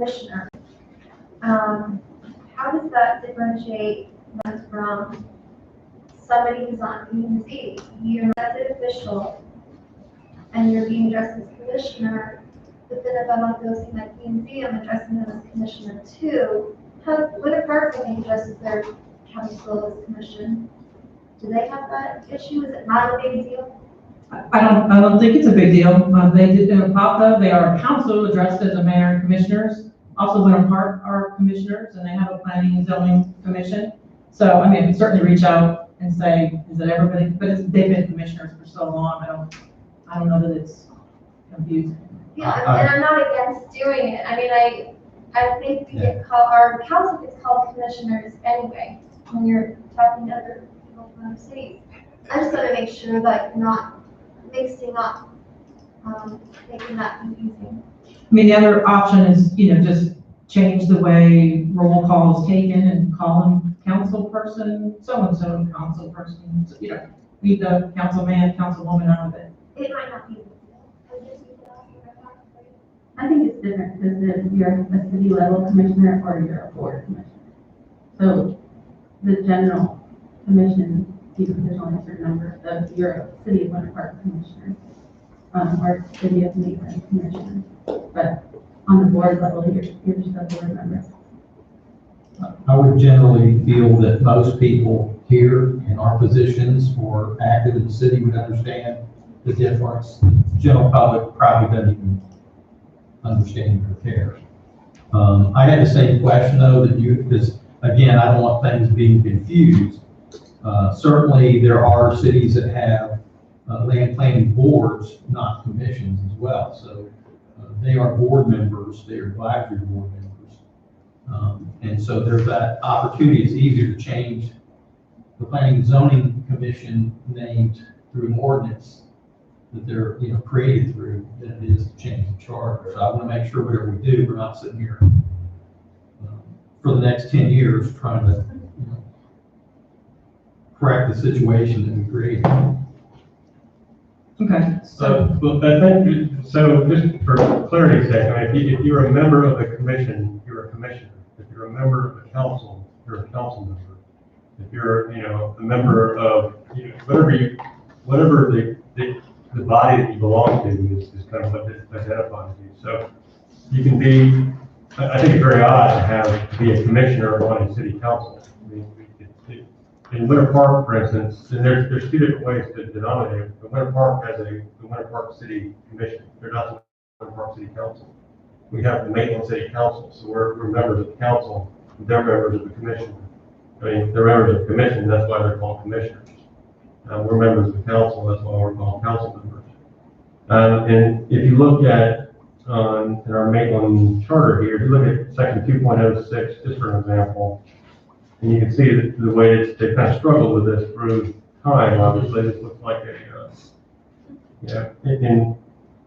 commissioner. How does that differentiate them from somebody who's on P&Z? You're an elected official and you're being addressed as commissioner, but then if I'm on posting at P&Z, I'm addressing them as commissioner too. What department do you address their council as commission? Do they have that issue? Is it not a big deal? I don't think it's a big deal. They did in PAPA, they are a council addressed as a mayor and commissioners. Also, Winter Park are commissioners, and they have a planning and zoning commission. So, I mean, certainly reach out and say, is it everybody? But they've been commissioners for so long. I don't know that it's confusing. Yeah, and I'm not against doing it. I mean, I think we get called, our council gets called commissioners anyway when you're talking to other people from other cities. I just want to make sure that you're not mixing up, making that confusing. I mean, the other option is, just change the way roll call is taken and call them council person, so-and-so council person, leave the councilman, councilwoman out of it. It might not be. I think it's different because if you're a city level commissioner or you're a board commissioner. So the general commission, there's only a certain number of your city of Winter Park commissioners, or city of Maitland commissioners. But on the board level, you're just a board member. I would generally feel that most people here in our positions or active in the city would understand the difference. The general public probably doesn't even understand or care. I had the same question though because again, I don't want things being confused. Certainly there are cities that have land planning boards, not commissions as well. So they are board members, they are advisory board members. And so there's that opportunity. It's easier to change the planning and zoning commission named through an ordinance that they're created through than it is to change the charter. So I want to make sure whatever we do, we're not sitting here for the next 10 years trying to correct the situation that we created. Okay. So, well, I think, so just for clarity's sake, I mean, if you're a member of a commission, you're a commissioner. If you're a member of a council, you're a council member. If you're, a member of, whatever the body that you belong to is kind of what it identifies you. So you can be, I think it's very odd to be a commissioner on a city council. I mean, in Winter Park, for instance, and there's two different ways to denominate it. The Winter Park has the Winter Park City Commission. They're not the Winter Park City Council. We have the Maitland City Council, so we're members of the council. They're members of the commission. I mean, they're members of the commission. That's why they're called commissioners. We're members of the council. That's why we're called council members. And if you look at in our Maitland charter here, if you look at section 2.06, just for an example. And you can see the way they kind of struggled with this through time. Obviously, this looks like in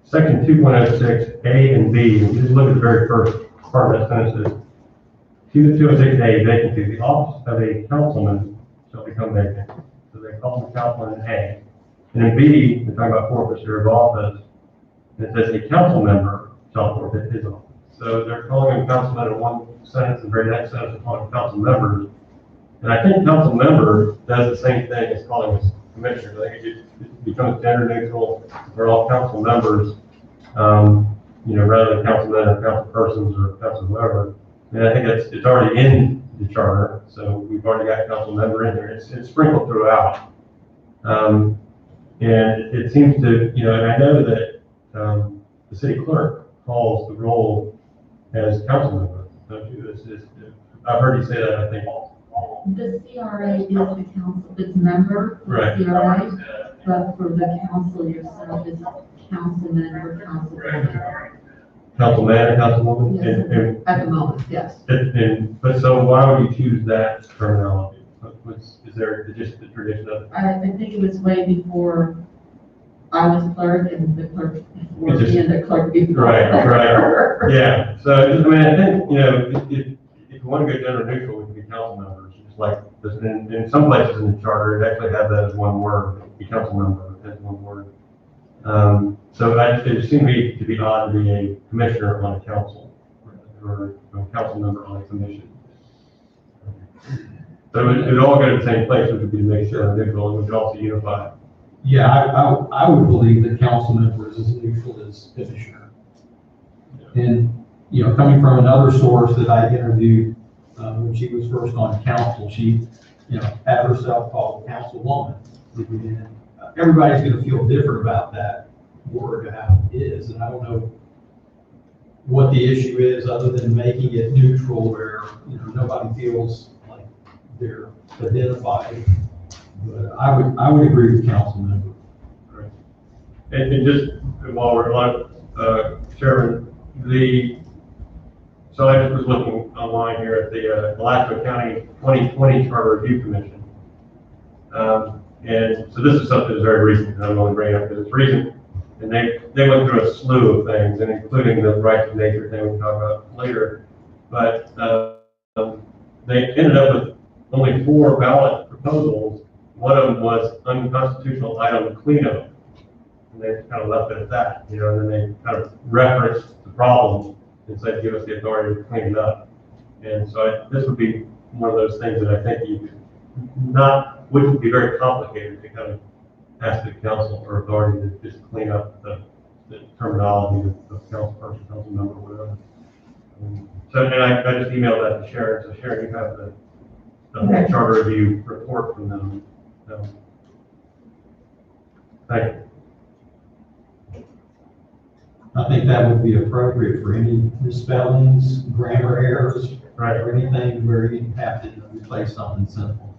section 2.06, A and B, and just look at the very first part of that sentence. 206A, vacancy. The office of a councilman shall become vacant. So they call him councilman in A. And in B, they're talking about forfeiture of office. And it says a council member shall forfeit his office. So they're calling him councilman in one sentence, and the very next sentence, they're calling him council members. And I think council member does the same thing as calling us commissioners. I think it becomes gender neutral. We're all council members, rather than councilmen or council persons or council whoever. And I think it's already in the charter, so we've already got council member in there. It's sprinkled throughout. And it seems to, and I know that the city clerk calls the role as council member. Don't you? I've heard you say that, I think. The CRA is the council, it's member for Right. CRA, but for the council yourself, it's councilman or councilwoman. Councilman or councilwoman? Yes, at the moment, yes. But so why would you choose that terminology? Is there just the tradition of it? I think it was way before I was clerk and the clerk before me and the clerk before. Right. Yeah. So, I think, if you want to go gender neutral, we can be council members. Just like in some places in the charter, it actually has that as one word. Be council member as one word. So it seemed to be odd to be a commissioner on a council. or a council member on a commission. So it would all go to the same place, which would be to make sure neutral, and we could also unify. Yeah, I would believe that council member is as neutral as commissioner. And, you know, coming from another source that I interviewed, when she was first on council, she, you know, had herself called councilwoman. And everybody's gonna feel different about that word, how it is, and I don't know what the issue is, other than making it neutral where, you know, nobody feels like they're identified. But I would agree with council member. Right. And just while we're on, Chairman, so I just was looking online here at the Alaska County 2020 Charter Review Commission. And so this is something that's very recent, and I'm only bringing it up because it's recent. And they went through a slew of things, and including the rights of nature thing we'll talk about later. But they ended up with only 4 ballot proposals. One of them was unconstitutional item cleanup. And they kind of left it at that, you know, and then they kind of referenced the problem and said, give us the authority to clean it up. And so this would be one of those things that I think you could which would be very complicated to kind of ask the council for authority to just clean up the terminology of council person, council member, whatever. So, and I just emailed that to Sharon. So Sharon, you have the Okay. charter review report from them. Thank you. I think that would be appropriate for any misspellings, grammar errors, Right. or anything where you have to replace something simple.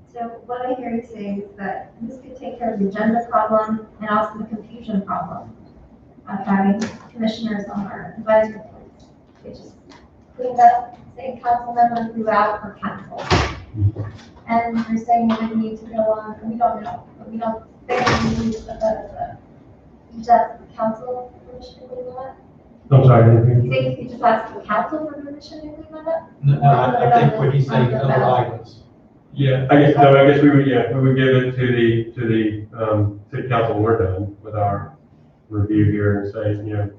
So what I hear you saying is that this could take care of the agenda problem and also the confusion problem of having commissioners on our advisory boards. They just clean up, say council member throughout or council. And you're saying we need to go on, we don't know, but we don't say we need to put that as a, just the council permission to clean that up? I'm sorry. I didn't You hear you. think you just ask the council for permission to clean that up? No, I think what he's saying, other items. Yeah, I guess we would give it to the city council when we're done with our review here and say, you know,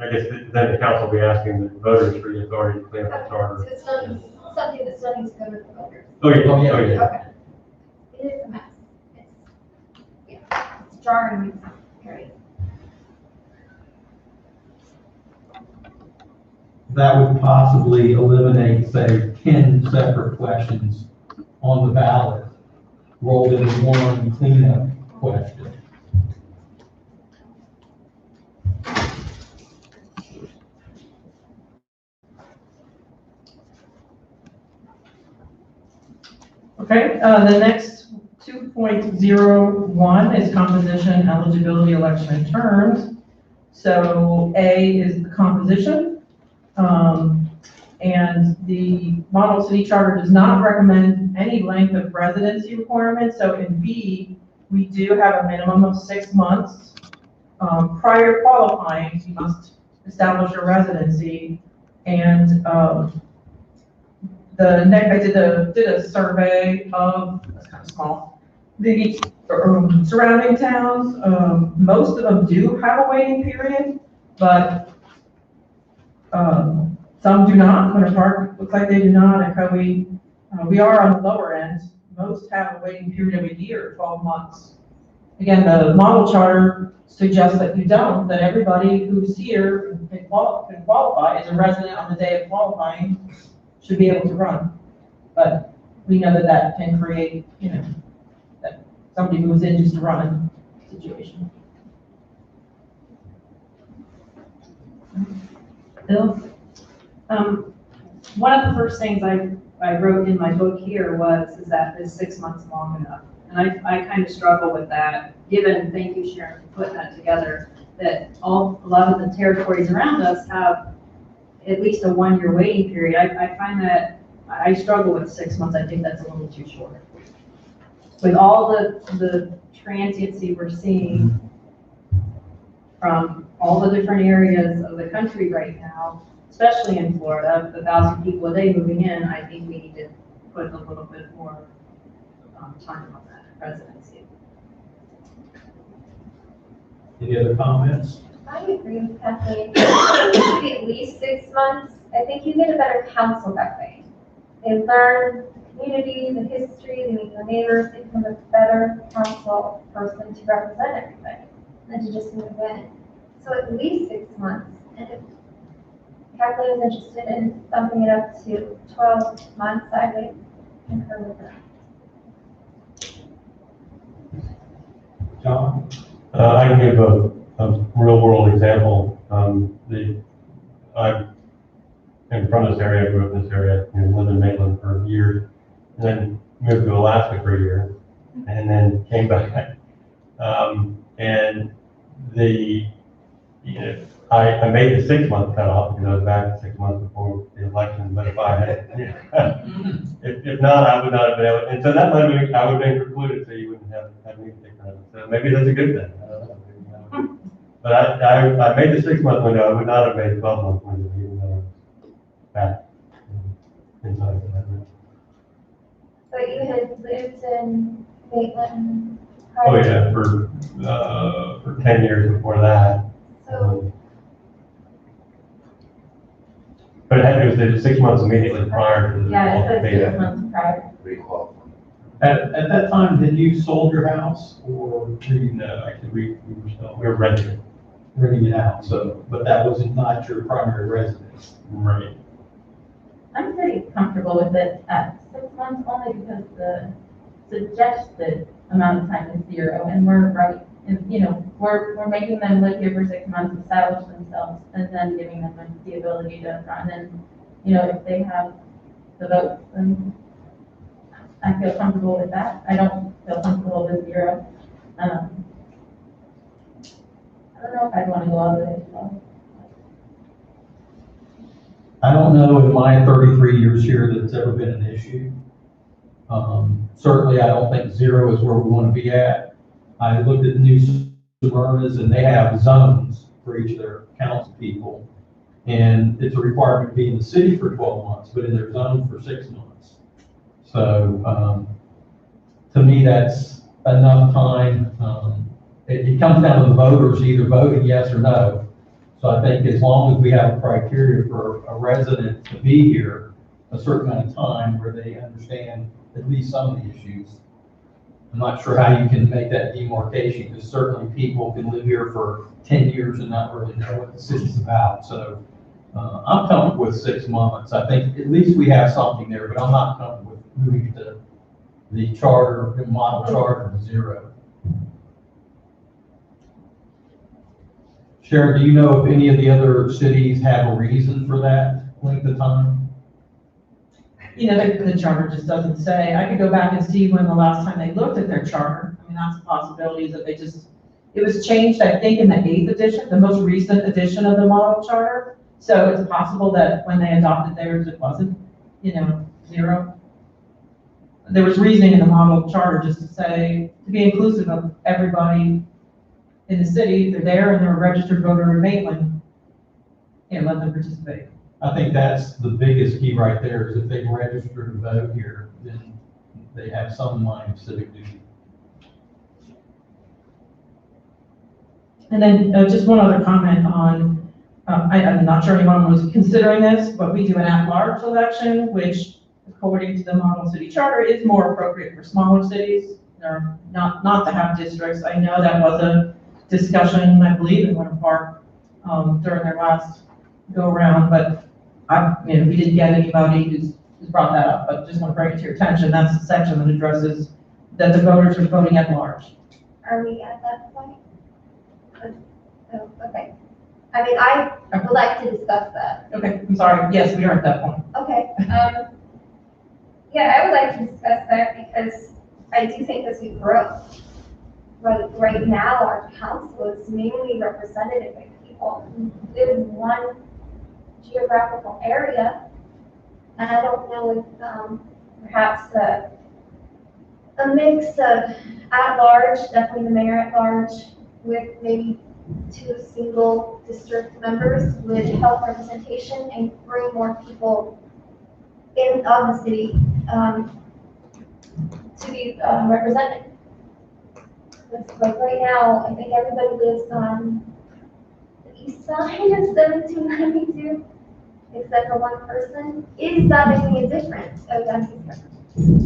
I guess then the council will be asking the voters for the authority to clean up the So charter. it's not something that still needs to go to the voters. Oh, yeah, Oh, yeah. oh, yeah. Okay. It is a mess. It's jarring, period. That would possibly eliminate, say, 10 separate questions on the ballot, rolled into one cleanup question. Okay, the next 2.01 is composition, eligibility, election, and terms. So A is the composition. And the model city charter does not recommend any length of residency requirements. So in B, we do have a minimum of 6 months. Prior to qualifying, you must establish a residency. And I did a survey of, it's kind of small, the surrounding towns. Most of them do have a waiting period, but some do not. Winter Park looks like they do not, and Coe, we are on the lower end. Most have a waiting period of a year, 12 months. Again, the model charter suggests that you don't, that everybody who's here and can qualify as a resident on the day of qualifying should be able to run. But we know that that can create, you know, that somebody moves in just to run situation. Bill? One of the first things I wrote in my book here is that is 6 months long enough? And I kind of struggle with that, given, thank you Sharon for putting that together, that a lot of the territories around us have at least a 1 year waiting period. I find that, I struggle with 6 months. I think that's a little too short. With all the transiency we're seeing from all the different areas of the country right now, especially in Florida, 1,000 people a day moving in, I think we need to put a little bit more time on that residency. Any other comments? I agree with Kathleen. It should be at months, I think you get a better council that way. They learn the community, the history, they meet their neighbors, they become a better council person to represent everybody than to just move in. So at least 6 months, and if Kathleen's interested in bumping it up to 12 months, I would concur with that. John? I can give a real world example. I'm from this area, I grew up in this area, lived in Maitland for years, and then moved to Alaska for a year, and then came back. And I made the 6 month cutoff because I was back 6 months before the election, but if I had, if not, I would not have been able, and so that might have been, I would have been precluded, so you wouldn't have me take that. So maybe that's a good thing. I don't know. But I made the 6 month window, I would not have made the 12 month window, even though I was back inside of that. But you had lived in Maitland Oh, prior. yeah, for 10 years before that. So, But it was 6 months immediately prior to the. Yeah, it says beta. 6 months prior. At that time, had you sold your house or were you No, actually, we were renting. renting it out? So, but that was not your primary residence. Right. I'm pretty comfortable with it at 6 months, only because the suggested amount of time is 0, and we're right, and, we're making them live here for 6 months, establish themselves, and then giving them the ability to run, and, if they have the votes, then I feel comfortable with that. I don't feel comfortable with 0. I don't know if I'd want to go all the way to 12. I don't know in my 33 years here that it's ever been an issue. Certainly, I don't think 0 is where we want to be at. I looked at New Smyrna's and they have zones for each of their council people. And it's a requirement to be in the city for 12 months, but in their zone for 6 months. So, to me, that's enough time. It comes down to the voters either voting yes or no. So I think as long as we have a criteria for a resident to be here a certain amount of time where they understand at least some of the issues, I'm not sure how you can make that demarcation, because certainly people can live here for 10 years and not really know what the city's about. So I'm comfortable with 6 months. I think at least we have something there, but I'm not comfortable with moving the charter, the model charter to 0. Sharon, do you know if any of the other cities have a reason for that length of time? The charter just doesn't say. I could go back and see when the last time they looked at their charter. I mean, that's a possibility that it was changed, I think, in the 8th edition, the most recent edition of the model charter. So it's possible that when they adopted theirs, it wasn't, 0. There was reasoning in the model charter just to say, to be inclusive of everybody in the city, they're there and they're a registered voter in Maitland, and let them participate. I think that's the biggest key right there, is if they register to vote here, then they have some line of civic duty. And then just one other comment on, I'm not sure anyone was considering this, but we do an at-large election, which according to the model city charter is more appropriate for smaller cities. They're not to have districts. I know that was a discussion, I believe, in Winter Park during their last go around, but we didn't get anybody who's brought that up, but just want to bring it to your attention. That's the section that addresses that the voters are voting at large. are we at that point? Oh, okay. I mean, I would like to discuss that. Okay, I'm sorry. Yes, we are at that point. Okay, yeah, I would like to discuss that because I do think as we grow, right now, our council is mainly representative by people who live in one geographical area. And I don't know if perhaps a mix of at-large, definitely the mayor at-large, with maybe 2 single district members would help representation and bring more people in of the city to be represented. It's like right now, I think everybody lives on the east side of 1792. except for one person. Is that making a difference? Oh, that's different.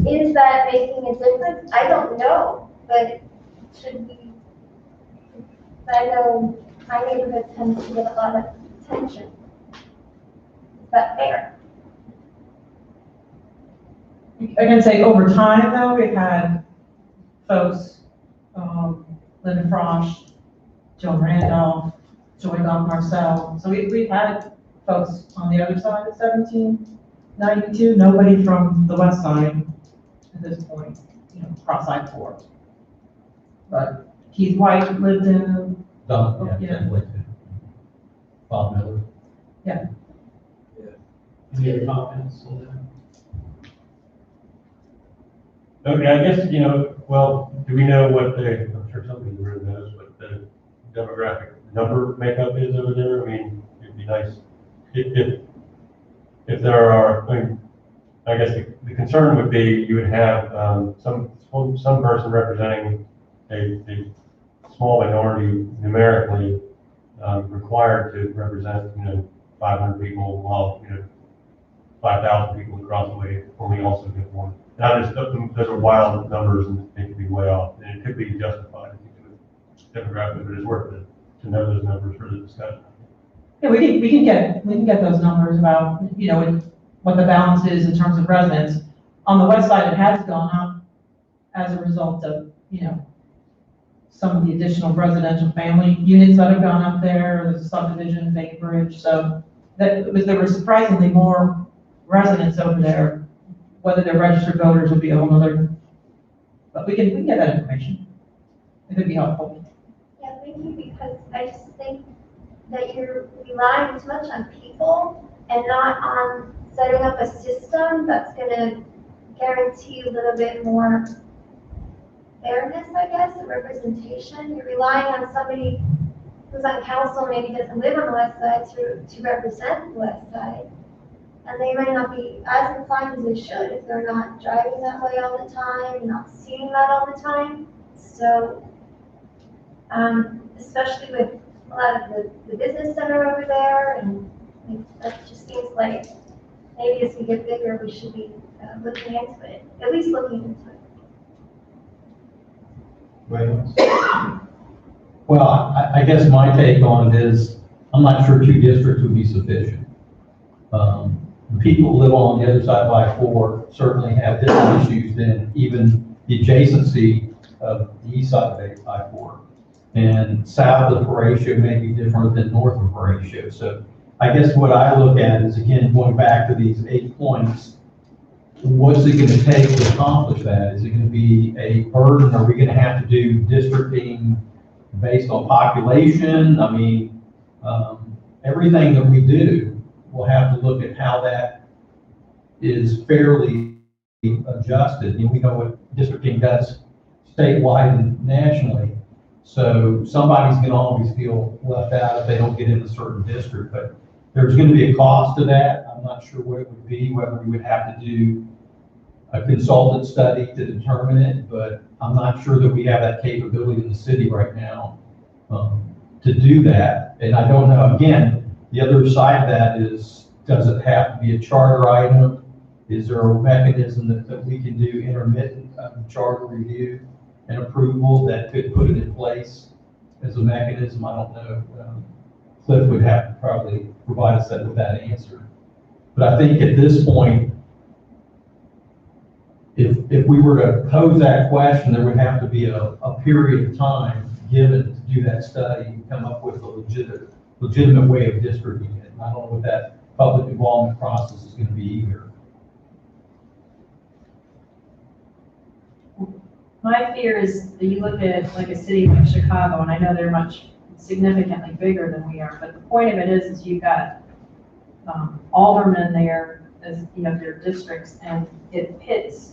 Is that making a difference? I don't know, but should we? I know my neighborhood tends to get a lot of attention. Is that fair? I can say over time though, we've had folks, Linda Frosch, Joan Randolph, Joy Goff Marcel. So we've had folks on the other side of 1792, nobody from the west side at this point, cross I-4. But Keith White lived in, Done, Yeah. definitely. Bob Miller. Any other comments on that? Okay, I guess, well, do we know what I'm sure somebody in the room knows what the demographic number makeup is over there? I mean, it'd be nice if there are, I guess the concern would be you would have some person representing a small minority numerically required to represent, 500 people, while, 5,000 people across the way only also get one. Now, those are wild numbers and they could be way off, and it could be justified demographically, but it's worth it to know those numbers for the discussion. yeah, we can get those numbers about, what the balance is in terms of residents. On the west side, it has gone up as a result of, some of the additional residential family units that have gone up there, there's a subdivision, Bainbridge, so there were surprisingly more residents over there. Whether they're registered voters would be a whole other, but we can get that information. It could be helpful. Yeah, thank you, because I just think that you're relying too much on people and not on setting up a system that's gonna guarantee a little bit more fairness, I guess, and representation. You're relying on somebody who's on council, maybe doesn't live on the west side to represent the west side. And they might not be as inclined as they should if they're not driving that way all the time, and not seeing that all the time. So, especially with a lot of the business that are over there, and that just seems like maybe as we get bigger, we should be looking into it, at least looking into it. Well, I guess my take on it is, I'm not sure 2 districts would be sufficient. The people who live on the other side of I-4 certainly have different issues than even the adjacency of the east side of I-4. And south of Horatio may be different than north of Horatio. So I guess what I look at is, again, going back to these 8 points, what's it going to take to accomplish that? Is it going to be a burden? Are we going to have to do districting based on population? I mean, everything that we do, we'll have to look at how that is fairly adjusted. We know what districting does statewide and nationally. So somebody's going to always feel left out if they don't get in a certain district. But there's going to be a cost to that. I'm not sure what it would be, whether we would have to do a consultant study to determine it, but I'm not sure that we have that capability in the city right now to do that. And I don't know, again, the other side of that is, does it have to be a charter item? Is there a mechanism that we can do intermittent charter review and approval that could put it in place as a mechanism? I don't know. Cliff would have to probably provide us with that answer. But I think at this point, if we were to pose that question, there would have to be a period of time given to do that study and come up with a legitimate way of distributing it. And I don't know what that public involvement process is going to be either. My fear is that you look at like a city like Chicago, and I know they're much significantly bigger than we are, but the point of it is you've got aldermen there as, their districts, and it pits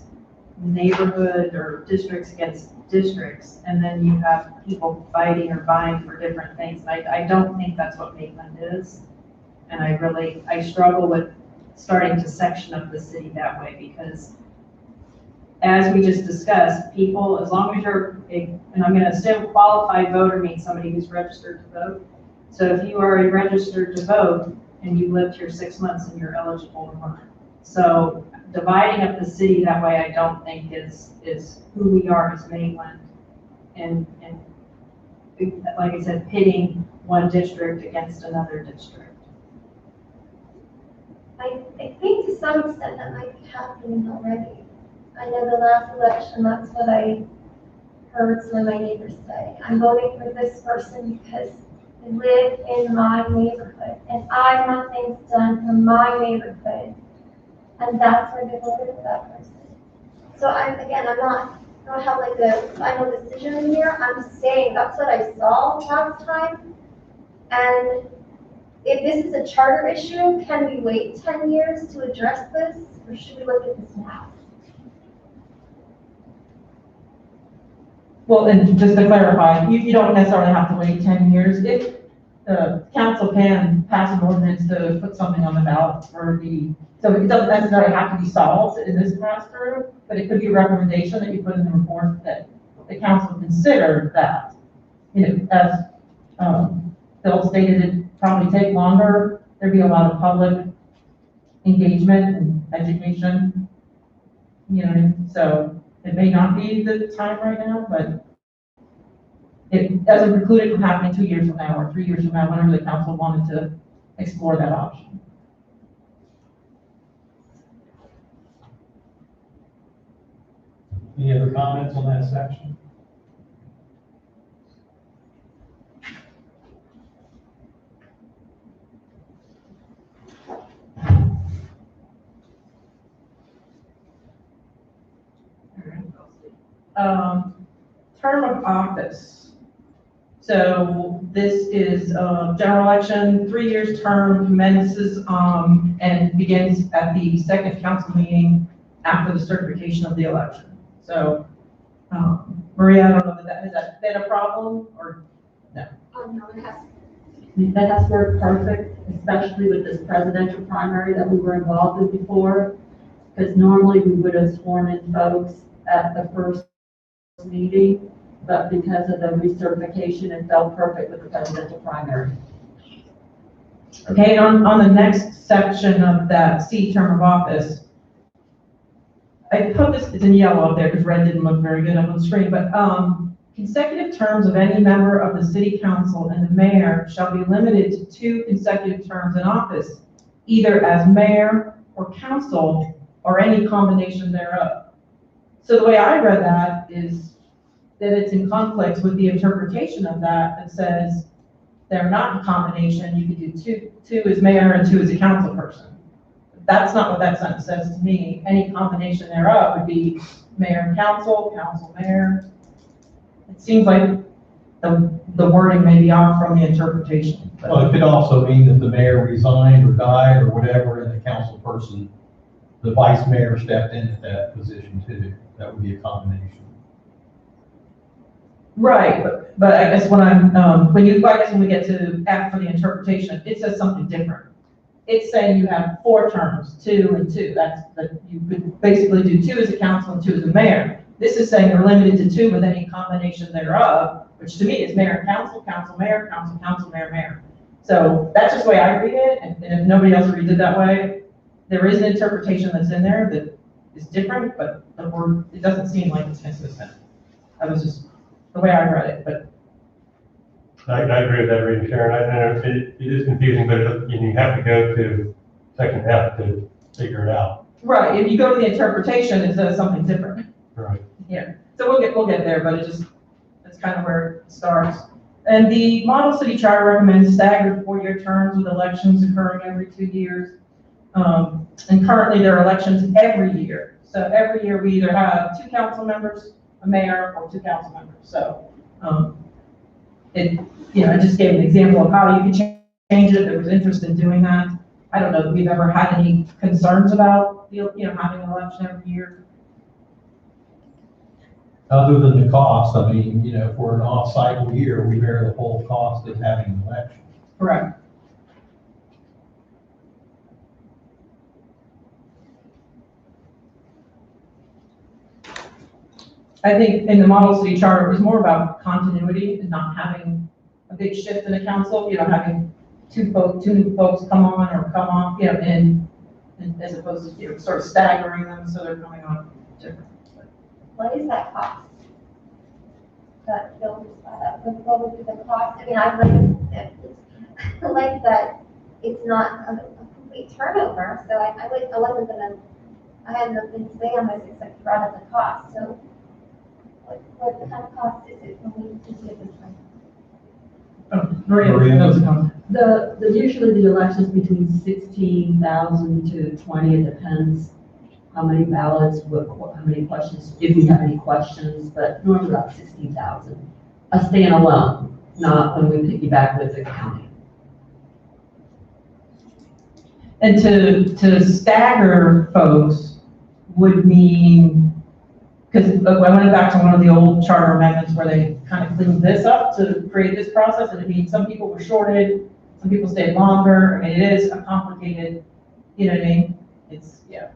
neighborhood or districts against districts, and then you have people fighting or vying for different things. I don't think that's what Maitland is, and I struggle with starting to section up the city that way, because as we just discussed, people, as long as you're, and I'm going to assume qualified voter means somebody who's registered to vote. So if you are a registered to vote, and you lived here 6 months and you're eligible to run. So dividing up the city that way, I don't think is who we are as Maitland. And like I said, pitting one district against another district. I think to some extent that might be happening already. I know the last election, that's what I heard some of my neighbors say. I'm voting for this person because they live in my neighborhood, and I want things done for my neighborhood. And that's where they voted for that person. So I don't have like a final decision in here. I'm just saying that's what I saw last time. And if this is a charter issue, can we wait 10 years to address this, or should we look at this now? Well, and just to clarify, you don't necessarily have to wait 10 years. If the council can pass an ordinance to put something on the ballot for so it doesn't necessarily have to be solved in this pass through, but it could be a recommendation that you put in the report that the council considered that. As Bill stated, it'd probably take longer. There'd be a lot of public engagement and education, so it may not be the time right now, but it doesn't preclude it from happening 2 years from now or 3 years from now, whenever the council wanted to explore that option. Any other comments on that section? Term of office. So this is general election, 3 years term commences and begins at the second council meeting after the certification of the election. So, Maria, I don't know, has that been a problem or no? Oh, no, it has. That has worked perfect, especially with this presidential primary that we were involved in before, because normally we would have sworn in folks at the first meeting, but because of the recertification, it fell perfect with the presidential primary. Okay, on the next section of that C, term of office, I put this, it's in yellow up there because red didn't look very good up on the screen, but consecutive terms of any member of the city council and the mayor shall be limited to 2 consecutive terms in office, either as mayor or council or any combination thereof. So the way I read that is that it's in conflict with the interpretation of that says they're not in combination. You could do two as mayor and 2 as a council person. That's not what that sentence says to me. Any combination thereof would be mayor and council, council, mayor. It seems like the wording may be off from the interpretation. Well, it could also mean that the mayor resigned or died or whatever, and the council person, the vice mayor stepped in at that position too. That would be a combination. Right, but I guess when when we get to after the interpretation, it says something different. It's saying you have 4 terms, 2 and 2. That's that you could basically do 2 as a council and 2 as a mayor. This is saying you're limited to 2 with any combination thereof, which to me is mayor and council, council, mayor, council, council, mayor, mayor. So that's just the way I read it, and if nobody else reads it that way, there is an interpretation that's in there that is different, but the word, it doesn't seem like it's consistent. That was just the way I read it, but. I agree with that reading, Sharon. I know it is confusing, but you have to go to section F to figure it out. Right, if you go to the interpretation, it says something different. Right. Yeah, so we'll get there, but it's kind of where it starts. And the model city charter recommends staggered 4-year terms with elections occurring every 2 years. And currently there are elections every year. So every year we either have 2 council members, a mayor, or 2 council members. So, I just gave an example of how you could change it. There was interest in doing that. I don't know if we've ever had any concerns about, having an election every year. Other than the cost, I mean, for an off-cycle year, we bear the whole cost of having an election. Correct. I think in the model city charter, it was more about continuity and not having a big shift in the council, having two new folks come on or come off, and as opposed to, sort of staggering them, so they're coming on different. What is that cost? That builders, what would be the cost? I mean, I like that it's not a complete turnover, so I wasn't gonna, I had nothing to say on this except brought up the cost, so what kind of cost is it when we do it this way? Oh, Maria, Maria. that was a comment. Usually the election's between 16,000 to 20, it depends how many ballots, how many questions, if we have any questions, but normally about 16,000. A standalone, not when we piggyback with the county. And to stagger folks would mean, because I went back to one of the old charter amendments where they kind of cleaned this up to create this process, and it means some people were shorted, some people stayed longer. I mean, it is a complicated, you know what I mean? It's, yeah.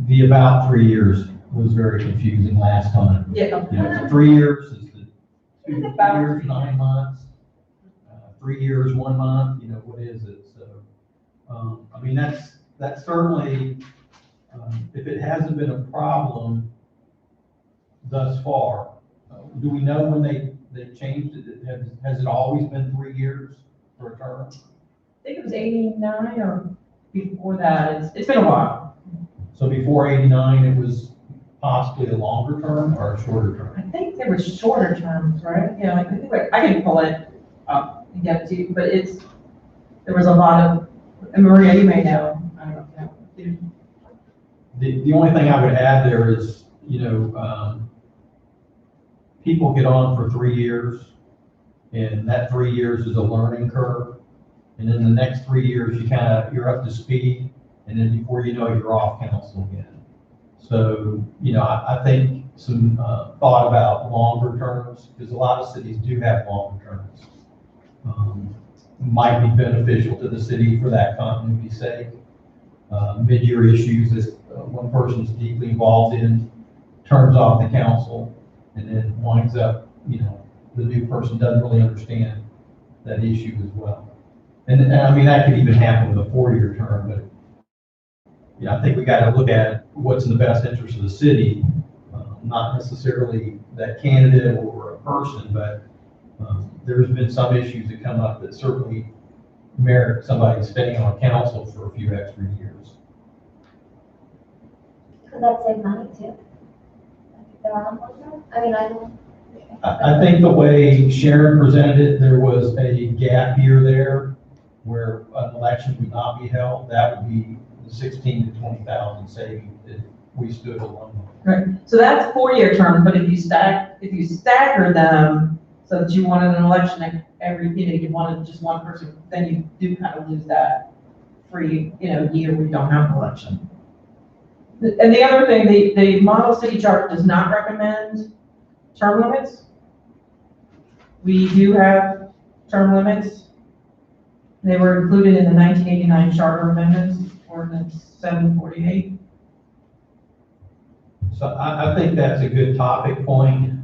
The about 3 years was very confusing last time. Yeah. You know, 3 years is the 2 years, 9 months, 3 years, 1 month, you know, what is it? So, I mean, that's certainly, if it hasn't been a problem thus far, do we know when they changed it? Has it always been 3 years for a term? I think it was 89 or before that. It's been a while. So before 89, it was possibly a longer term or a shorter term? I think there were shorter terms, right? Yeah, I think I can pull it up and get it to you, but there was a lot of, and Maria, you may know, I don't know if you know. The only thing I would add there is, you know, people get on for 3 years, and that 3 years is a learning curve. And then the next 3 years, you're up to speed, and then before you know it, you're off council again. So, you know, I think some thought about longer terms, because a lot of cities do have longer terms, might be beneficial to the city for that continuity's sake. Mid-year issues that one person's deeply involved in turns off the council and then winds up, you know, the new person doesn't really understand that issue as well. And I mean, that could even happen with a 4-year term, but yeah, I think we got to look at what's in the best interest of the city, not necessarily that candidate or a person, but there's been some issues that come up that certainly merit somebody staying on council for a few extra years. Could that save money too? If they're on one, I mean, I don't. I think the way Sharon presented it, there was a gap here there where an election would not be held. That would be the 16 to 20,000 savings if we stood alone. Right, so that's 4-year term, but if you stagger them so that you wanted an election every, you know, you wanted just one person, then you do kind of lose that free, you know, year where you don't have an election. And the other thing, the model city chart does not recommend term limits. We do have term limits. They were included in the 1989 charter amendments, ordinance 748. So I think that's a good topic point.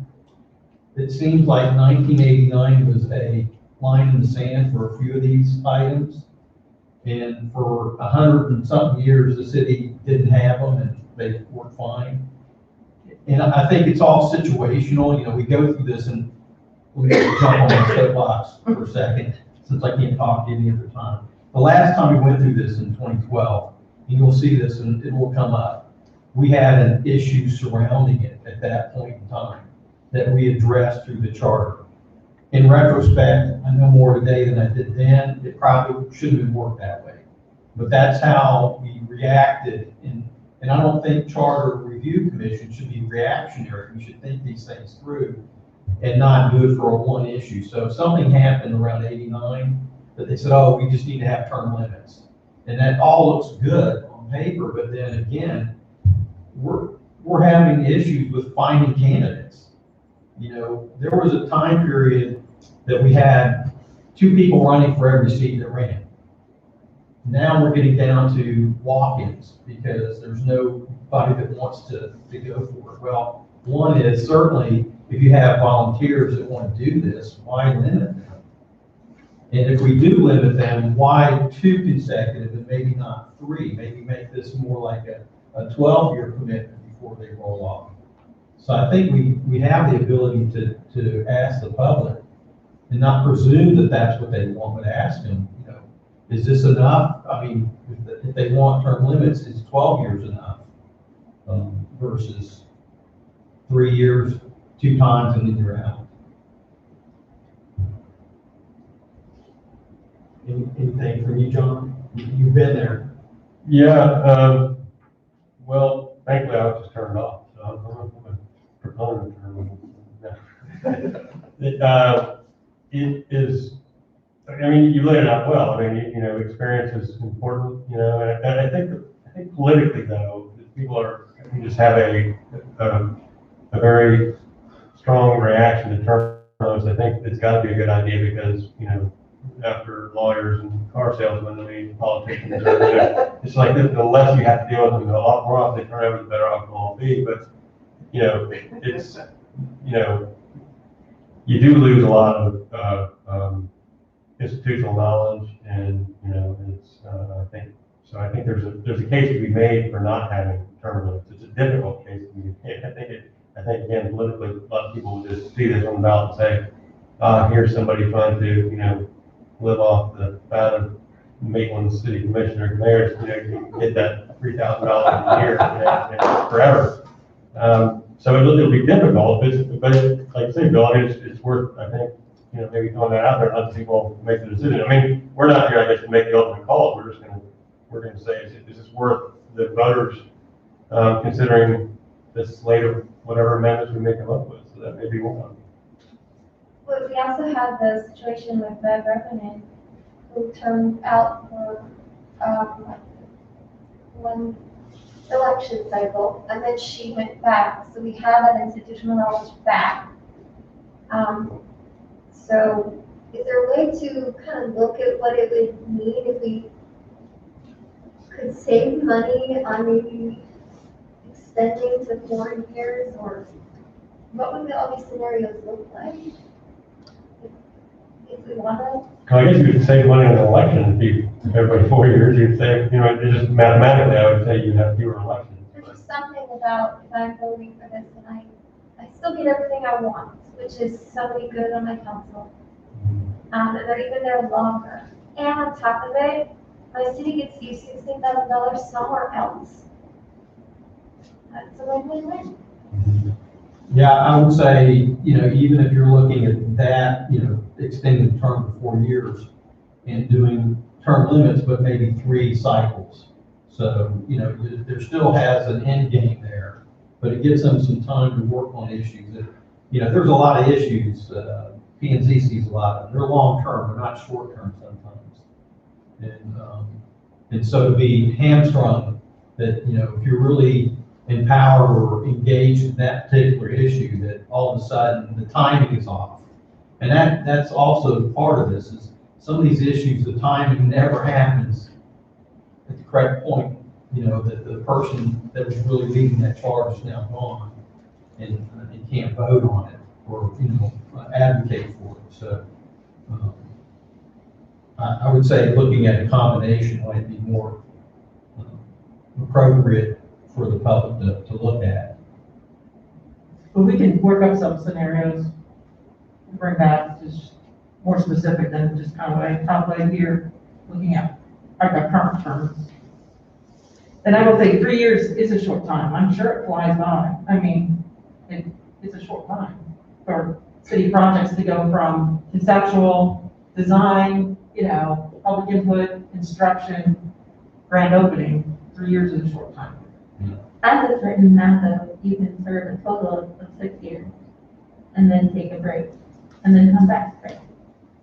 It seems like 1989 was a line in the sand for a few of these items. And for 100 and something years, the city didn't have them and they were fine. And I think it's all situational. You know, we go through this and we jump on my soapbox for a second, since I can't talk any other time. The last time we went through this in 2012, and you'll see this and it will come up, we had an issue surrounding it at that point in time that we addressed through the charter. In retrospect, I know more today than I did then. It probably shouldn't have worked that way. But that's how we reacted. And I don't think Charter Review Commission should be reactionary. We should think these things through and not do it for a one issue. So if something happened around 89, that they said, oh, we just need to have term limits. And that all looks good on paper, but then again, we're having issues with finding candidates. You know, there was a time period that we had 2 people running for every seat that ran. Now we're getting down to walk-ins because there's nobody that wants to go for it. Well, one is certainly if you have volunteers that want to do this, why limit them? And if we do limit them, why 2 consecutive and maybe not 3? Maybe make this more like a 12-year commitment before they roll off. So I think we have the ability to ask the public and not presume that that's what they want, but ask them, you know, is this enough? I mean, if they want term limits, is 12 years enough? Versus 3 years, 2 times, and then you're out. Anything from you, John? You've been there. Yeah, well, thankfully I was just turned off, so I'm a proponent it is, I mean, you laid it out well. I mean, you know, experience is important, you know, and I think politically though, we just have a very strong reaction to term limits. I think it's got to be a good idea because, you know, after lawyers and car salesmen, I mean, politicians, it's like the less you have to deal with them, the more often they turn over, the better off they'll be. But, you know, it's, you know, you do lose a lot of institutional knowledge, and, you know, it's, I think there's a case to be made for not having term limits. It's a difficult case to be made. I think again, politically, a lot of people will just see this on the ballot and say, here's somebody trying to, you know, live off the fat of Maitland City Commissioner, mayor, you know, get that $3,000 a year, and forever. So it'll be difficult, but like I say, Bill, I mean, it's worth, I think, you know, maybe throwing that out there and letting people make the decision. I mean, we're not here, I guess, to make the ultimate call. We're gonna say, is this worth the voters considering this slate of whatever amendments we may come up with? So that may be one. But we also had the situation with Bev Revenant, who turned out for, one election cycle, and then she went back, so we have that institutional knowledge back. So is there a way to kind of look at what it would mean if we could save money on maybe extending to 4 years, or what would all these scenarios look like? If we want to. I guess you could save money on an election if every 4 years you'd save, you know, just mathematically, I would say you'd have fewer elections. There's just something about if I'm voting for this and I still get everything I want, which is somebody good on my council. And they're even there longer. And on top of it, my city gets used to $16,000 somewhere else. That's a win-win-win. Yeah, I would say, you know, even if you're looking at that, you know, extending the term to 4 years and doing term limits, but maybe 3 cycles. So, you know, there still has an end game there, but it gives them some time to work on issues that, you know, there's a lot of issues, P&Z sees a lot of them. They're long-term, they're not short-term sometimes. And so to be hamstrung that, you know, if you're really empowered or engaged in that particular issue, that all of a sudden the timing is off. And that's also part of this, is some of these issues, the timing never happens at the correct point. You know, that the person that was really leading that charge is now gone and can't vote on it or, you know, advocate for it. So I would say looking at a combination might be more appropriate for the public to look at. But we can work up some scenarios and bring back just more specific than just kind of like top right here, looking at our current terms. And I will say 3 years is a short time. I'm sure it flies by. I mean, it's a short time for city projects to go from conceptual, design, you know, public input, construction, grand opening. 3 years is a short time. At a certain amount though, you can serve a total of 6 years and then take a break and then come back, right?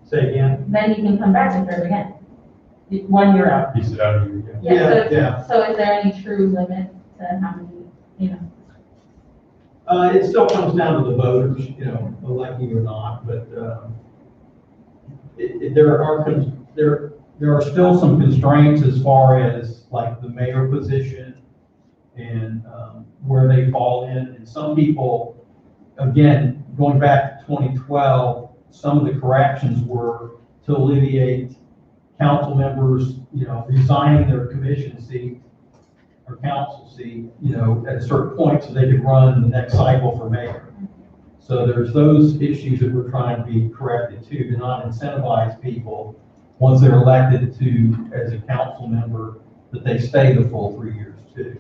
Say again? Then you can come back and serve again. 1 year out. You sit out of your, Yeah. So is there any true limit to how many, you know? It still comes down to the voters, you know, electing or not, but there are still some constraints as far as like the mayor position and where they fall in. And some people, again, going back to 2012, some of the corrections were to alleviate council members, resigning their commission seat or council seat, at a certain point so they can run the next cycle for mayor. So there's those issues that we're trying to be corrected to not incentivize people once they're elected to, as a council member, that they stay the full 3 years too.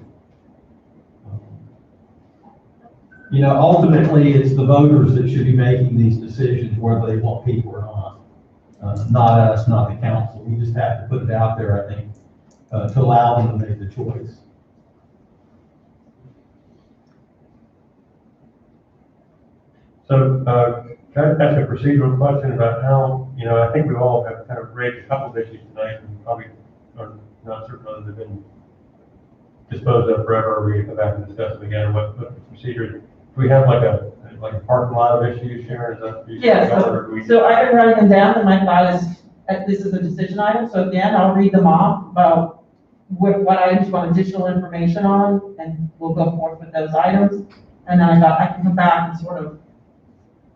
Ultimately, it's the voters that should be making these decisions, whether they want people or not us, not the council. We just have to put it out there, I think, to allow them to make the choice. So, can I ask a procedural question about how, I think we all have kind of raised a couple of issues tonight, and probably are not certain whether they've been disposed of forever, or we come back and discuss them again, or what the procedure is. Do we have like a parking lot of issues, Sharon? Is that? Yeah, so I've been writing them down, and my thought is, this is a decision item, so again, I'll read them off about what items you want additional information on, and we'll go forth with those items. And then I thought I can come back and sort of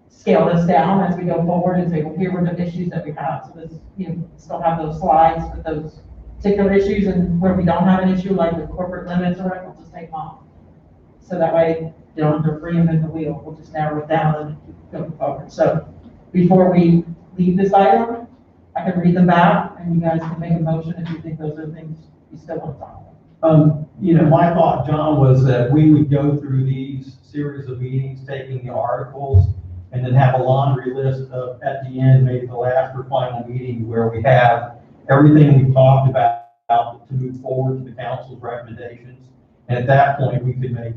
scale this down as we go forward and say, well, here were the issues that we have. So this, still have those slides with those particular issues, and where we don't have an issue, like with corporate limits or whatever, we'll just take them off. So that way, you don't have to reinvent the wheel. We'll just narrow it down and keep going forward. So before we leave this item, I can read them back, and you guys can make a motion if you think those are things you still want to talk about. My thought, John, was that we would go through these series of meetings, taking the articles, and then have a laundry list of, at the end, maybe the last or final meeting, where we have everything we've talked about to move forward to the council's recommendations. And at that point, we could make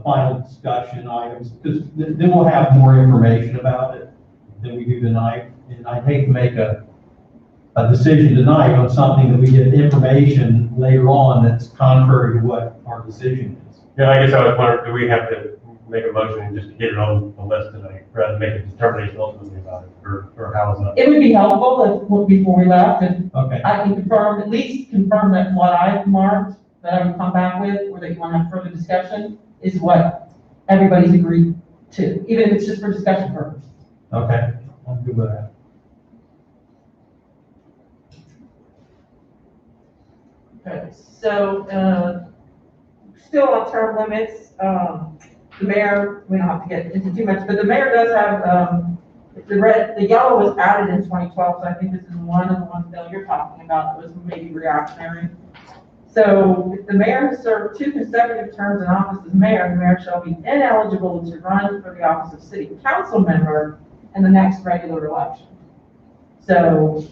final discussion items, because then we'll have more information about it than we do tonight. And I'd hate to make a decision tonight on something that we get information later on that's contrary to what our decision is. Yeah, I guess I was wondering, do we have to make a motion and just get it on the list tonight, rather than make a determination ultimately about it, or how is that? It would be helpful if, before we left, if Okay. I can at least confirm that what I've marked, that I would come back with, or that you want to have further discussion, is what everybody's agreed to, even if it's just for discussion purposes. Okay, I'm good with that. Okay, so, still on term limits, the mayor, we don't have to get into too much, but the mayor does have, the yellow was added in 2012, so I think this is one of the ones that you're talking about that was maybe reactionary. So if the mayor has served 2 consecutive terms in office as mayor, the mayor shall be ineligible to run for the office of city council member in the next regular election. So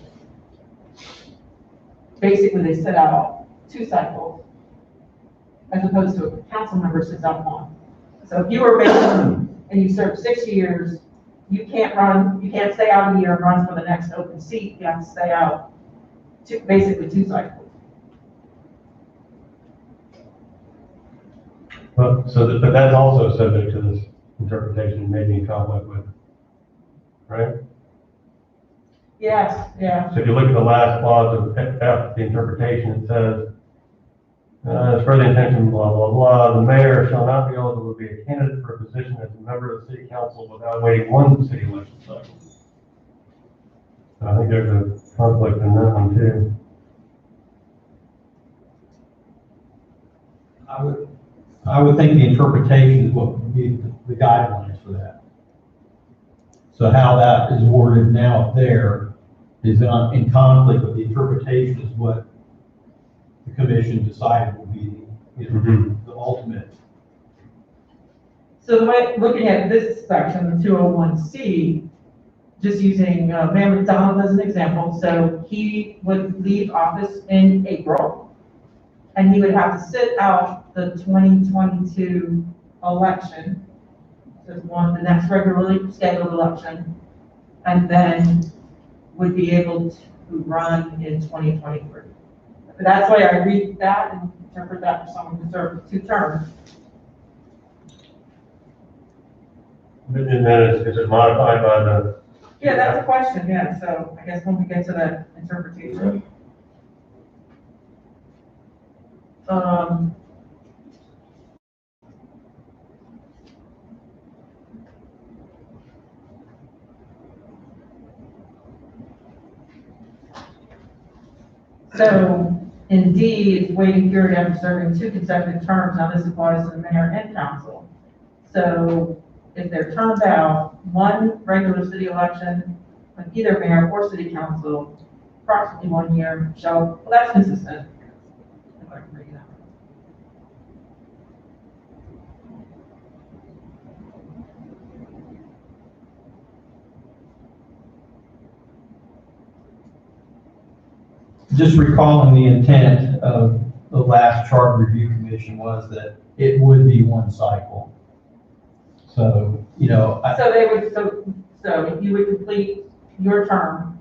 basically they set out 2 cycles as opposed to a council member sits out 1. So if you were mayor and you served 6 years, you can't stay out a year and run for the next open seat. You have to stay out basically 2 cycles. But that's also subject to this interpretation, maybe in conflict with, right? Yes, yeah. So if you look at the last clause of F, the interpretation, it says, as per the intention, blah, blah, blah, the mayor shall not be eligible to be a candidate for a position as a member of the city council without waiting 1 city election cycle. So I think there's a conflict in that one too. I would think the interpretation is what would be the guidelines for that. So how that is worded now there is in conflict with the interpretation is what the commission decided will be the ultimate. So the way, looking at this section, the 201C, just using Mayor McDonald as an example, so he would leave office in April, and he would have to sit out the 2022 election, so the next regularly scheduled election, and then would be able to run in 2023. But that's why I read that and interpret that for someone who served 2 terms. And then is it modified by the? Yeah, that's a question, yeah, so I guess when we get to that interpretation. So in D, it's waiting period after serving 2 consecutive terms. Now this applies to the mayor and council. So if they're termed out, one regular city election with either mayor or city council, approximately 1 year shall, well, that's consistent. If I can read that. Just recalling the intent of the last charter review commission was that it would be one cycle. So, you know, So they would, so you would complete your term,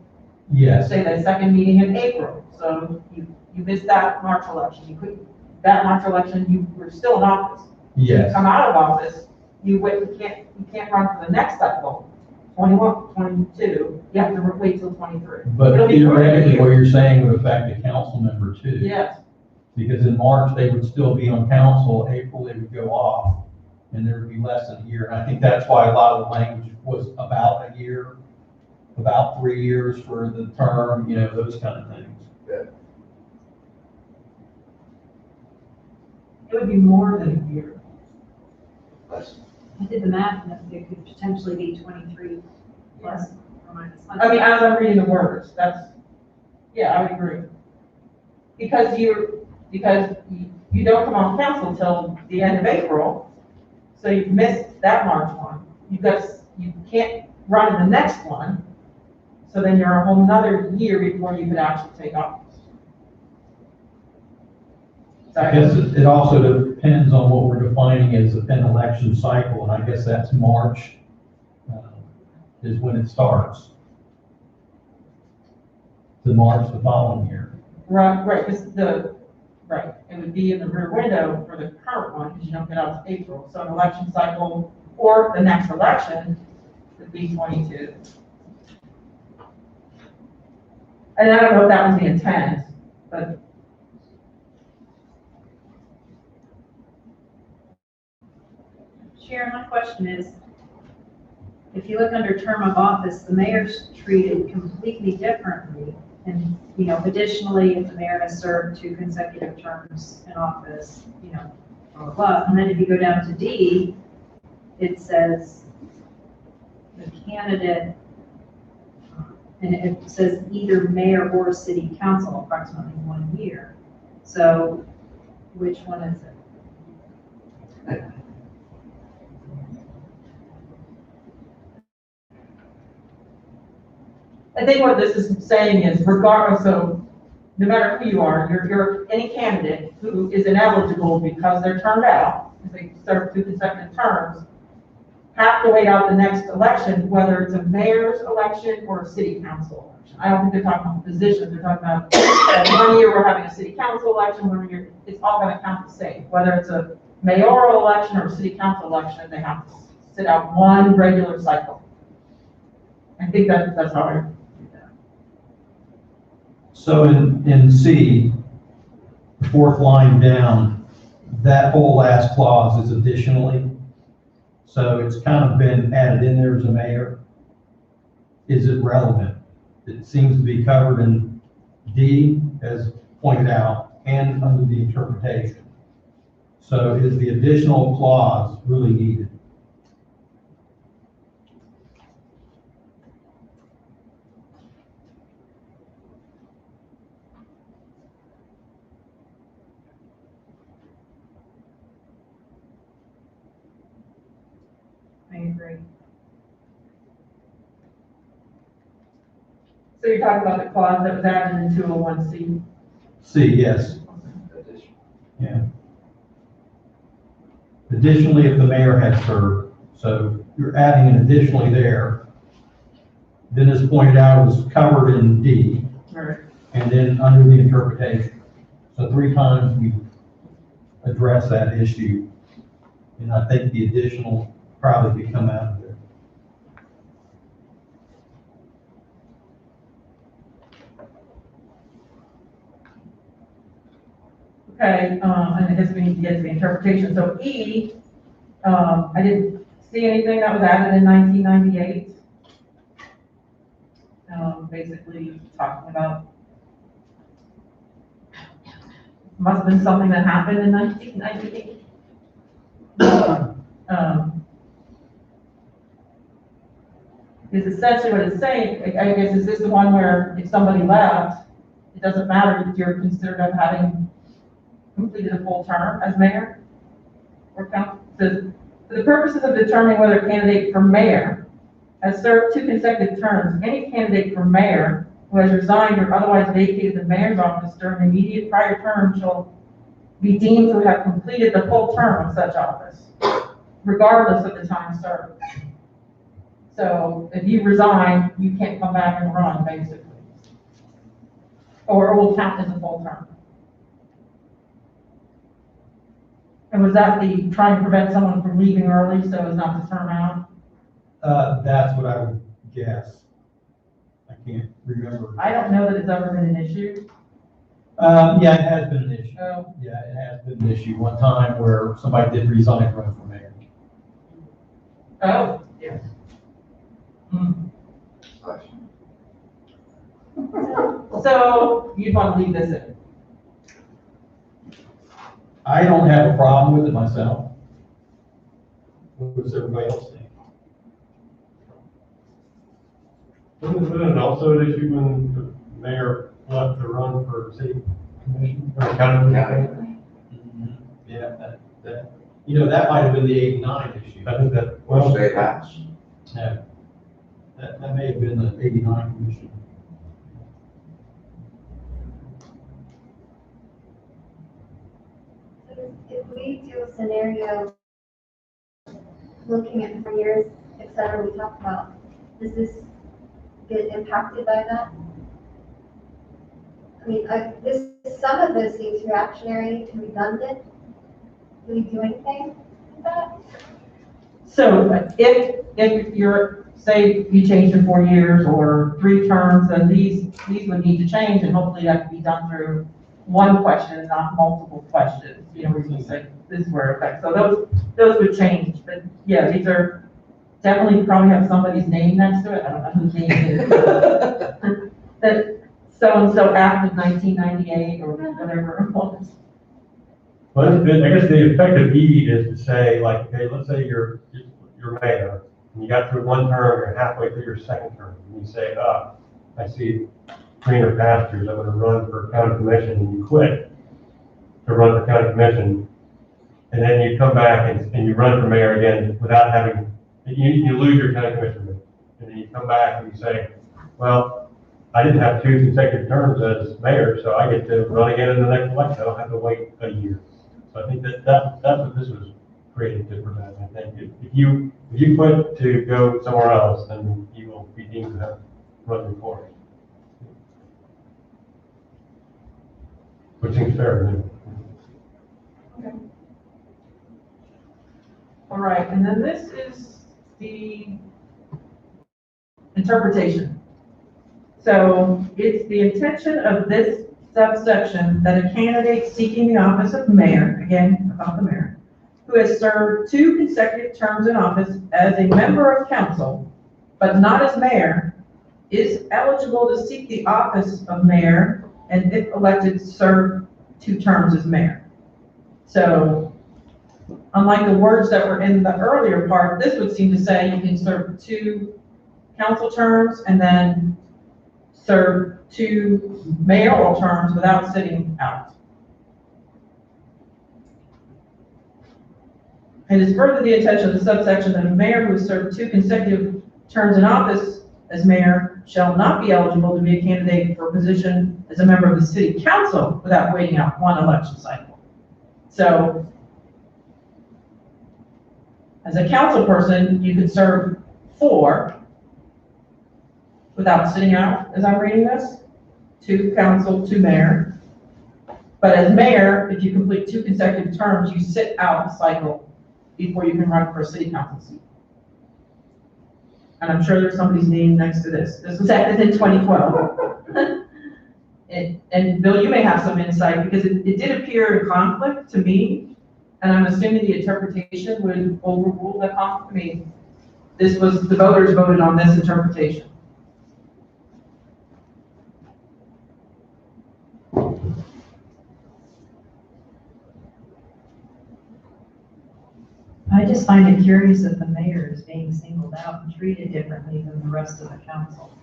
yes, say the second meeting in April. So you missed that March election. You couldn't, that March election, you were still in office. You yes, come out of office, you can't run for the next cycle, 21, 22. You have to wait till 23. but It'll be theoretically, what great. you're saying would affect a council member too. Yes, Because in March, they would still be on council, April, they would go off, and there would be less than a year. And I think that's why a lot of the language was about a year, about 3 years for the term, you know, those kind of things. it would be more than a year. I did the math, and it could potentially be 23 plus or minus. I mean, as I'm reading the words, that's, yeah, I would agree. Because you don't come on council till the end of April, so you've missed that March one. You can't run in the next one, so then you're a whole nother year before you could actually take office. I guess it also depends on what we're defining as an election cycle, and I guess that's March, is when it starts. To March the following year. Right, right, it would be in the rear window for the current one, because you don't get out to April. So an election cycle, or the next election, would be 22. And I don't know if that was the intent, but Sharon, my question is, if you look under term of office, the mayor's treated completely differently. And, you know, additionally, if the mayor has served 2 consecutive terms in office, you know, blah, blah, blah. And then if you go down to D, it says the candidate, and it says either mayor or city council approximately 1 year. So which one is it? I think what this is saying is regardless, so no matter who you are, you're any candidate who is ineligible because they're turned out, because they serve 2 consecutive terms, have to wait out the next election, whether it's a mayor's election or a city council election. I don't think they're talking about positions, they're talking about that 1 year we're having a city council election, 1 year, it's all gonna count the same. Whether it's a mayoral election or a city council election, they have to sit out 1 regular cycle. I think that's how I read that. So in C, the 4th line down, that whole last clause is additionally. So it's kind of been added in there as a mayor. Is it relevant? It seems to be covered in D, as pointed out, and under the interpretation. So is the additional clause really needed? I agree. So you're talking about the clause that was added in 201C? C, yes. Yeah. Additionally, if the mayor had served, so you're adding an additionally there. Then as pointed out, it was covered in D, Right. and then under the interpretation. So 3 times we addressed that issue, and I think the additional probably could come out of there. Okay, and I guess we need to get to the interpretation. So E, I didn't see anything that was added in 1998. Basically talking about Must have been something that happened in 1998. Because essentially what it's saying, I guess, is this the one where if somebody left, it doesn't matter if you're considered of having completed a full term as mayor? Or council, says, for the purposes of determining whether a candidate for mayor has served 2 consecutive terms, any candidate for mayor who has resigned or otherwise vacated the mayor's office during the immediate prior term shall be deemed to have completed the full term of such office, regardless of the time served. So if you resign, you can't come back and run, basically. Or it will count as a full term. And was that the trying to prevent someone from leaving early so as not to term out? That's what I would guess. I can't remember. I don't know that it's ever been an issue. Yeah, it has been an issue. Oh. Yeah, it has been an issue one time where somebody did resign to run for mayor. Oh, yes. So you'd want to leave this in? I don't have a problem with it myself. What does everybody else think? Wasn't it also an issue when the mayor left to run for city commission or county commission? Yeah, that might have been the 89 issue. I think that, Well, well, state house. Yeah. That may have been the 89 commission. If we do a scenario looking at 4 years, et cetera, we talked about, does this get impacted by that? I mean, some of this seems reactionary and redundant. Do we do anything with that? So if you're, say you change in 4 years or 3 terms, then these would need to change, and hopefully that can be done through one question and not multiple questions. You know, where you say this is where it affects. So those would change. But yeah, these are definitely probably have somebody's name next to it. I don't know whose name it is. That so-and-so Act of 1998 or whatever it was. well, I guess the effective E is to say, like, okay, let's say you're mayor, and you got through 1 term, you're halfway through your 2nd term, and you say, I see greener pastures, I'm gonna run for county commission, and you quit to run for county commission, and then you come back and you run for mayor again without having, you lose your county commission, and then you come back and you say, well, I didn't have 2 consecutive terms as mayor, so I get to run again in the next election, I don't have to wait a year. So I think that's what this was created to prevent. I think if you quit to go somewhere else, then you will be deemed to have run for it. Which seems fair to me. All right, and then this is the interpretation. So it's the intention of this subsection that a candidate seeking the office of mayor, again, about the mayor, who has served 2 consecutive terms in office as a member of council, but not as mayor, is eligible to seek the office of mayor, and if elected, serve 2 terms as mayor. So unlike the words that were in the earlier part, this would seem to say you can serve 2 council terms and then serve 2 mayoral terms without sitting out. It is further the intention of the subsection that a mayor who has served 2 consecutive terms in office as mayor shall not be eligible to be a candidate for a position as a member of the city council without waiting out 1 election cycle. So, as a council person, you can serve 4 without sitting out, as I'm reading this, 2 council, 2 mayor. But as mayor, if you complete 2 consecutive terms, you sit out the cycle before you can run for a city council seat. And I'm sure there's somebody's name next to this. This was added in 2012. And Bill, you may have some insight, because it did appear in conflict to me, and I'm assuming the interpretation would overrule that conflict. I mean, this was, the voters voted on this interpretation. I just find it curious that the mayor is being singled out and treated differently than the rest of the council.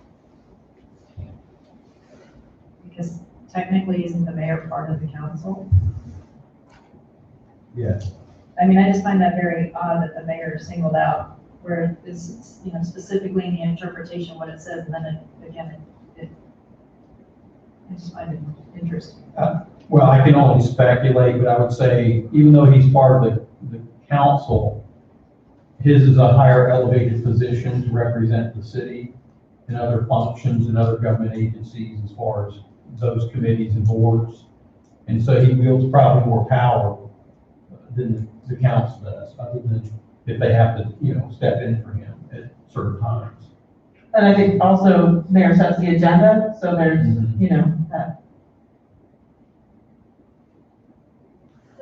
Because technically, isn't the mayor part of the council? Yes. I mean, I just find that very odd that the mayor is singled out, where it's, you know, specifically in the interpretation what it says, and then I just find it interesting. Well, I can only speculate, but I would say, even though he's part of the council, his is a higher elevated position to represent the city and other functions and other government agencies as far as those committees and boards. And so he wields probably more power than the council does, other than if they have to, you know, step in for him at certain times. And I think also mayor sets the agenda, so there's, you know,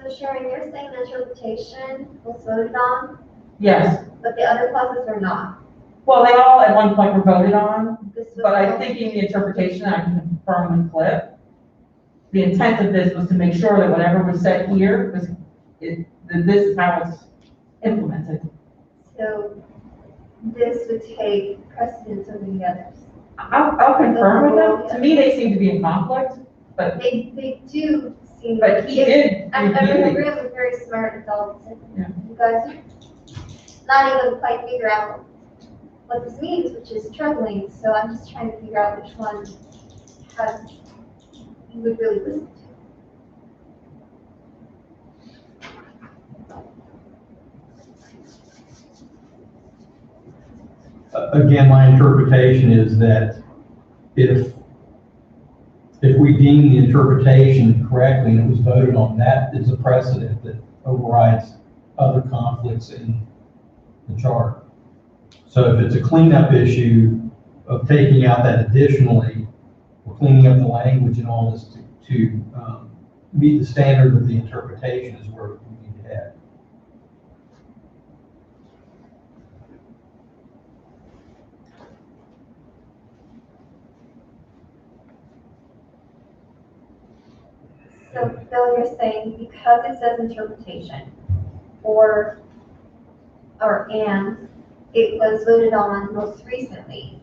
So Sharon, you're saying the interpretation was voted on, yes. but the other clauses are not. Well, they all at one point were voted on, This was but I think in the interpretation, I can confirm with Cliff, the intent of this was to make sure that whatever was said here was, that this is how it's implemented. So this would take precedence over the others. I'll confirm with them. To me, they seem to be in conflict, but They do seem. But he did I review mean, it. Graham was very smart adults, and Yeah. you guys are not even quite figure out what this means, which is troubling, so I'm just trying to figure out which one has, you would really listen to. Again, my interpretation is that if we deem the interpretation correctly and it was voted on, that is a precedent that overrides other conflicts in the charter. So if it's a cleanup issue of taking out that additionally, or cleaning up the language and all this to meet the standard of the interpretation is where we need to head. So Bill, you're saying because it says interpretation, and it was voted on most recently,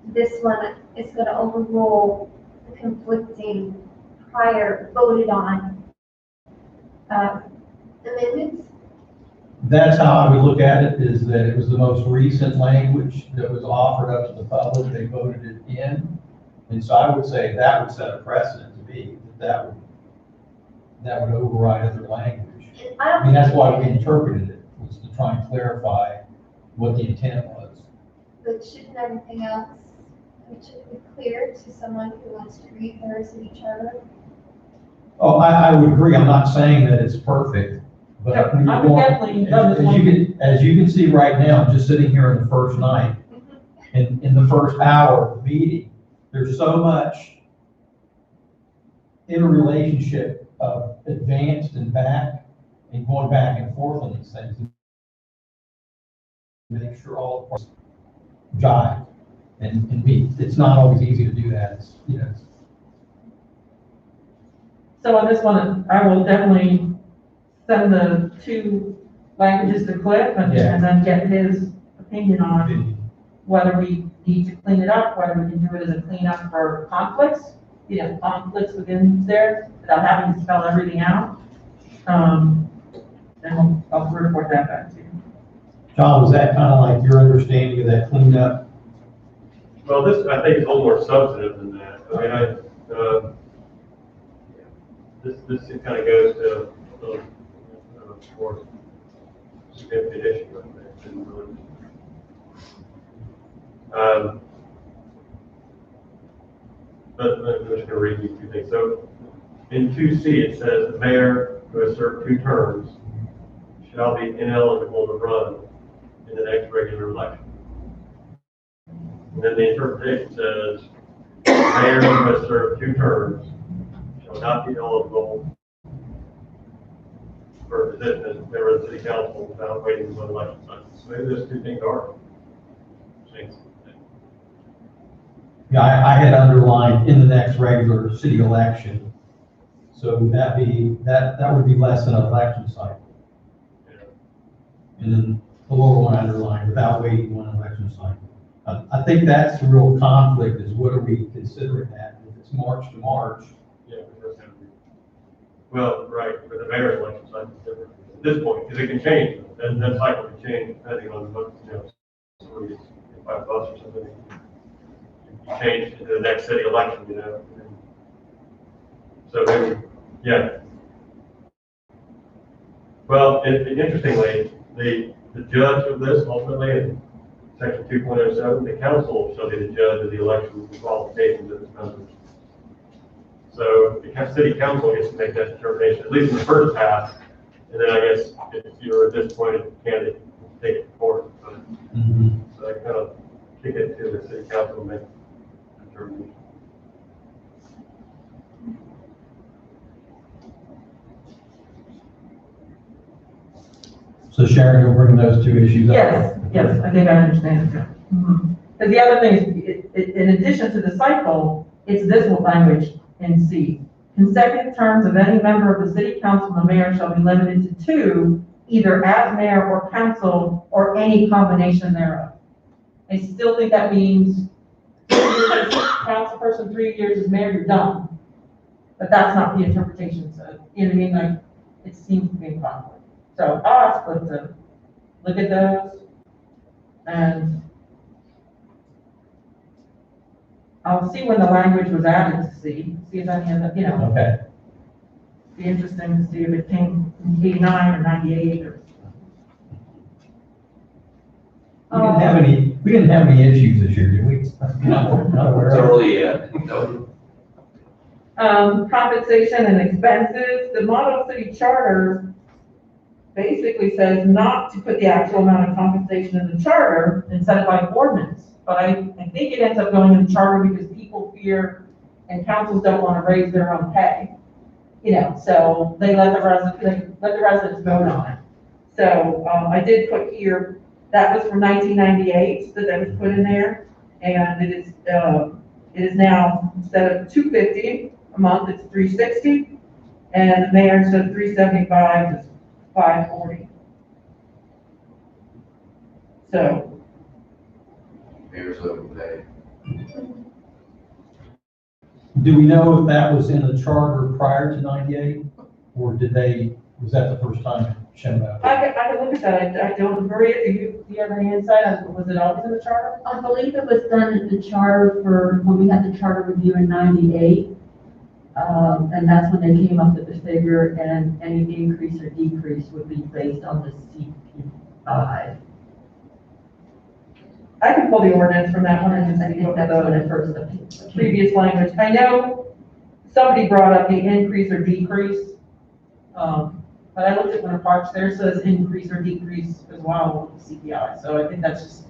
this one is gonna overrule the conflicting prior voted on, amendments? That's how I would look at it, is that it was the most recent language that was offered up to the public, they voted it in. And so I would say that would set a precedent to be, that would override other language. And I mean, that's why we interpreted it, was to try and clarify what the intent was. But shouldn't everything else, should be clear to someone who wants to read their city charter? Oh, I would agree, I'm not saying that it's perfect, but when I you're would going, definitely love this as you can see right now, just sitting here in the first night, in the first hour of the meeting, there's so much interrelationship of advanced and back and going back and forth on these things. Make sure all the parts jive and meet. It's not always easy to do that. It's, you know. So on this one, I will definitely send the two languages to Cliff and then get his opinion on whether we need to clean it up, whether we can do it as a cleanup for conflicts, conflicts within there without having to spell everything out. And I'll report that back to you. John, was that kind of like your understanding of that cleanup? Well, this, I think, is a little more substantive than that. I mean, this kind of goes to a more significant issue, I think. But I'm just going to read you two things. So in 2C, it says the mayor who has served 2 terms shall be ineligible to run in the next regular election. And then the interpretation says the mayor who has served 2 terms shall not be eligible for a position as a member of the city council without waiting for election cycle. So maybe those 2 things are things. Yeah, I had underlined in the next regular city election. So would that be, that would be less than an election cycle. and then the lower one underlined, without waiting one election cycle. I think that's the real conflict, is what are we considering that? If it's March to March, Yeah, it does have to be. Well, right, but the mayor's election cycle is different at this point, because it can change, that cycle can change depending on what, somebody gets hit by a bus or something. You change to the next city election, and so maybe, yeah. Well, interestingly, the judge of this ultimately, in section 2.07, the council shall be the judge of the elections and qualifications of its members. So the city council gets to make that determination, at least in the first pass, and then I guess if you're a disappointed candidate, take it to court. But, so they kind of kick it to the city council to make the determination. so Sharon, you'll bring those two issues up? Yes, I think I understand. Because the other thing is, in addition to the cycle, it's this language in C. Consecutive terms of any member of the city council and the mayor shall be limited to 2, either as mayor or council, or any combination thereof. I still think that means 3 years as council person, 3 years as mayor, you're done. But that's not the interpretation, so, you know what I mean, like, it seems to be in conflict. So I'll ask them to look at those, and I'll see when the language was added to see if any of the, Okay. be interesting to see if it came in 89 or 98 or. We didn't have any issues this year, did we? Not aware of. Totally, no. Compensation and expenses, the model city charter basically says not to put the actual amount of compensation in the charter and set it by ordinance. But I think it ends up going in the charter because people fear and councils don't want to raise their own pay. So they let the residents vote on it. So, I did put here, that was from 1998, so that was put in there. And it is now, instead of $250 a month, it's $360. And the mayor, instead of $375, is $540. So, Mayor's overpay. Do we know if that was in the charter prior to 98? Or was that the first time it showed up? I can look at that, I don't, Maria, do you have any insight on, was it always in the charter? I believe it was done in the charter for, when we had the charter review in 98. And that's when they came up with the figure, and any increase or decrease would be based on the CPI. I can pull the ordinance from that one and I just think look at that's when the it first appeared. previous language. I know somebody brought up the increase or decrease, but I looked at when the parts there says increase or decrease as well with the CPI, so I think that's just,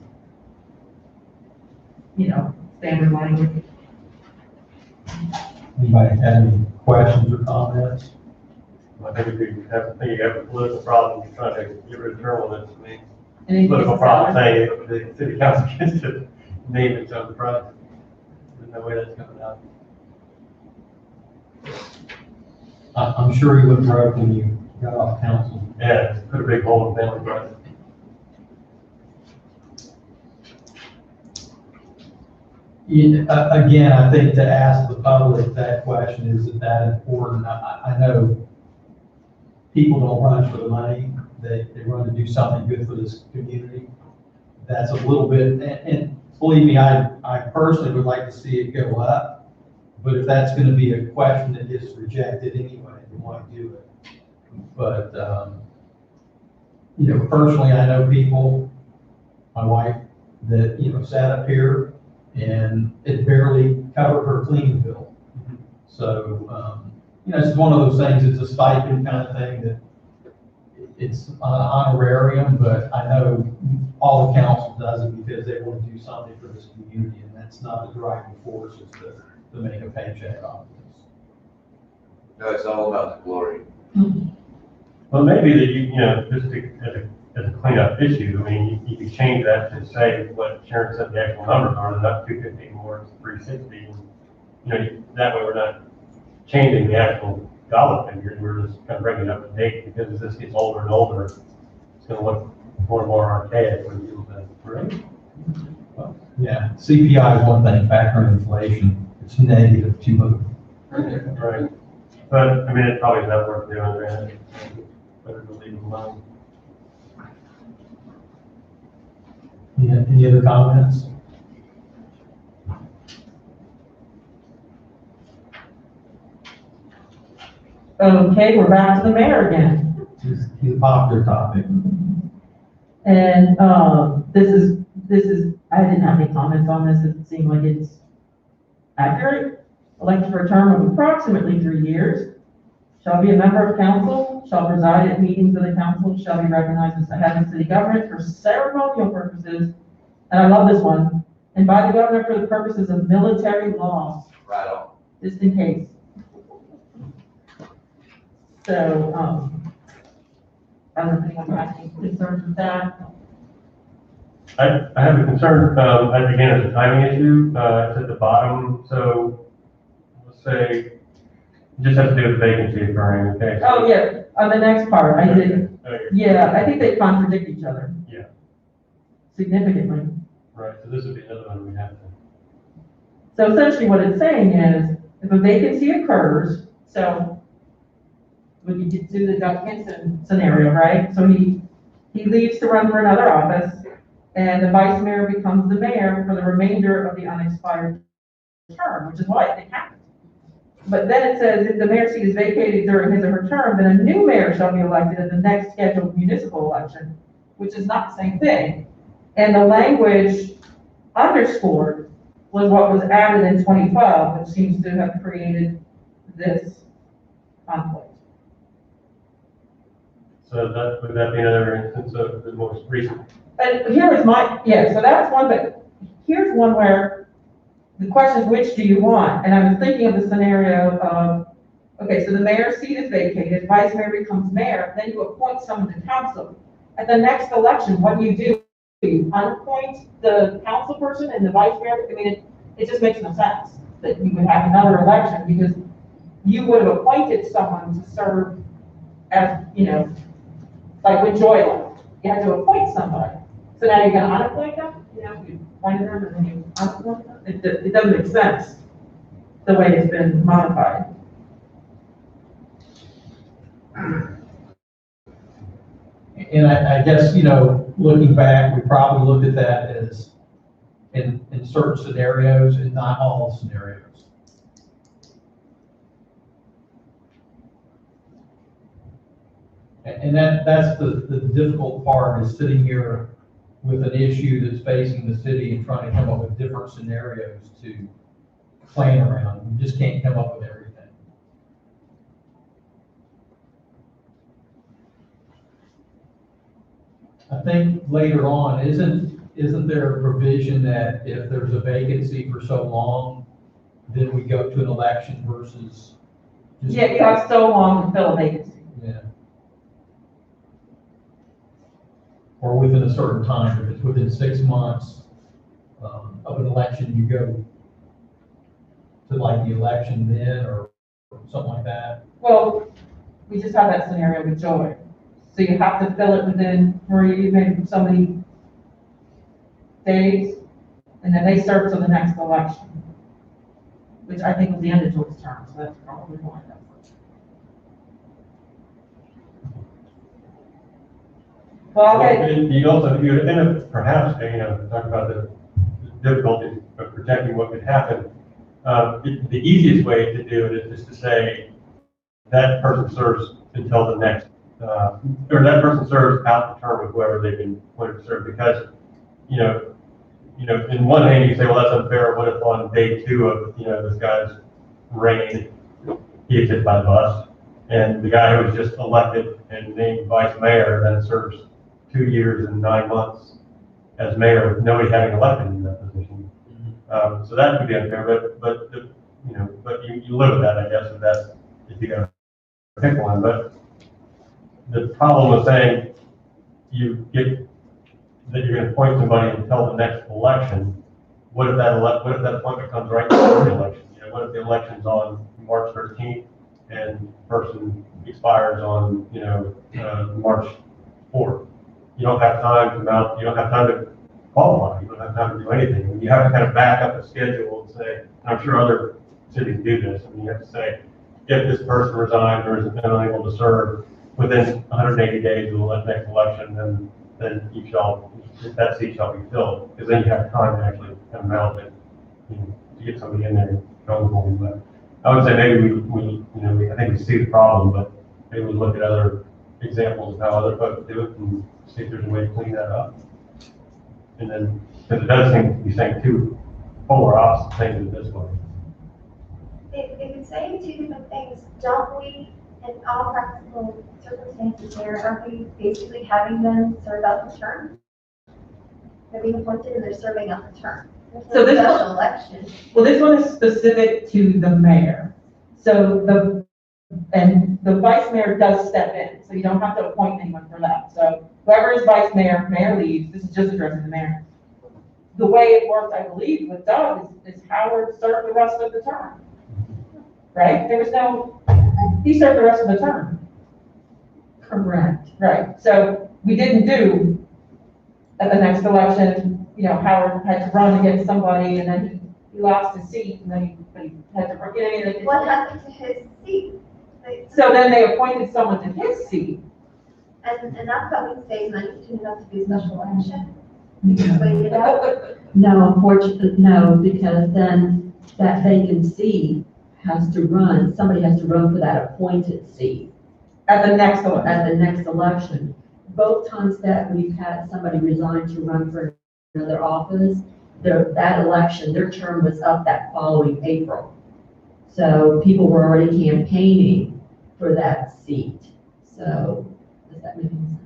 standard language. Anybody have any questions or comments? I think if you have a political problem, you're trying to get rid of journalists, Anything political else? problem saying if the city council gets to name its own project. There's no way that's coming out. I'm sure you went broke when you got off council. Yeah, it's put a big hole in the family budget. Again, I think to ask the public that question, is that important? I know people don't run for the money, they run to do something good for this community. That's a little bit, and believe me, I personally would like to see it go up, but if that's gonna be a question that gets rejected anyway, then why do it? But, personally, I know people, my wife, that, sat up here and it barely covered her cleaning bill. So, it's one of those things, it's a stipend kind of thing that it's an honorarium, but I know all the council does it because they want to do something for this community, and that's not the driving force, is to make a paycheck off of this. No, it's all about the glory. Well, maybe that just as a cleanup issue, you could change that to say what Sharon said the actual numbers are, they're not 250 anymore, it's 360. That way we're not changing the actual dollar figures, we're just kind of bringing it up to date, because as this gets older and older, it's going to look more and more archaic when people say, right? Yeah, CPI is one thing, factor in inflation, it's negative 200. Right. But, I mean, it probably is not worth doing, right? Better to leave it alone. Yeah, any other comments? Okay, we're back to the mayor again. He's a popular topic. And, this is, I didn't have any comments on this, it seemed like it's accurate. Elected for a term of approximately 3 years, shall be a member of council, shall preside at meetings of the council, shall be recognized as the head of city government for ceremonial purposes, and I love this one, and by the governor for the purposes of military law, Right on. just in case. So, I don't know if anyone has any concerns with that. I have a concern, again, it's a timing issue, it's at the bottom, so let's say, you just have to do with vacancy occurring, okay? Oh, yeah, on the next part, I did, Okay, yeah, I think they contradict each other. Yeah. Significantly. right, so this would be another one we have to. So essentially what it's saying is, if a vacancy occurs, so when you do the Doug Hinson scenario, right? So he leaves to run for another office, and the vice mayor becomes the mayor for the remainder of the unexpired term, which is why it happened. But then it says, if the mayor seat is vacated during his or her term, then a new mayor shall be elected at the next scheduled municipal election, which is not the same thing. And the language underscored was what was added in 2012, which seems to have created this conflict. So that, would that be another instance of the most recent? But here is my, yeah, so that's one, but here's one where the question is, which do you want? And I was thinking of the scenario of, okay, so the mayor's seat is vacated, vice mayor becomes mayor, then you appoint someone to council. At the next election, what do? You unappoint the council person and the vice mayor? I mean, it just makes no sense that you would have another election because you would have appointed someone to serve as, like with Joy left, you had to appoint somebody. So now you're gonna unappoint them, you appointed them and then you unappoint them? It doesn't make sense, the way it's been modified. And I guess, looking back, we probably looked at that as in certain scenarios and not all scenarios. And that's the difficult part, is sitting here with an issue that's facing the city and trying to come up with different scenarios to plan around. You just can't come up with everything. I think later on, isn't there a provision that if there's a vacancy for so long, then we go to an election versus? just- Yeah, you have so long to fill a vacancy. Yeah. Or within a certain time, if it's within 6 months of an election, you go to like the election then, or something like that. Well, we just have that scenario with Joy. So you have to fill it within, Marie, maybe so many days, and then they serve till the next election, which I think was the end of Joy's term, so that's probably why that's. Well, okay, You end up perhaps, talk about the difficulties of protecting what could happen. The easiest way to do it is just to say that person serves until the next, or that person serves out the term of whoever they've been appointed to serve, because, in one hand, you say, well, that's unfair. What if on day 2 of, this guy's reign, he gets hit by the bus, and the guy who was just elected and named vice mayor then serves 2 years and 9 months as mayor with nobody having elected in that position. So that could be unfair, but you live with that, I guess, if you're gonna pick one. But the problem with saying that you're gonna appoint somebody until the next election, what if that appointment comes right before the election? What if the election's on March 13th and the person expires on, March 4th? you don't have time to mount, you don't have time to qualify, you don't have time to do anything. And you have to kind of back up the schedule and say, I'm sure other cities do this, I mean, you have to say, if this person resigns or is unable to serve within 180 days of the next election, then that seat shall be filled, because then you have time to actually kind of mount it, to get somebody in there eligible. But I would say maybe I think we see the problem, but maybe we look at other examples of how other folks do it and see if there's a way to clean that up. And then, because it does seem to be saying two polar opposite things at this point. If it's saying two different things, don't we, in all practical circumstances there, aren't we basically having them serve out the term? They're being appointed and they're serving out the term. So this Special one- election. Well, this one is specific to the mayor. So the vice mayor does step in, so you don't have to appoint anyone for that. So whoever is vice mayor, mayor leaves, this is just addressing the mayor. The way it worked, I believe, with Doug is Howard served the rest of the term. Right? He served the rest of the term. Correct. Right, so we didn't do, at the next election, Howard had to run against somebody, and then he lost his seat, and then he had to get anything. What happened to his seat? So then they appointed someone to his seat. And that's how we save money, didn't have to do a special election. No. Wait it out. No, unfortunately, no, because then that vacant seat has to run, somebody has to run for that appointed seat At the next election. at the next election. Both times that we've had somebody resign to run for another office, that election, their term was up that following April. So people were already campaigning for that seat. So, does that make any sense?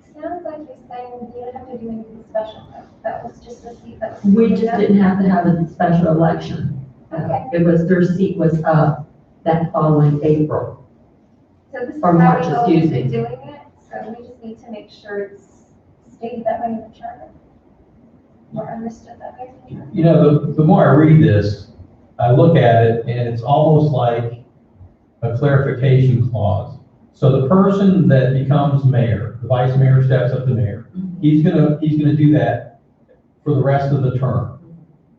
It sounds like you're saying you don't have to do anything special. That was just a seat that was. We just didn't have to have a special election. Okay. It was, their seat was up that following April. So this is Or how March, we've always excuse been me. doing it, so we just need to make sure it's stated that way in the charter. Or understood that way in the charter. The more I read this, I look at it and it's almost like a clarification clause. So the person that becomes mayor, the vice mayor steps up to mayor, he's gonna do that for the rest of the term.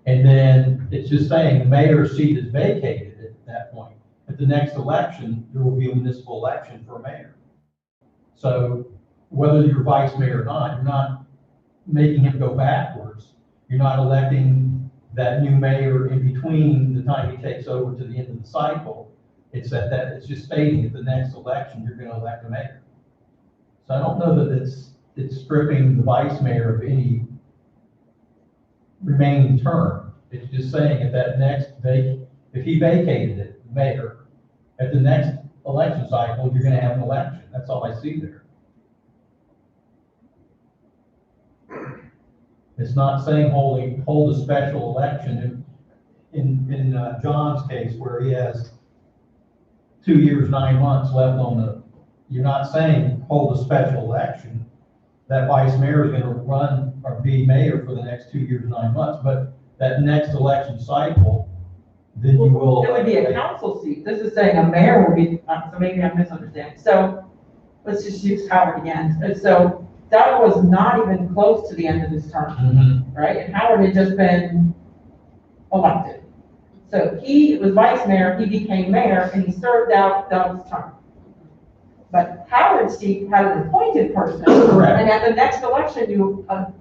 And then it's just saying the mayor's seat is vacated at that point. At the next election, there will be a municipal election for a mayor. So whether you're vice mayor or not, you're not making him go backwards. You're not electing that new mayor in between the time he takes over to the end of the cycle. It's it's just stating at the next election, you're gonna elect a mayor. So I don't know that it's stripping the vice mayor of any remaining term. It's just saying at that next if he vacated it, the mayor, at the next election cycle, you're gonna have an election. That's all I see there. It's not saying hold a special election. In John's case, where he has 2 years, 9 months left you're not saying hold a special election. That vice mayor is gonna run or be mayor for the next 2 years, 9 months, but that next election cycle, then you will. It would be a council seat. This is saying a mayor will be, so maybe I'm misunderstanding. So let's just use Howard again. So Doug was not even close to the end of his term, Mhm. right? And Howard had just been elected. So he was vice mayor, he became mayor, and he served out Doug's term. But Howard's seat had an appointed person. Correct. And at the next election,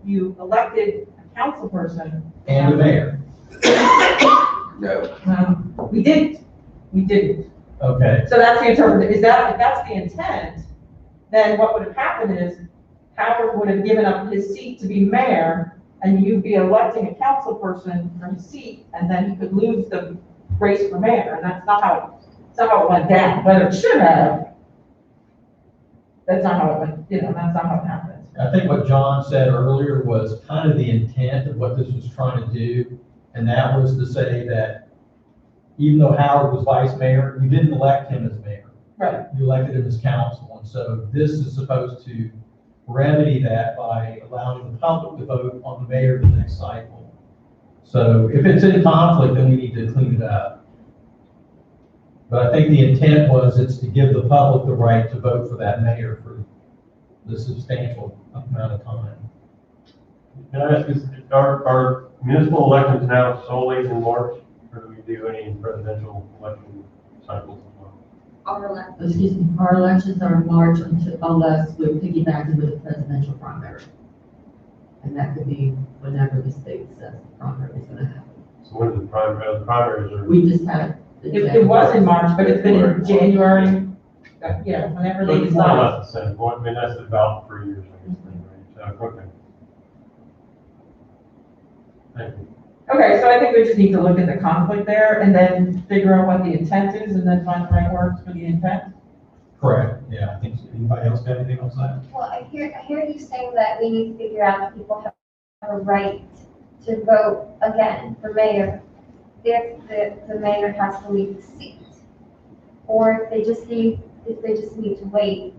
you elected a council person. And the mayor. No. We didn't. Okay. So that's the interpretation. If that's the intent, then what would have happened is Howard would have given up his seat to be mayor, and you'd be electing a council person for his seat, and then he could lose the race for mayor, and that's not how it went down, whether it should have. That's not how it went, that's not how it happened. I think what John said earlier was kind of the intent of what this was trying to do, and that was to say that even though Howard was vice mayor, you didn't elect him as mayor. Right. You elected him as council, and so this is supposed to remedy that by allowing the public to vote on the mayor the next cycle. So if it's in conflict, then we need to clean it up. But I think the intent was it's to give the public the right to vote for that mayor for the substantial amount of time. Can I ask, are municipal elections now solely in March, or do we do any presidential election cycles as well? Our elections are in March unless we're piggybacking with a presidential primary. And that could be whenever the state says the primary is gonna happen. So when the primaries are? We just had. It was in March, but it's been in January, whenever So they it's more or decide. less the same. Well, I mean, that's about 3 years, I guess, then, right? So, okay. Thank you. Okay, so I think we just need to look at the conflict there and then figure out what the intent is and then find the right words for the intent. Correct, yeah, I think so. Anybody else got anything else on Well, I hear you saying that we need to figure out if people have a right to vote again for mayor, if the mayor has to leave the seat, or if they just need to wait.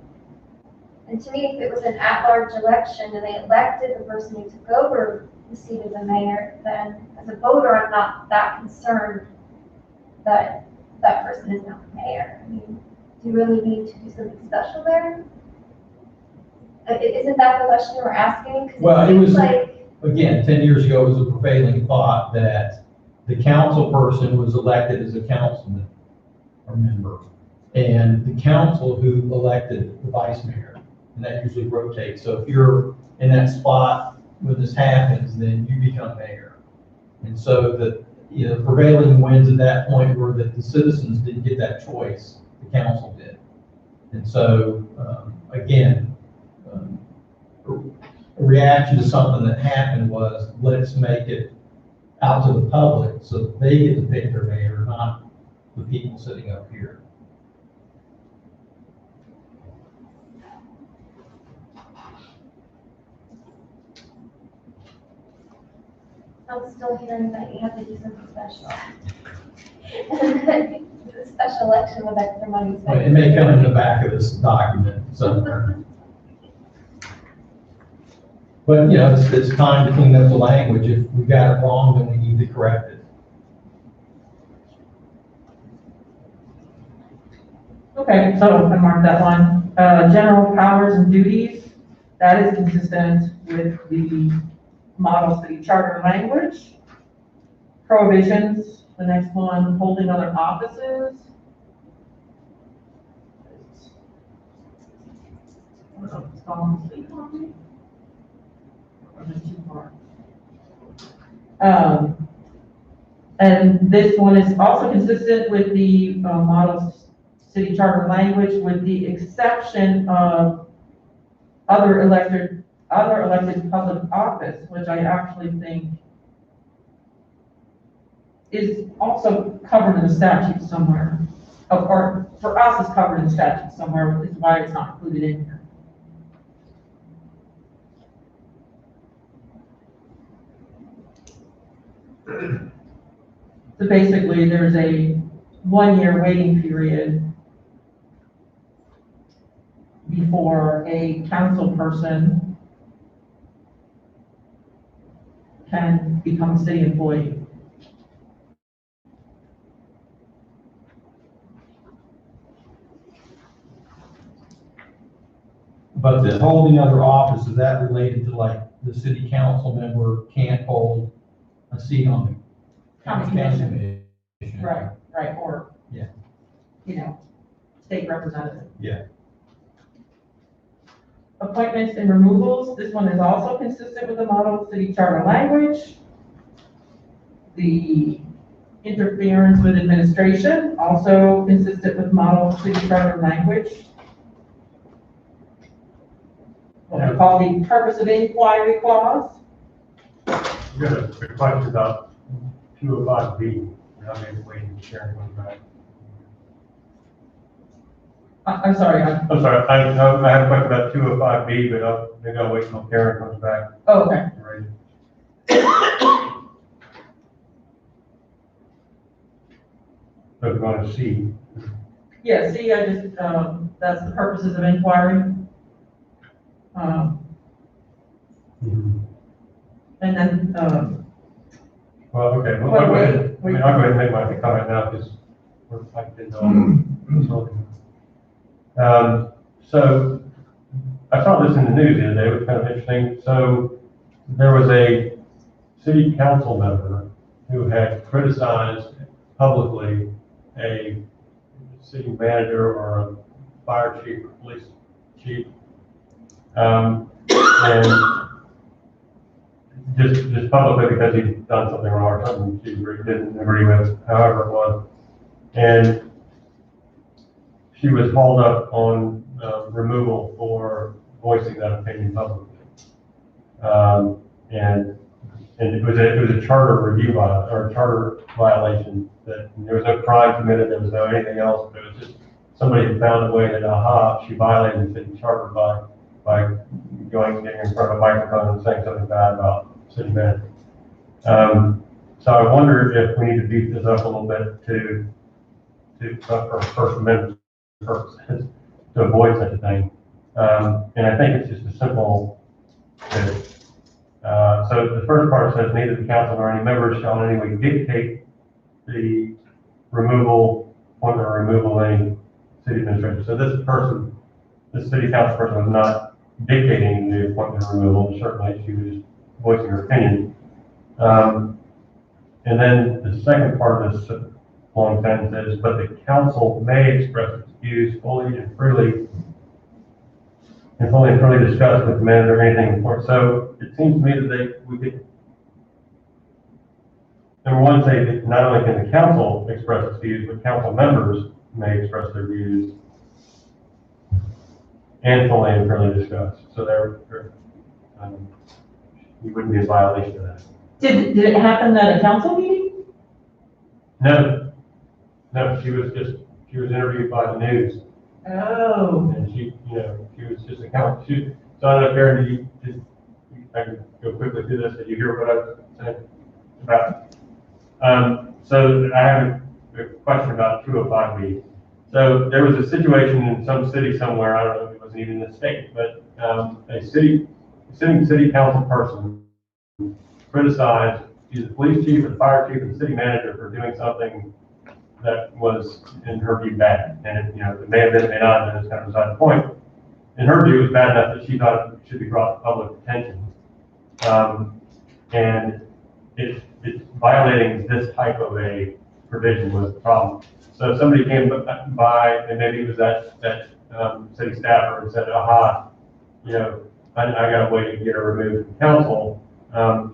And to me, if it was an at-large election and they elected the person who took over the seat of the mayor, then as a voter, I'm not that concerned that that person is not the mayor. I mean, do you really need to do something special there? Isn't that the question we're asking? 'Cause Well, it seems was- like, Again, 10 years ago, it was a prevailing thought that the council person was elected as a councilman or member, and the council who elected the vice mayor, and that usually rotates. So if you're in that spot when this happens, then you become mayor. And so the prevailing winds at that point were that the citizens didn't get that choice, the council did. And so, again, a reaction to something that happened was, let's make it out to the public so that they get to pick their mayor, not the people sitting up here. I'm still hearing that you have to do something special. A special election with extra money. But it may come in the back of this document somewhere. But, it's time to clean up the language. If we got it wrong, then we need to correct it. Okay, so I marked that one. General powers and duties, that is consistent with the model city charter language. Prohibitions, the next one, holding other offices. It's falling asleep on me. Or just too far. And this one is also consistent with the model city charter language, with the exception of other elected public office, which I actually think is also covered in the statute somewhere. Or for us, it's covered in the statute somewhere, which is why it's not included in here. So basically, there's a 1-year waiting period before a council person can become a city employee. But the holding other office, is that related to like the city council member can't hold a seat on the County commission? Right, or, Yeah. State representative. Yeah. Appointments and removals, this one is also consistent with the model city charter language. The interference with administration, also consistent with model city charter language. What we call the purpose of inquiry clause. You got a question about 205B, how many waiting Sharon comes back. I'm sorry, I'm sorry, I have a question about 205B, but maybe I'll wait until Karen comes back. oh, okay. Right. So we're going to see. Yeah, see, I just, that's the purposes of inquiry. And then, Well, okay, well, Wait, I'll go wait, ahead, wait. I'll go ahead and make my comment now, because I didn't know. So I saw this in the news the other day. It was kind of interesting. So there was a city council member who had criticized publicly a city manager or a fire chief or police chief. And just publicly because he'd done something wrong or something she didn't agree with, however it was. And she was hauled up on removal for voicing that opinion publicly. And it was a charter review or charter violation, that there was no crime committed, there was no anything else, but it was just somebody had found a way that, she violated the city charter by going in front of a microphone and saying something bad about city manager. So I wonder if we need to beef this up a little bit for First Amendment purposes to avoid such a thing. And I think it's just a simple thing. So the first part says neither the council nor any members shall in any way dictate the appointment or removal of any city administrator. So this city council person was not dictating the appointment or removal. Certainly, she was just voicing her opinion. And then the second part of this long sentence is, but the council may express its views fully and freely discuss with the manager or anything important. So it seems to me that we could, number one, say that not only can the council express its views, but council members may express their views and fully and freely discuss. So you wouldn't be in violation of that. Did it happen at a council meeting? No, she was interviewed by the news. Oh. And she was just a council. So I don't know, Karen, I can go quickly through this. Did you hear what I was saying about? So I have a question about 205B. So there was a situation in some city somewhere, I don't know if it wasn't even in the state, but a sitting city council person criticized either the police chief or the fire chief or the city manager for doing something that was, in her view, bad. And it may have been, it may not have been, it's kind of beside the point. In her view, it was bad enough that she thought it should be brought to public attention. And it's violating this type of a provision was the problem. So if somebody came by, and maybe it was that city staffer, and said, I got a way to get her removed from council.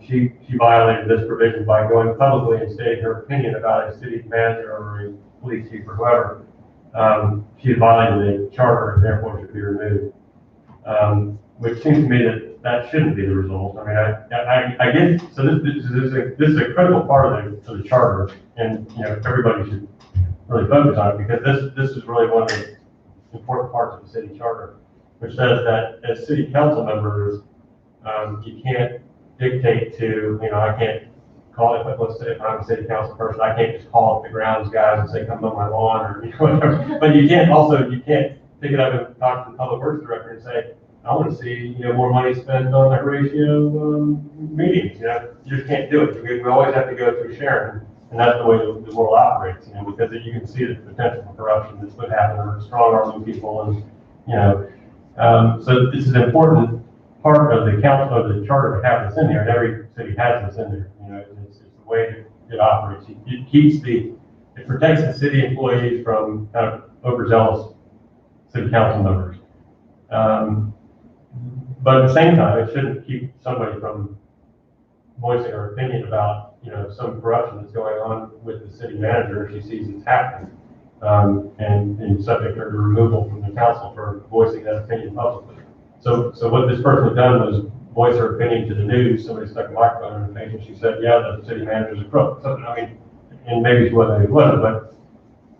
She violated this provision by going publicly and stating her opinion about a city manager or a police chief or whoever. She violated the charter and therefore should be removed. Which seems to me that shouldn't be the result. I mean, I get, so this is a critical part of the charter, and everybody should really focus on it, because this is really one of the important parts of the city charter, which says that as city council members, you can't dictate to, I can't call it, but let's say if I'm a city council person, I can't just call up the grounds guys and say, come mow my lawn or whatever. But you can't pick it up and talk to the public works director and say, I want to see, more money spent on that ratio meetings. You just can't do it. We always have to go through Sharon, and that's the way the world operates, because you can see the potential for corruption that could happen, or strong-arming people, and, so this is an important part of the council, of the charter to have this in there, and every city has this in there. It's the way it operates. It protects the city employees from kind of overzealous city council members. But at the same time, it shouldn't keep somebody from voicing her opinion about, some corruption that's going on with the city manager if she sees it's happening, and subject her to removal from the council for voicing that opinion publicly. So what this person had done was voice her opinion to the news. Somebody stuck a microphone in her face and she said, yeah, the city manager's a crook. And maybe she wasn't, but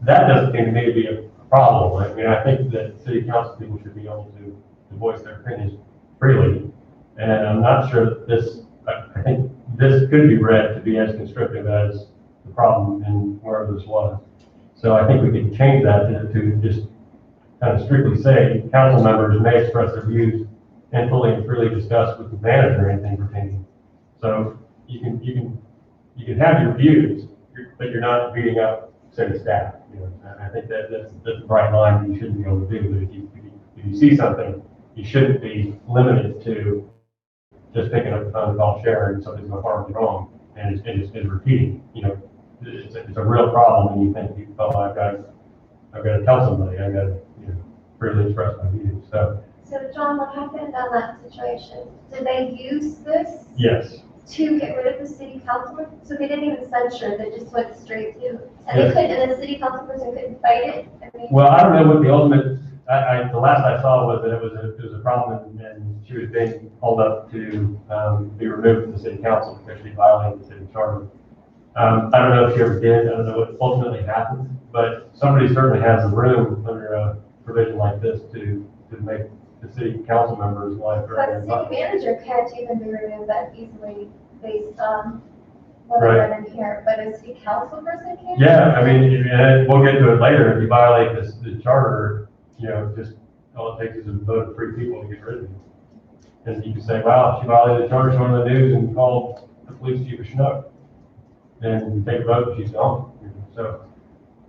that doesn't seem to me to be a problem. I think that city council people should be able to voice their opinions freely. And I'm not sure that I think this could be read to be as constrictive as the problem in wherever this was. So I think we can change that to just kind of strictly say council members may express their views and fully and freely discuss with the manager anything pertaining. So you can have your views, but you're not beating up city staff. You know, and I think that's the right line that you shouldn't be able to do. But if you see something, you shouldn't be limited to just picking up the phone and call Sharon and something's going horribly wrong and it's repeating. You know, it's a real problem when you think, oh, I've got to tell somebody, I've got to, you know, freely express my views. So John, what happened on that situation? Did they use this yes. to get rid of the city councilman? So they didn't even censure, they just went straight to, and Yeah. they couldn't, and the city council person couldn't fight it? I mean, Well, I don't know what the ultimate, the last I saw was that it was a problem and she was being held up to, be removed from the city council because she violated the city charter. I don't know if she ever did, I don't know what ultimately happened, but somebody certainly has the room under a provision like this to make the city council members' life but very the city manager can't even be removed that easily based on what I Right. read in here, but a city council person can? Yeah, I mean, and we'll get to it later, if you violate the charter, you know, just, all it takes is a vote of 3 people to get rid of you. And you can say, wow, she violated the charter, she went on the news and called the police chief a schnook. And you take a vote, she's gone. So,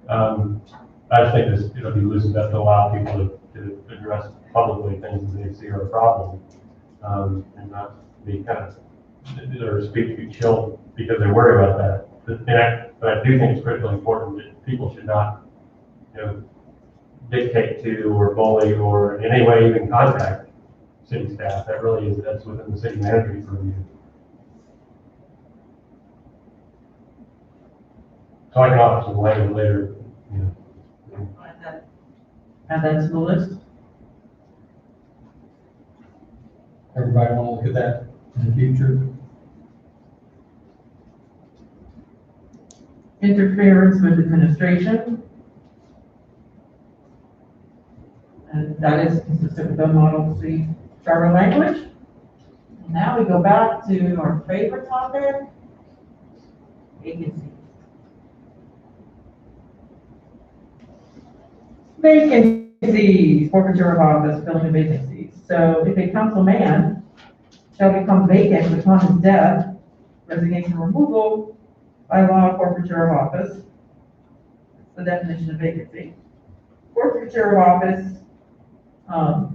I just think this, it'll be loosened up to allow people to address publicly things that they see are a problem. And not be kind of, their speech be chilled because they worry about that. But I do think it's critically important that people should not, you know, dictate to or bully or in any way even contact city staff. That really is, that's within the city manager's purview. So I can offer some language later, you know. Add that to the list. Everybody want to look at that in the future? Interference with administration. And that is consistent with the model city charter language. Now we go back to our favorite topic, vacancies. Vacancies, forfeiture of office, filling vacancies. So if a council man shall become vacant upon his death, resignation, removal, by law, forfeiture of office. That's the definition of vacancy. Forfeiture of office,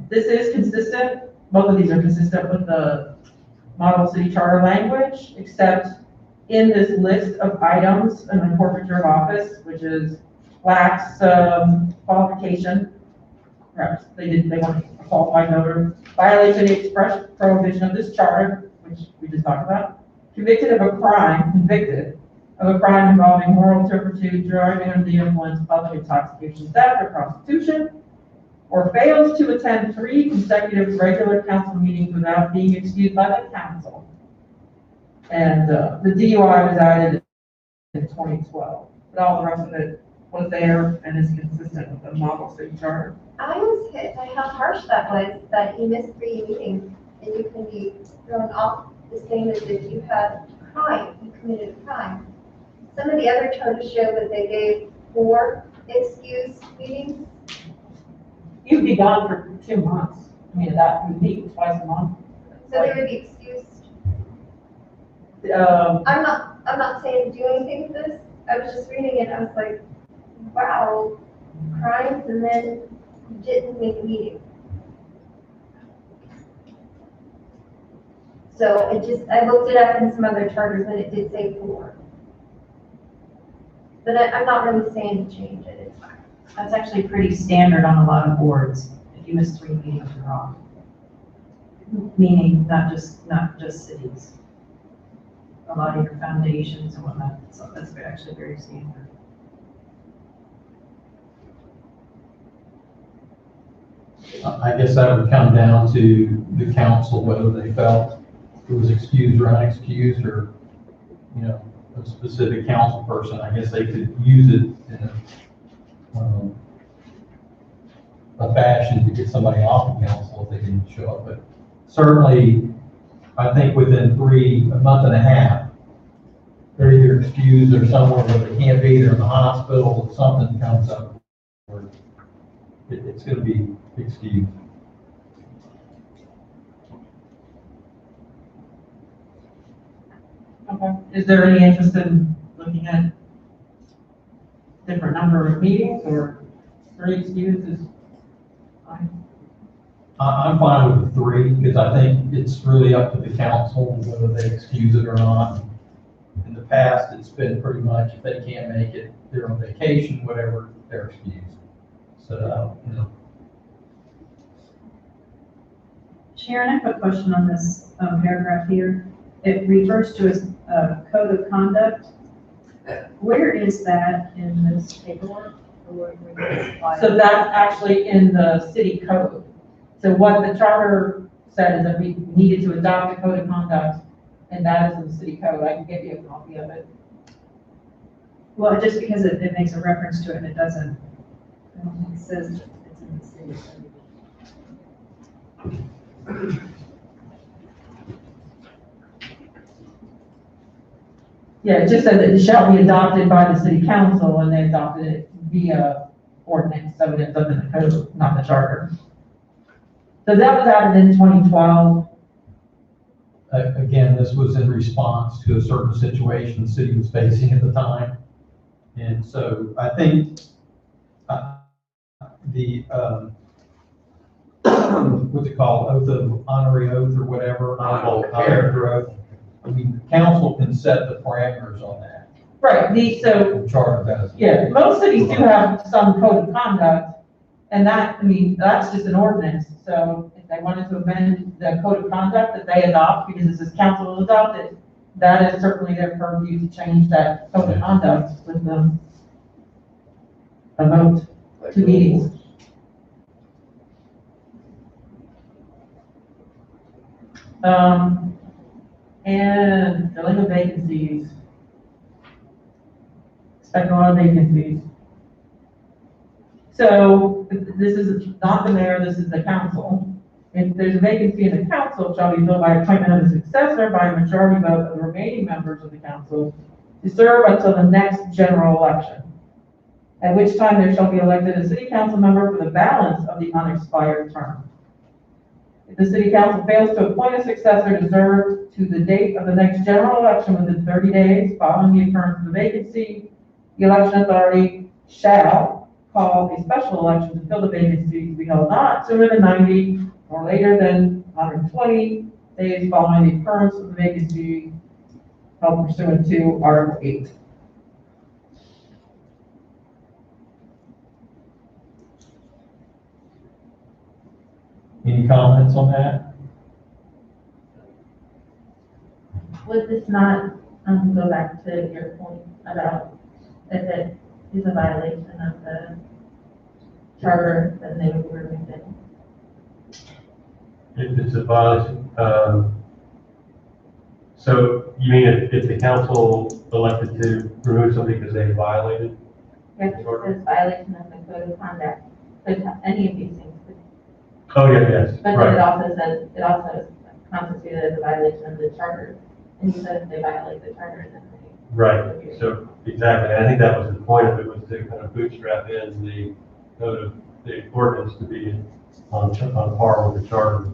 this is consistent, both of these are consistent with the model city charter language, except in this list of items in the forfeiture of office, which is lacks qualification, perhaps they weren't a qualified voter, violates any express prohibition of this charter, which we just talked about, convicted of a crime involving moral turpitude, driving under the influence of public intoxication, theft, or prostitution, or fails to attend 3 consecutive regular council meetings without being excused by the council. And the DUI was added in 2012, but all the rest of it was there and is consistent with the model city charter. I was hit by how harsh that was, that he missed 3 meetings, and you can be thrown off the same as if you had crime, you committed a crime. Some of the other charters show that they gave 4 excused meetings. You'd be gone for 2 months. I mean, that would meet twice a month. So they would be excused. Um, I'm not saying to do anything with this. I was just reading it. I was like, wow, crimes and then didn't make a meeting. So I looked it up in some other charters and it did say 4. But I'm not really saying to change it. It's fine. That's actually pretty standard on a lot of boards. If you miss 3 meetings, you're off. Meaning not just cities. A lot of your foundations and whatnot, so that's actually very standard. I guess that would come down to the council, whether they felt it was excused or unexcused, or, you know, a specific council person. I guess they could use it in a fashion to get somebody off the council if they didn't show up. But certainly, I think within a month and a half, they're either excused or somewhere where they can't be. They're in the hospital, something comes up where it's going to be excused. Okay. Is there any interest in looking at different number of meetings, or 3 excuses is fine. I'm fine with the 3, because I think it's really up to the council whether they excuse it or not. In the past, it's been pretty much, if they can't make it, they're on vacation, whatever, they're excused. So, you know, Sharon, I have a question on this paragraph here. It refers to as code of conduct. Where is that in this paperwork? Or where does it apply? So that's actually in the city code. So what the charter said is that we needed to adopt a code of conduct, and that is in the city code. I can give you a copy of it. Well, just because it makes a reference to it and it doesn't, I don't think it says it's in the city. Yeah, it just says it shall be adopted by the city council, and they adopted it via ordinance, so it's up in the code, not the charter. So that was added in 2012. again, this was in response to a certain situation the city was facing at the time. And so I think the, what's it called, oath of honorary oath or whatever, Honorable character oath. I mean, the council can set the parameters on that. Right, so, The charter does. yeah, most cities do have some code of conduct, and that, I mean, that's just an ordinance. So if they wanted to amend the code of conduct that they adopt, because this is council adopted, that is certainly their purview to change that code of conduct with a vote to meetings. And filling of vacancies. Expect a lot of vacancies. So this is not the mayor, this is the council. If there's a vacancy in the council, it shall be filled by appointment of a successor by a majority vote of the remaining members of the council to serve until the next general election, at which time there shall be elected a city council member for the balance of the unexpired term. If the city council fails to appoint a successor to serve to the date of the next general election within 30 days following the occurrence of the vacancy, the election authority shall call a special election to fill the vacancy to be held not sooner than 90 or later than 120 days following the occurrence of the vacancy held pursuant to Article 8. Any comments on that? Would this not, go back to your point about if it is a violation of the charter, then they would be removed it? If it's a violation, so you mean if the council elected to remove somebody because they violated? If it says violation of the code of conduct, could any of these things, Oh, yeah, yes, but then it right, also says, it also is constituted as a violation of the charter. And you said if they violate the charter, then they. right. So exactly, and I think that was the point of it, was to kind of bootstrap in the code of the ordinance to be on par with the charter.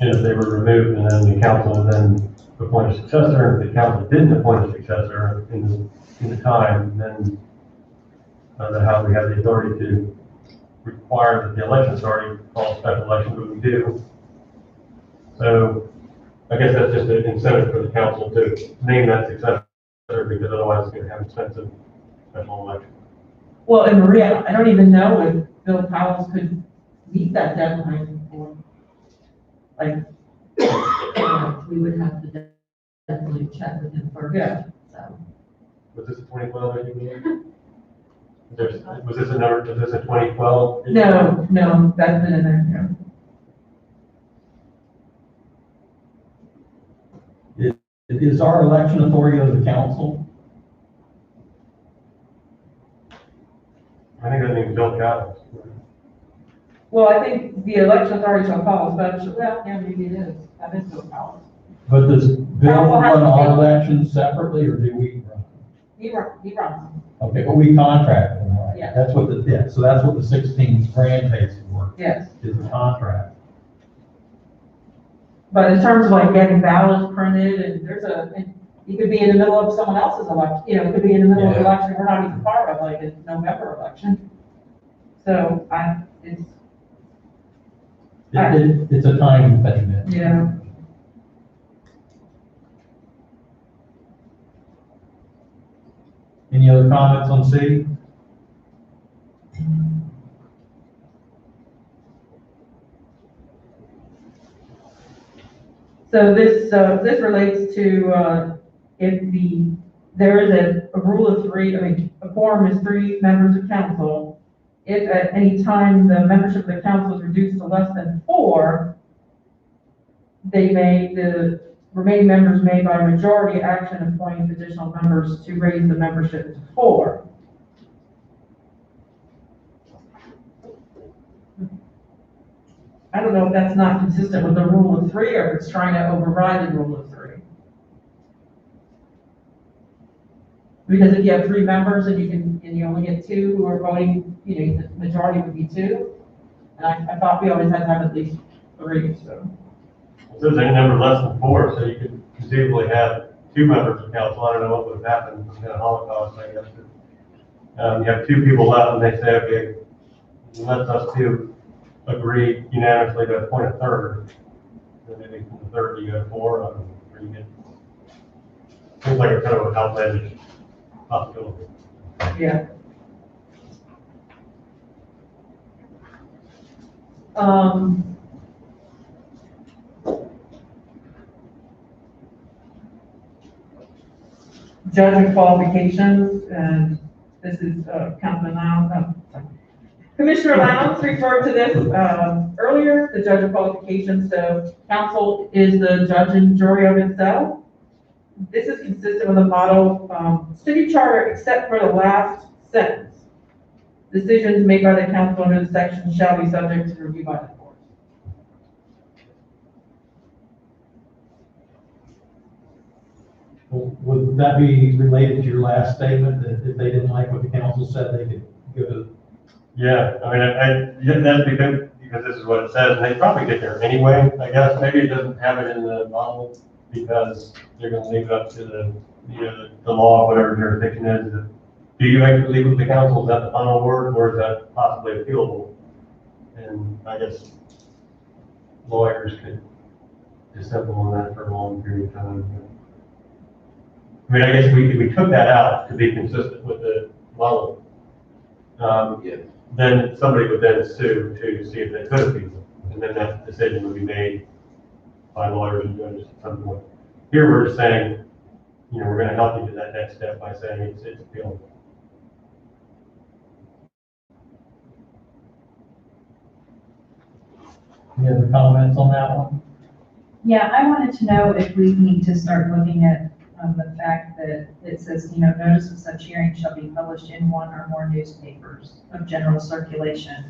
And if they were removed, and then the council would then appoint a successor, and if the council didn't appoint a successor in the time, then how we have the authority to require that the election authority call a special election, but we do. So I guess that's just an incentive for the council to name that successor, because otherwise it's going to have expensive special election. Well, and Maria, I don't even know if Bill Powell could meet that deadline for, like, We would have to definitely check with him first. Yeah. So, Was this a 2012 that you made? Was this a number, was this a 2012? no, that's been in there, Is our election authority of the council? I think that means Bill Cowles. Well, I think the election authority shall call a special, well, yeah, maybe it is, that is Bill Powell. But does Bill Council has run to our take- elections separately, or do we run? He runs them. Okay, but we contract them, right? Yeah. That's what so that's what the 16 grand pays for, Yes. is the contract. But in terms of like getting ballots printed, and you could be in the middle of someone else's election, it could be in the middle of an Yeah. election we're not even part of, like a November election. So It's a time thing then. yeah. Any other comments on C? So this relates to, if there is a rule of three, a quorum is 3 members of council. If at any time the membership of the council is reduced to less than 4, the remaining members may by majority action appoint additional members to raise the membership to 4. I don't know if that's not consistent with the rule of 3 or if it's trying to override the rule of 3. Because if you have 3 members and you only get 2 who are voting, the majority would be 2. And I thought we always had to have at least 3, so. It says any number less than 4, so you could conceivably have 2 members of council. I don't know what would have happened, some kind of Holocaust, I guess. You have 2 people left and they say, okay, let us 2 agree unanimously to appoint a third. And maybe from the third you go 4, or you get, seems like a kind of an outlandish possibility. Yeah. Judge qualifications, and this is Councilman Lowndes. Commissioner Lowndes referred to this earlier, the judge qualifications. So council is the judge and jury of itself. This is consistent with the model city charter, except for the last sentence. Decisions made by the council under the section shall be subject to review by the court. Would that be related to your last statement, that if they didn't like what the council said, they could go to? Yeah, that's because this is what it says, and they probably get there anyway, I guess. Maybe it doesn't have it in the model because they're gonna leave it up to the law, whatever jurisdiction is. Do you actually leave it with the council? Is that the final word, or is that possibly appealable? And I guess lawyers could dissemble on that for a long period of time. I guess we took that out to be consistent with the model. Yeah. Then somebody would then sue to see if they could appeal, and then that decision would be made by lawyers and judges at some point. Here, we're just saying, we're gonna help you to that next step by saying it's appealable. Any other comments on that one? Yeah, I wanted to know if we need to start looking at the fact that it says, notice of such hearing shall be published in 1 or more newspapers of general circulation.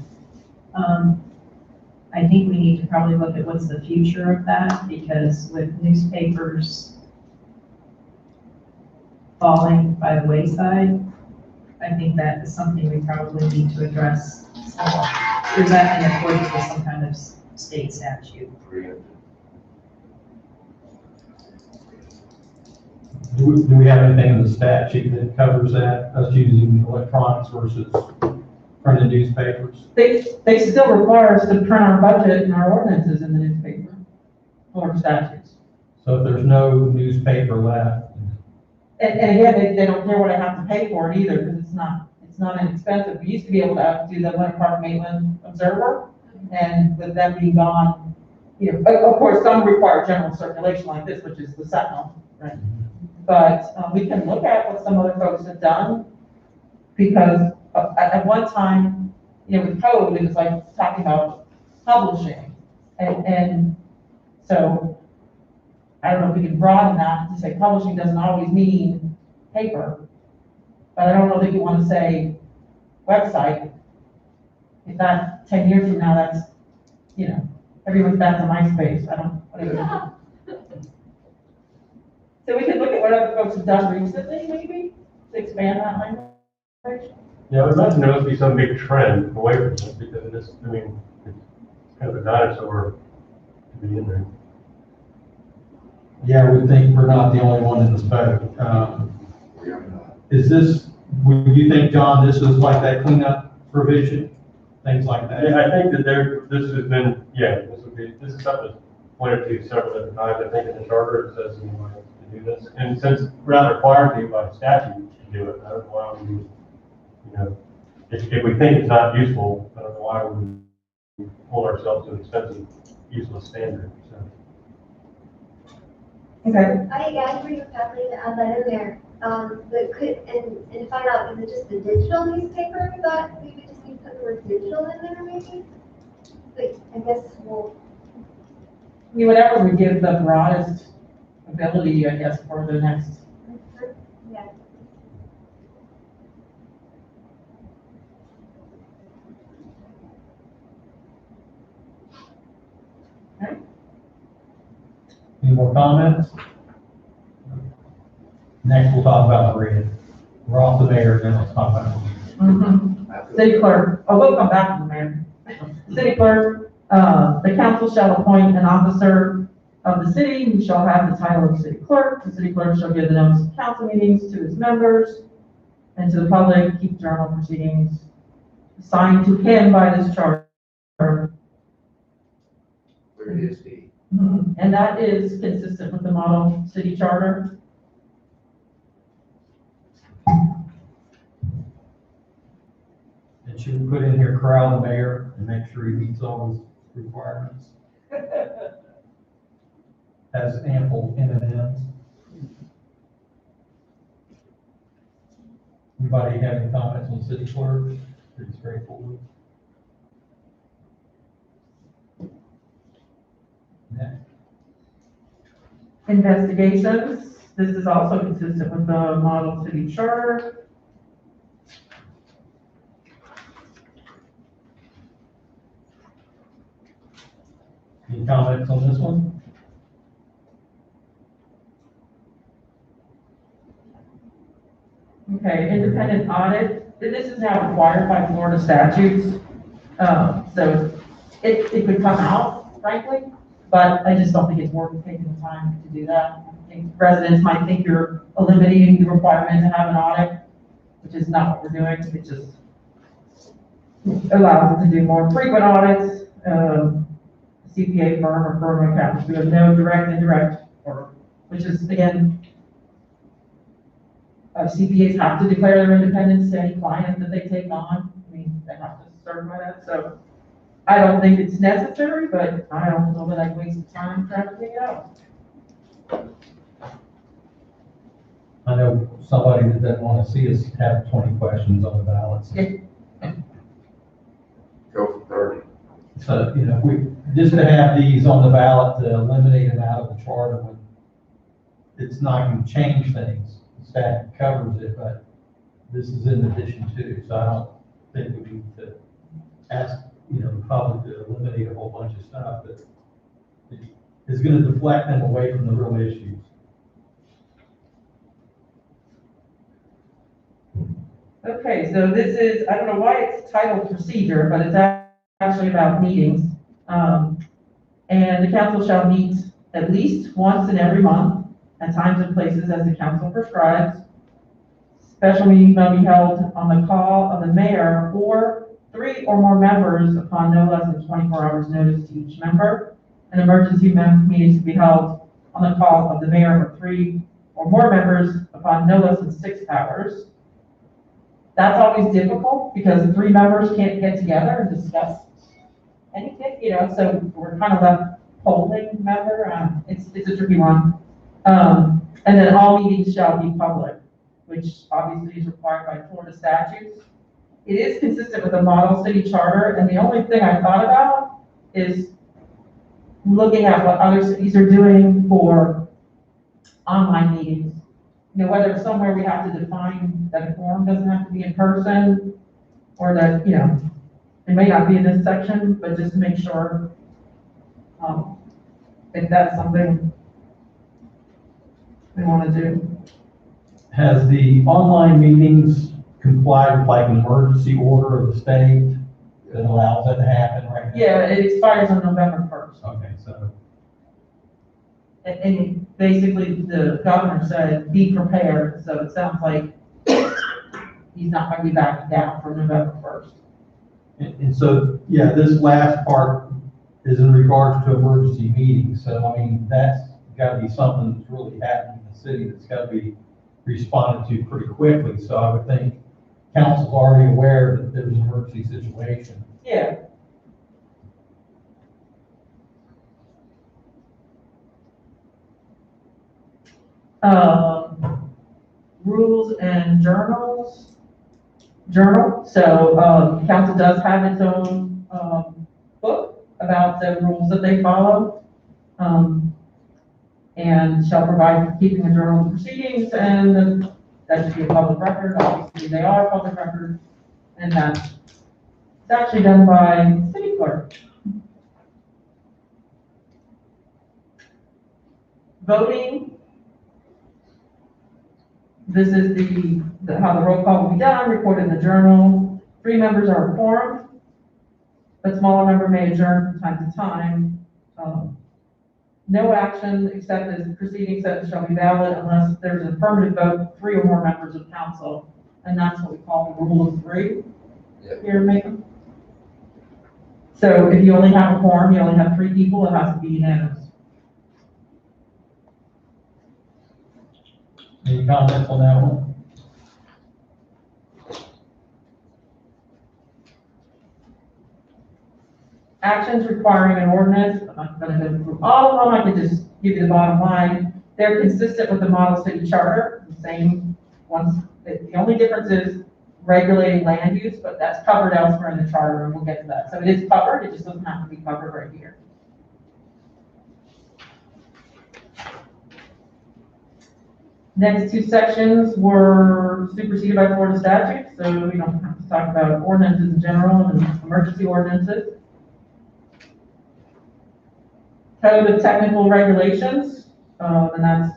I think we need to probably look at what's the future of that, because with newspapers falling by the wayside, I think that is something we probably need to address. Is that in accordance with some kind of state statute? Do we have anything in the statute that covers that, us using electronics versus printed newspapers? They still require us to print our budget and our ordinances in the newspaper or statutes. So if there's no newspaper left, And again, they don't care what I have to pay for it either, because it's not inexpensive. We used to be able to do the Winter Park Maitland Observer, and with them being gone, of course, some require general circulation like this, which is the Sentinel, right? But we can look at what some other folks have done, because at one time, with code, it was like talking about publishing. And so I don't know if we can broaden that to say publishing doesn't always mean paper. But I don't know that you want to say website. If that 10 years from now, that's, everyone's back to MySpace. Whatever. So we could look at what other folks have done recently, maybe, to expand that language. Yeah, I would imagine there must be some big trend away from this, because it is, I mean, it's kind of a dinosaur to be in there. Yeah, I would think we're not the only one in this boat. We are not. Is this, would you think, John, this is like that cleanup provision, things like that? Yeah, I think that this has been, this is something that's pointed to several different times. I think in the charter it says we want to do this. And since we're not required to by statute to do it, I don't know why we, if we think it's not useful, I don't know why we hold ourselves to an expensive, useless standard, so. Okay, I agree with Kathleen to add that in there. But and find out, is it just the digital newspaper that we would just need to put the word digital in there maybe? But I guess we'll, whatever would give the broadest ability, I guess, for the next. yeah. Any more comments? Next, we'll talk about Maria. We're off the mayor, then let's talk about Maria. City clerk, we'll come back to the mayor. City clerk, the council shall appoint an officer of the city who shall have the title of city clerk. The city clerk shall give the notice of council meetings to his members and to the public, keep journal proceedings assigned to him by this charter. Where is he? And that is consistent with the model city charter. And should we put in here corral the mayor and make sure he meets all his requirements? Has ample M&Ms. Anybody have any comments on city clerk? Pretty straightforward. Next. Investigations, this is also consistent with the model city charter. Any comments on this one? Okay, independent audit, this is now required by Florida statutes. So it could come out, frankly, but I just don't think it's worth taking the time to do that. I think residents might think you're eliminating the requirement to have an audit, which is not what we're doing. It just allows them to do more frequent audits. CPA firm or firm accountants, we have no direct, indirect, or, which is, again, CPAs have to declare their independence to any client that they take on. I mean, they have to certify that, so I don't think it's necessary, but I don't know that I'd waste time trying to figure it out. I know somebody that doesn't want to see us have 20 questions on the ballots. Go for 30. So, just to have these on the ballot to eliminate them out of the charter, when it's not going to change things. The statute covers it, but this is in addition to, so I don't think we need to ask, the public to eliminate a whole bunch of stuff that is going to deflect them away from the real issues. Okay, so this is, I don't know why it's titled procedure, but it's actually about meetings. And the council shall meet at least once in every month at times and places as the council prescribes. Special meetings may be held on the call of the mayor or 3 or more members upon no less than 24 hours notice to each member. An emergency meetings to be held on the call of the mayor or 3 or more members upon no less than 6 hours. That's always difficult because the 3 members can't get together and discuss anything, so we're kind of a polling member. It's a tricky one. And then all meetings shall be public, which obviously is required by Florida statutes. It is consistent with the model city charter, and the only thing I thought about is looking at what other cities are doing for online meetings. Whether somewhere we have to define that a forum doesn't have to be in person, or that, it may not be in this section, but just to make sure if that's something we want to do. Has the online meetings comply with like an emergency order of the state that allows that to happen right now? Yeah, it expires on November 1st. Okay, so, And basically, the governor said, be prepared, so it sounds like he's not gonna be backing down for November 1st. and so, yeah, this last part is in regards to emergency meetings. So, I mean, that's gotta be something that's really happening in the city that's gotta be responded to pretty quickly. So I would think council's already aware that there's an emergency situation. Yeah. Rules and journal. So, council does have its own, book about the rules that they follow. And shall provide for keeping a journal of proceedings, and that should be a public record. Obviously, they are a public record, and that's it's actually done by city clerk. Voting. This is how the roll call will be done, recorded in the journal. 3 members are a quorum. A smaller number may adjourn from time to time. No action except as proceeding sentence shall be valid unless there's an affirmative vote of 3 or more members of council. And that's what we call the rule of 3 here in Maitland. So if you only have a quorum, you only have 3 people, it has to be unanimous. Any comments on that one? Actions requiring an ordinance, I'm not going to go through all of them, I can just give you the bottom line. They're consistent with the model city charter, the same ones. The only difference is regulating land use, but that's covered elsewhere in the charter, and we'll get to that. So it is covered, it just doesn't have to be covered right here. Next 2 sections were superseded by Florida statutes, so we don't have to talk about ordinances in general and emergency ordinances. Code of technical regulations, and that's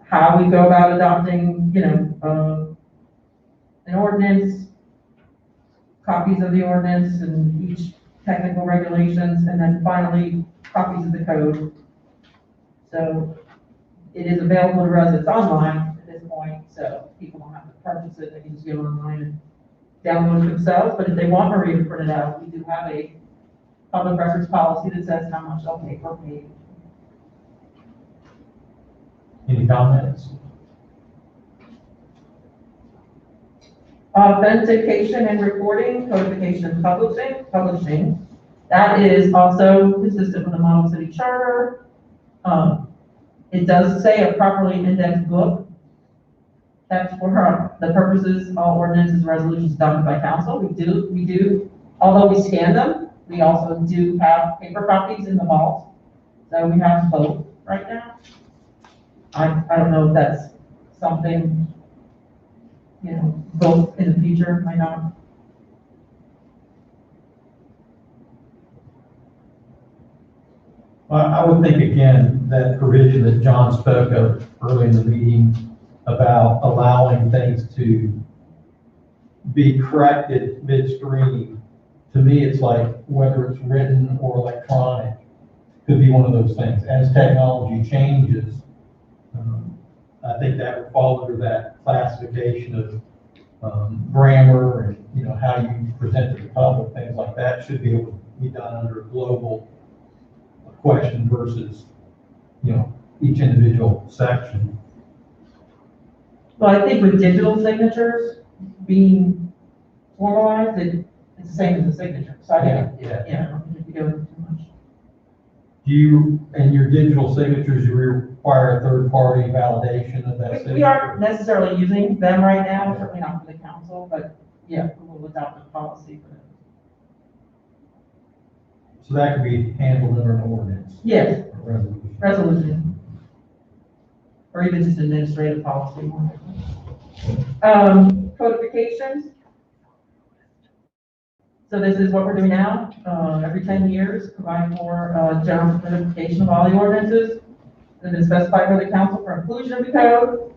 how we go about adopting, an ordinance, copies of the ordinance and each technical regulations, and then finally, copies of the code. So it is available to residents online at this point, so people don't have to purchase it, they can just go online and download it themselves, but if they want Maria to print it out, we do have a public records policy that says how much they'll pay per page. Any comments? Authentication and recording, codification and publishing. That is also consistent with the model city charter. It does say a properly indexed book. That's for the purposes, all ordinances, resolutions adopted by council. We do, although we scan them, we also do have paper copies in the vault. So we have both right now. I don't know if that's something, both in the future, might not. Well, I would think again, that provision that John spoke of early in the meeting about allowing things to be corrected midstream, to me, it's like whether it's written or electronic, could be one of those things. As technology changes, I think that would fall under that classification of grammar and, how you present to the public, things like that should be able to be done under a global question versus, each individual section. Well, I think with digital signatures being formalized, it's the same as a signature. So I think, I don't think you go into too much. Do you, in your digital signatures, you require a third-party validation of that signature? We aren't necessarily using them right now, certainly not for the council, but yeah, we'll adopt a policy for them. So that could be handled under an ordinance? Yes, Or resolution? resolution. Or even just administrative policy. Codifications. So this is what we're doing now, every 10 years, provide for general codification of all the ordinances that is specified by the council for inclusion of the code.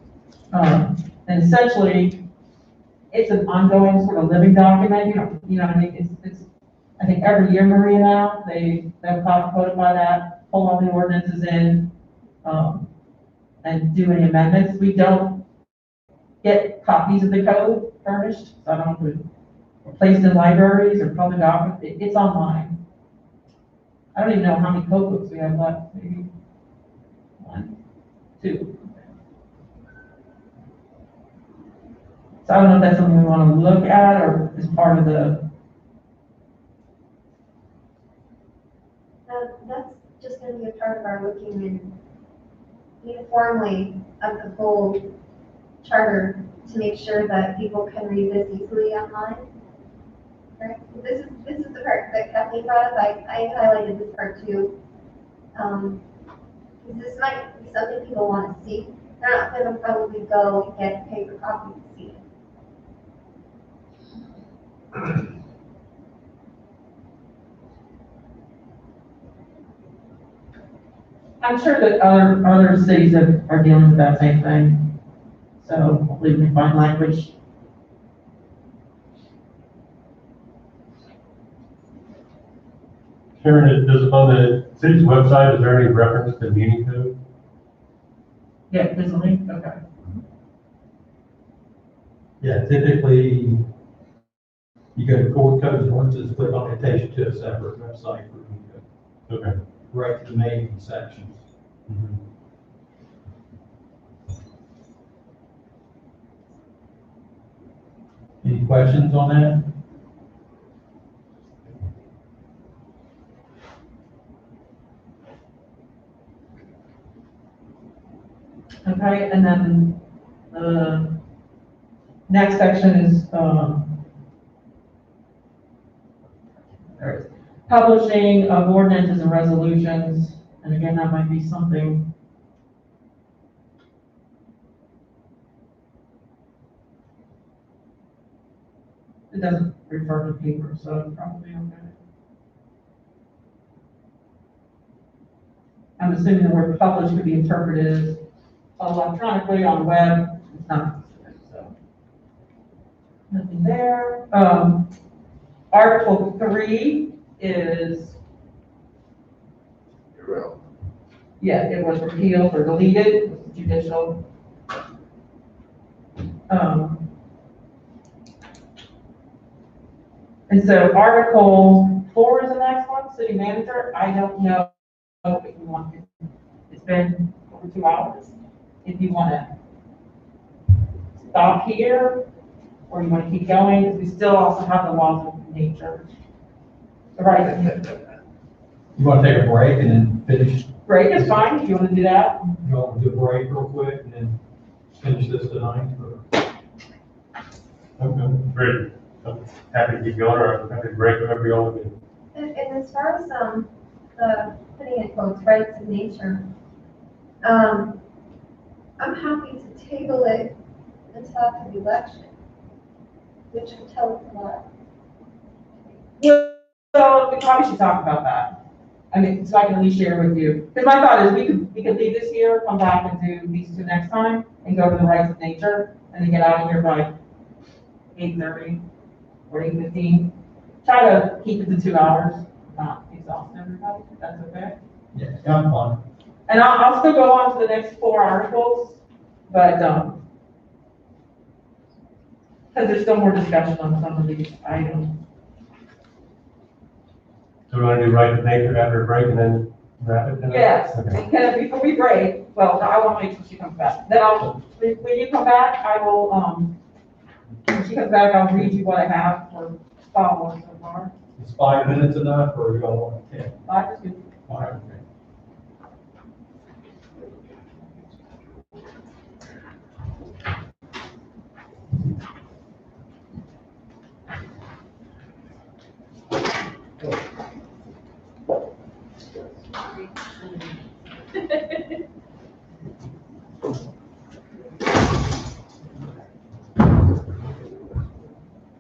And essentially, it's an ongoing sort of living document, you know what I mean? It's, I think every year, Maria, now, they'll codify that, pull all the ordinances in, and do any amendments. We don't get copies of the code furnished, so I don't know if we're placed in libraries or public documents, it's online. I don't even know how many code books we have left, maybe 1, 2. So I don't know if that's something we want to look at or is part of the, That's just gonna be a part of our looking in uniformly of the full charter to make sure that people can read this easily online. Right? This is the part that Kathleen brought up. I highlighted this part too. This might be something people want to see. They're not gonna probably go and get a paper copy to see it. I'm sure that other cities are dealing with that same thing. So hopefully we can find language. Sharon, on the city's website, is there any reference to meeting code? Yeah, there's a link, okay. Yeah, typically, you go to court codes and ordinances, click on it, takes you to a separate website where you go Okay. right to the main sections. Mhm. Any questions on that? Okay, and then the next section is, there it is. Publishing of ordinances and resolutions, and again, that might be something. It doesn't refer to paper, so it's probably okay. I'm assuming the word publish could be interpreted as electronically on the web, it's not, so. Nothing there. Article 3 is, Well, yeah, it was repealed or deleted, it was judicial. And so Article 4 is the next one, city manager. I don't know if you want to, it's been over 2 hours. If you want to stop here, or you want to keep going, because we still also have the laws of nature. Right, You want to take a break and then finish, break is fine, if you want to do that. you want to do a break real quick and then finish this tonight? Or? Okay, great. I'm happy to keep going, or I'm happy to break whatever you want to do. And as far as, the, putting in quotes, rights of nature, I'm happy to table it until after the election, which would tell us a lot. So we probably should talk about that. I mean, so I can at least share with you. Because my thought is we could leave this here, come back and do these 2 next time, and go to the rights of nature, and then get out of here by 8:30 or 8:15. Try to keep it to 2 hours, not exhaust everybody, if that's okay. Yeah, I'm fine. And I'll still go on to the next 4 articles, but, because there's still more discussion on some of these items. So we want to do right to nature after a break and then wrap it? then? Yes, Okay. because before we break, well, I want to wait till she comes back. Then when you come back, I will, when she comes back, I'll read you what I have for follow-up so far. Is 5 minutes enough, or you all want 10? 5 is good. 5, okay.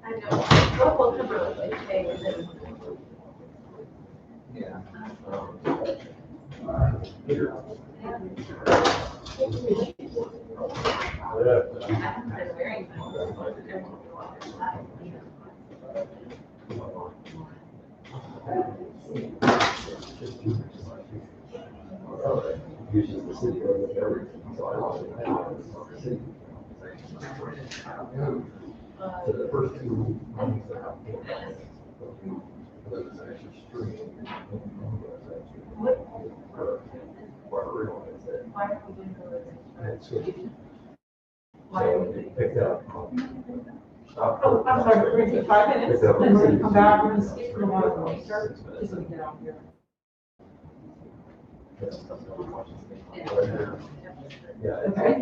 I know. What will come out like today is it? yeah. Yeah. Uses the city of everything, so I don't think the city. So the first two months that I there was an extra street. Where I realized that. I had switched. So it picked up. Oh, I'm sorry, we're gonna take 5 minutes, then we're gonna come back, we're gonna skip for a while, and restart, just so we get out here. Yeah. Okay.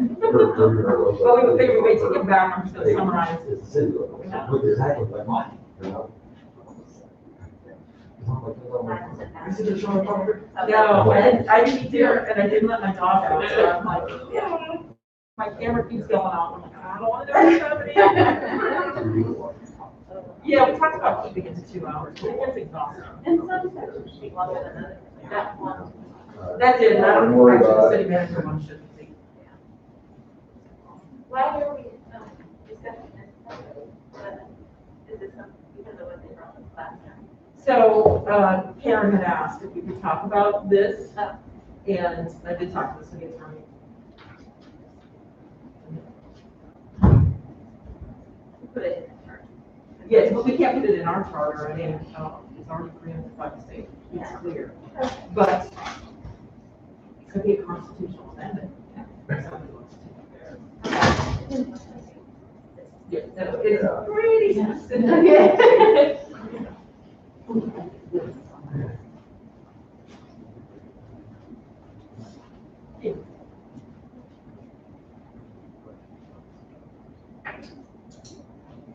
Well, we figured we'd wait to get back, I'm just gonna summarize. It's the city of it. Exactly like mine, you know? Is it a short one? No, I didn't either, and I didn't let my dog out, so I'm like, yeah. My camera keeps going off, I'm like, I don't wanna know what's happening. Yeah, we talked about keeping it to 2 hours, but it gets exhausting. And some sections take longer than others. That one. That did, I don't know, actually, the city manager one should be. Why are we, discussing this? Is this something because of what they brought us last time? So, Karen had asked if we could talk about this, and I did talk to the city attorney. Put it in the chart. Yes, but we can't put it in our charter, I mean, it's already preempted by the state, it's clear. But it could be a constitutional amendment. if somebody wants to take it there. Yeah, so it's pretty sensitive.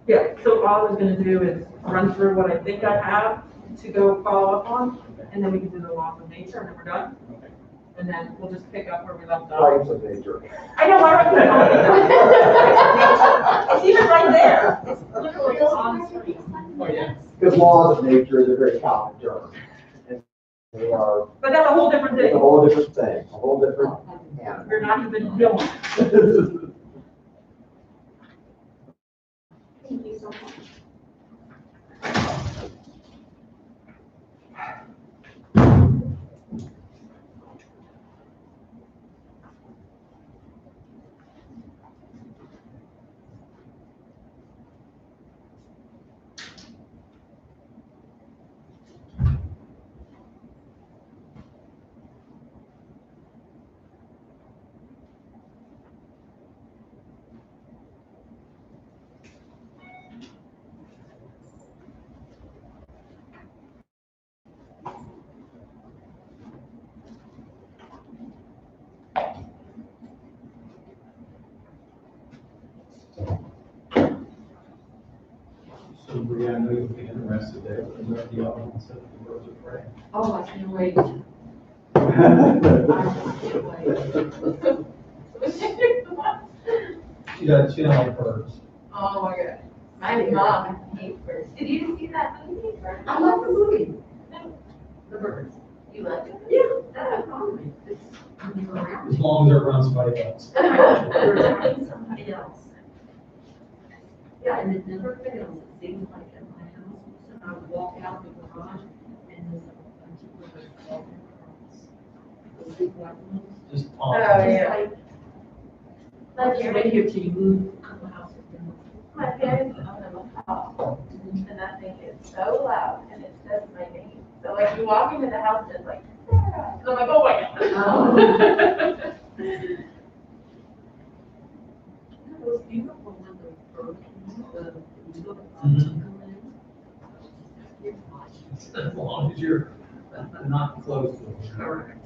Yeah, so all I was gonna do is run through what I think I have to go follow up on, and then we can do the laws of nature, and then we're done. And then we'll just pick up where we left off. Claims of nature. I know, I reckon it's even right there. It's literally on the screen. Oh, yeah. Because laws of nature is a very common term. And they are But that's a whole different a thing. whole different thing, a whole different animal. You're not even doing. Thank you so much. So Bree, I know you'll be interested there, but let the audience have the words of prayer. Oh, I can't wait. She doesn't like birds. Oh my God. My mom hates birds. Did you see that movie? I love the movie. The birds. You like it? Yeah, that's fine. It's, when you go around. As long as it runs by us. They're attacking somebody else. Yeah, and it never fails. It seems like at my house, so I would walk out the garage and there's a bunch of birds walking across. Those big white ones. Just Oh, on. yeah. Like, just wait here till you move out the house. My parents own a house, and that thing is so loud, and it says my name. So like, you walk into the house, and it's like, Sarah. And I'm like, oh my God. It was beautiful when the bird came, the eagle Mhm. come in. You're fine. As long as you're not close to it. Correct.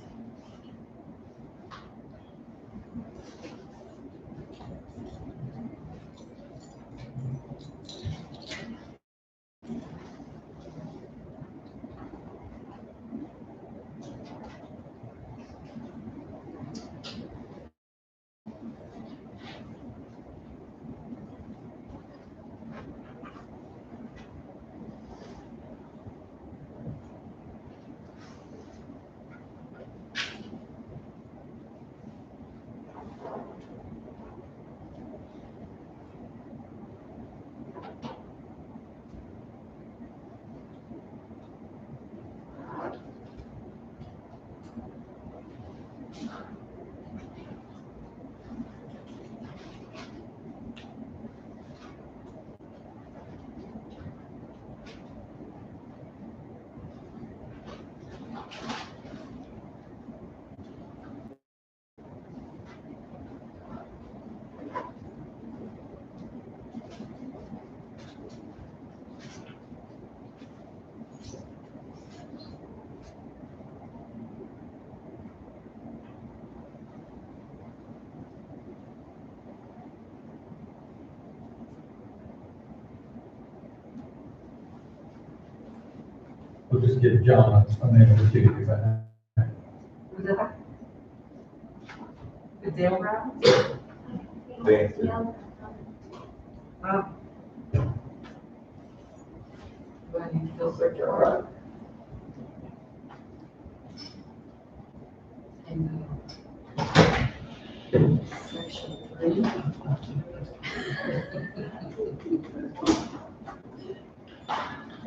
We'll just give John a minute or two to get back. Was it the Dale route? Yeah. Oh. Do I need to still search it up? Section 3.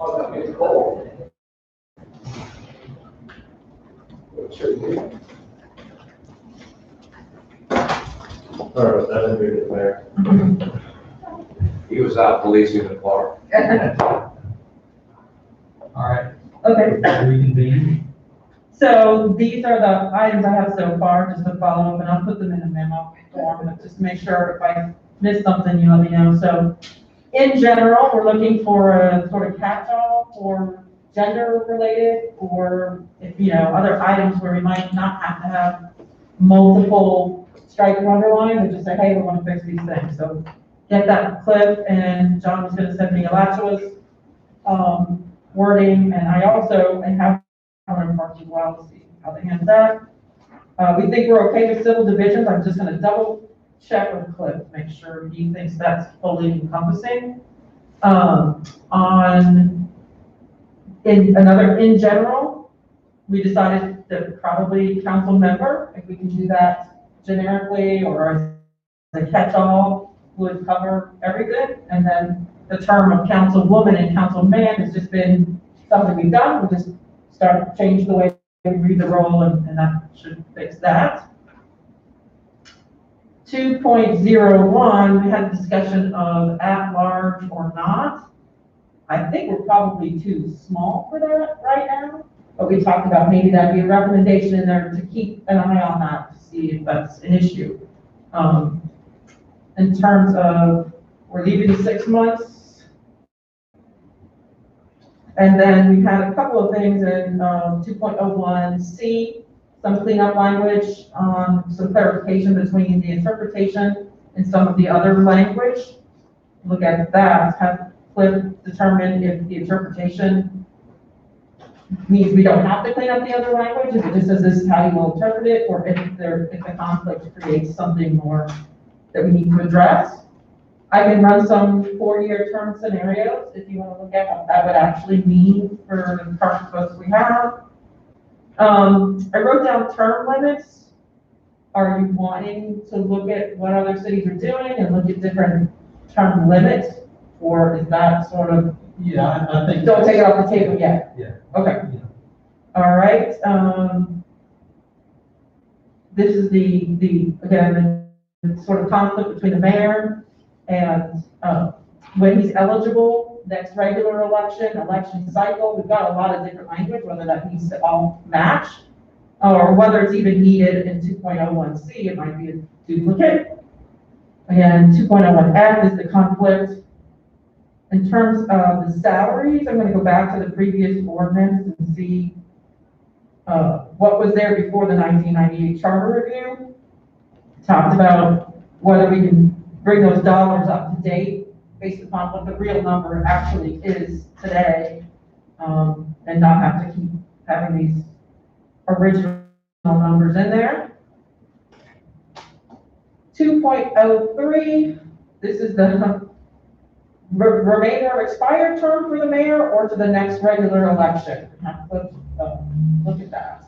Oh, that means cold. It should be. Or that's a big affair. He was out policing the park. All right, Okay, reconvene. so these are the items I have so far, just to follow up, and I'll put them in a memo form, but just to make sure if I miss something, you let me know. So in general, we're looking for a sort of catch-all for gender-related, or if, other items where we might not have to have multiple strike or underline, we just say, hey, we want to fix these things. So get that clip, and John was gonna send me Alachua's, wording, and I also have common parts as well, to see how they handle that. We think we're okay with civil divisions. I'm just gonna double check with Cliff to make sure he thinks that's fully encompassing. In general, we decided that probably council member, if we can do that generically or as a catch-all, would cover everything. And then the term of councilwoman and councilman has just been something we've done. We'll just change the way we read the role, and that should fix that. 2.01, we had a discussion of at large or not. I think we're probably too small for that right now, but we talked about maybe that'd be a recommendation in there to keep an eye on that, to see if that's an issue. In terms of, we're leaving the 6 months. And then we had a couple of things in 2.01C, some cleanup language, some clarification between the interpretation and some of the other language. Look at that, have Cliff determine if the interpretation means we don't have to clean up the other language, if it just says this is how you will interpret it, or if the conflict creates something more that we need to address. I can run some 4-year term scenarios if you want to look at what that would actually mean for the current folks we have. I wrote down term limits. Are you wanting to look at what other cities are doing and look at different term limits? Or is that sort of, Yeah, I think. don't take it off the table yet? Yeah. Okay. Yeah. All right. This is again, the sort of conflict between the mayor and when he's eligible, next regular election cycle. We've got a lot of different language, whether that needs to all match or whether it's even needed in 2.01C, it might be a duplicate. Again, 2.01F is the conflict. In terms of the salaries, I'm going to go back to the previous ordinance and see what was there before the 1998 charter review. Talked about whether we can bring those dollars up to date based upon what the real number actually is today, and not have to keep having these original numbers in there. 2.03, this is the remainder of expired term for the mayor or to the next regular election. Have to look at that.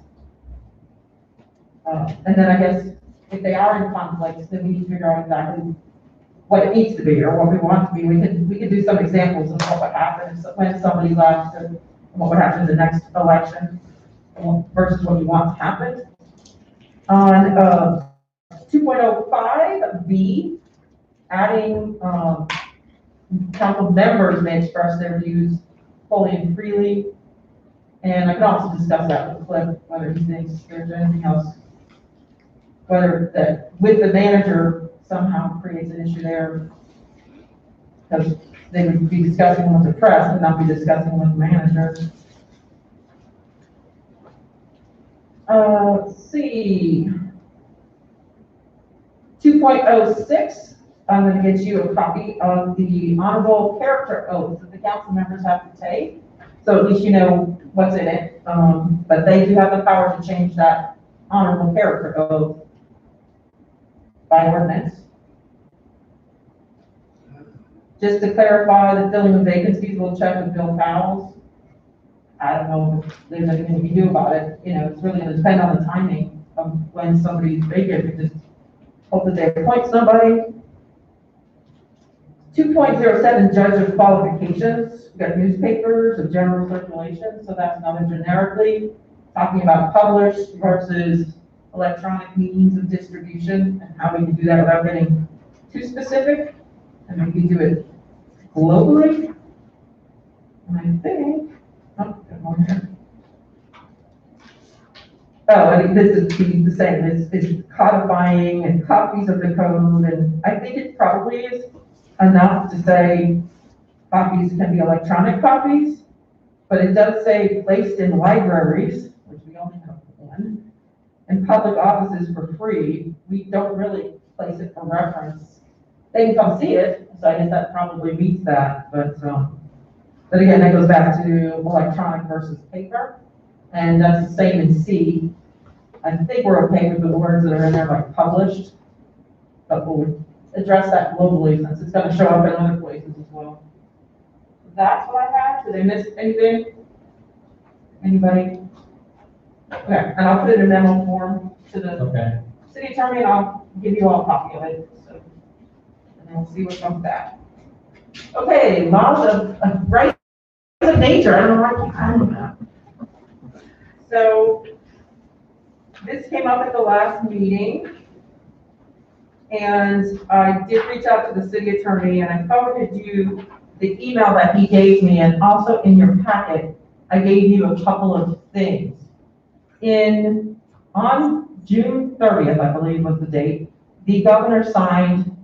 And then I guess if they are in conflicts, then we need to figure out exactly what it needs to be or what we want it to be. We can do some examples of what would happen when somebody left and what would happen in the next election versus what you want to happen. On 2.05B, adding council members may express their views fully and freely. And I can also discuss that with Cliff, whether he thinks there's anything else, whether that with the manager somehow creates an issue there, because they would be discussing with the press and not be discussing with the manager. Let's see. 2.06, I'm going to get you a copy of the honorable character oath that the council members have to take. So at least you know what's in it. But they do have the power to change that honorable character oath by ordinance. Just to clarify, the filling of vacancies, we'll check with Bill Powell's. I don't know if there's anything we can do about it. You know, it's really gonna depend on the timing of when somebody's vacant. We just hope that they appoint somebody. 2.07 judge of qualifications. We've got newspapers of general circulation, so that's another generically talking about published versus electronic means of distribution and how we can do that without getting too specific. And we can do it globally. And I think, oh, good one here. Oh, I think this is the same. It's codifying and copies of the code, and I think it probably is enough to say copies can be electronic copies, but it does say placed in libraries, which we only have one, and public offices for free. We don't really place it for reference. They can come see it, so I guess that probably meets that, but again, that goes back to electronic versus paper, and that's the same in C. I think we're okay with the words that are in there, like published, but we'll address that globally since it's gonna show up in other places as well. That's what I have. Did I miss anything? Anybody? Okay, and I'll put it in a memo form to the city attorney, and I'll give you all a copy of it, so. And then we'll see what comes back. Okay, laws of rights of nature. I don't know why I keep calling that. So, this came up at the last meeting. And I did reach out to the city attorney, and I forwarded you the email that he gave me, and also in your packet, I gave you a couple of things. On June 30th, I believe was the date, the governor signed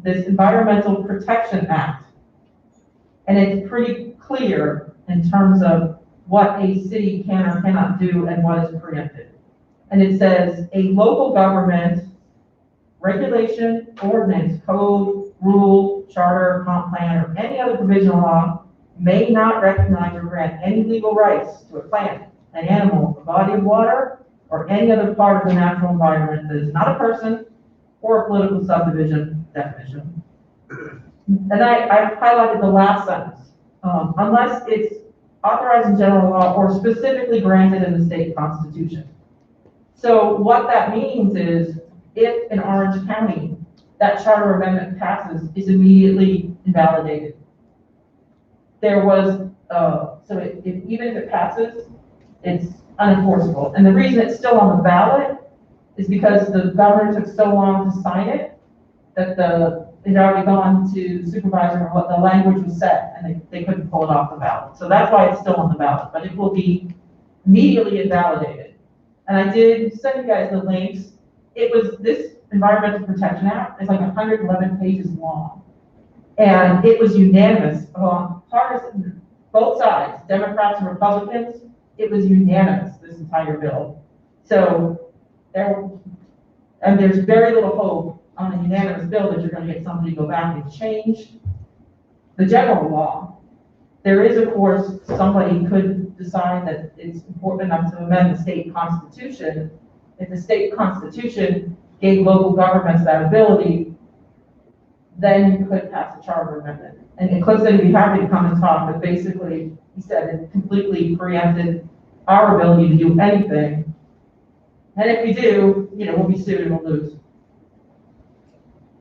this Environmental Protection Act. And it's pretty clear in terms of what a city can or cannot do and what is preempted. And it says a local government regulation, ordinance, code, rule, charter, comp plan, or any other provisional law may not recognize or grant any legal rights to a plant, an animal, a body of water, or any other part of the natural environment that is not a person or a political subdivision definition. And I highlighted the last sentence, unless it's authorized in general law or specifically granted in the state constitution. So what that means is, if in Orange County, that charter amendment passes, is immediately invalidated. There was, even if it passes, it's unenforceable. And the reason it's still on the ballot is because the governor took so long to sign it that it had already gone to supervisor and what the language was set, and they couldn't pull it off the ballot. So that's why it's still on the ballot, but it will be immediately invalidated. And I did send you guys the links. This Environmental Protection Act is like 111 pages long. And it was unanimous among partisan, both sides, Democrats and Republicans. It was unanimous, this entire bill. So there's very little hope on a unanimous bill that you're going to get somebody to go back and change the general law. There is, of course, somebody could decide that it's important enough to amend the state constitution. If the state constitution gave local governments that ability, then you could pass a charter amendment. And Cliff said he'd be happy to come and talk, but basically, he said it completely preempted our ability to do anything. And if we do, we'll be sued and we'll lose.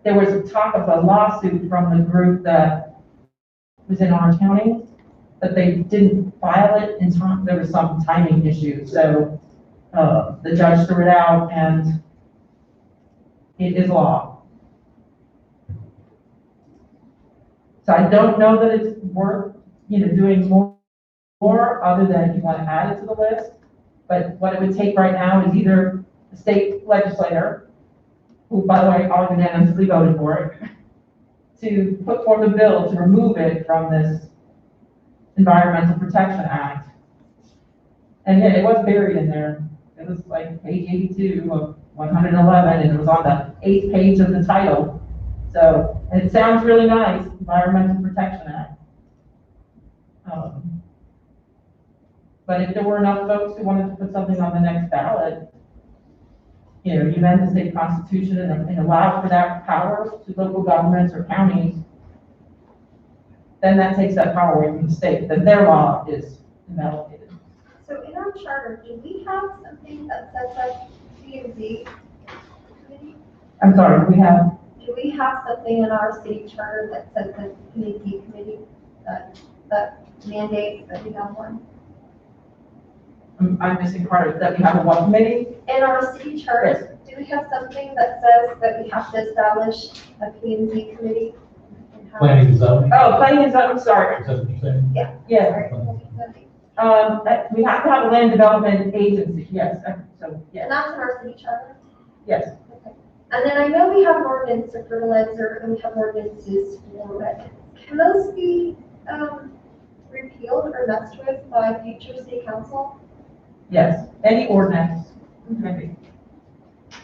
There was a talk of a lawsuit from the group that was in Orange County, but they didn't file it in time. There was some timing issue. So the judge threw it out, and it is law. So I don't know that it's worth, doing more other than if you want to add it to the list. But what it would take right now is either the state legislator, who, by the way, all unanimously voted for it, to put forth a bill to remove it from this Environmental Protection Act. And yeah, it was buried in there. It was like page 82 of 111, and it was on the 8th page of the title. So, and it sounds really nice, Environmental Protection Act. But if there were enough folks who wanted to put something on the next ballot, you know, you amend the state constitution and allow for that power to local governments or counties, then that takes that power away from the state, then their law is invalidated. So in our charter, do we have something that sets up P and Z committee? I'm sorry, Do we have something in our city charter that sets up P and Z committee that mandates that we have one? I'm missing part of it, that we have a what committee? In our city charter, do we have something that says that we have to establish a P and Z committee? And how- Planning and zoning, Oh, planning and zoning, sorry, is that what you're saying? yeah. We have to have a land development agency, yes, so, yes, And that's in our city charter? yes. Okay. And then I know we have an ordinance for fertilizer and we have ordinances for wetlands. Can those be repealed or messed with by future city council? Yes, any ordinance, maybe.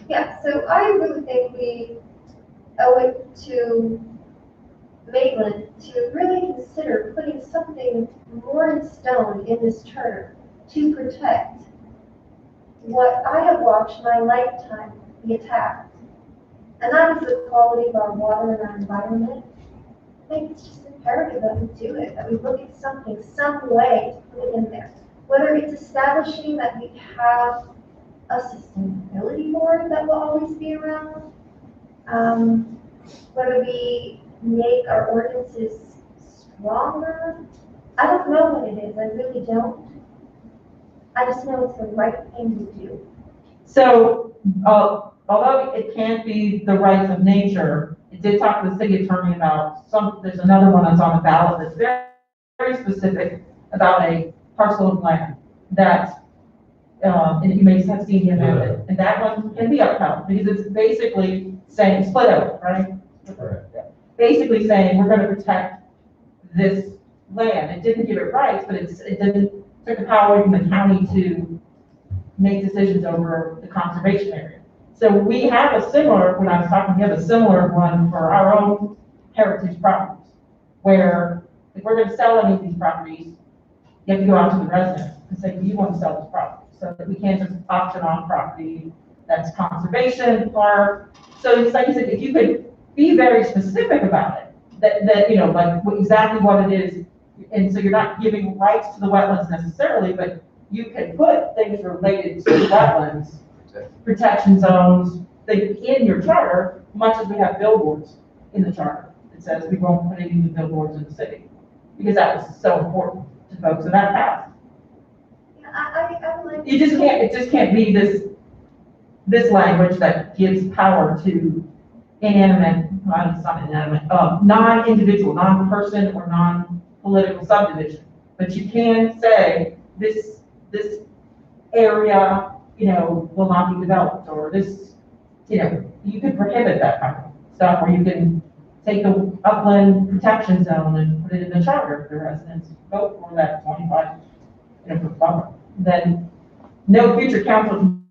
Yeah, so I really think we owe it to Maitland to really consider putting something more in stone in this charter to protect what I have watched my lifetime be attacked. And that is the quality of our water and our environment. I think it's just imperative that we do it, that we look at something, some way to put it in there. Whether it's establishing that we have a sustainability board that will always be around, whether we make our ordinances stronger. I don't know what it is, I really don't. I just know it's the right thing to do. So, although it can't be the rights of nature, it did talk to the city attorney about there's another one that's on the ballot that's very, very specific about a parcel of land that, and you may have seen the amendment, and that one can be upheld, because it's basically saying, split out, right? Correct. Basically saying, we're gonna protect this land. It didn't give it rights, but it didn't, took the power away from the county to make decisions over the conservation area. So we have a similar, when I was talking, we have a similar one for our own heritage properties, where if we're gonna sell any of these properties, you have to go out to the residents and say, do you want to sell this property? So that we can't just auction off property that's conservation, park. So it's like you said, if you could be very specific about it, that you know, like exactly what it is, and so you're not giving rights to the wetlands necessarily, but you can put things related to wetlands, protection zones, in your charter, much as we have billboards in the charter. It says we won't put any new billboards in the city, because that was so important to folks, and that passed. Yeah, I would like. It just can't be this language that gives power to inanimate, well, it's not inanimate, non-individual, non-person or non-political subdivision. But you can say this area, you know, will not be developed, or this, you know, you could prohibit that kind of stuff, or you can take the upland protection zone and put it in the charter if the residents vote for that 25, you know, foot buffer. Then no future council can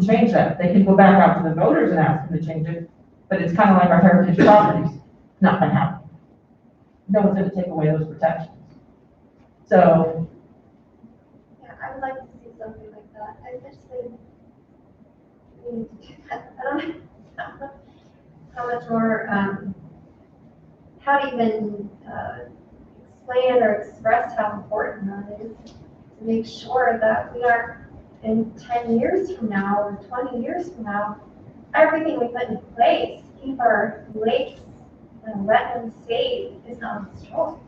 change that. They can go back out to the voters and ask them to change it, but it's kind of like our heritage properties. It's not gonna happen. No one's gonna take away those protections. So, Yeah, I would like to see something like that. I just think we need to do that. I don't know how much more, how to even explain or express how important that is to make sure that we aren't in 10 years from now or 20 years from now, everything we put in place to keep our lakes and wetlands safe is not destroyed.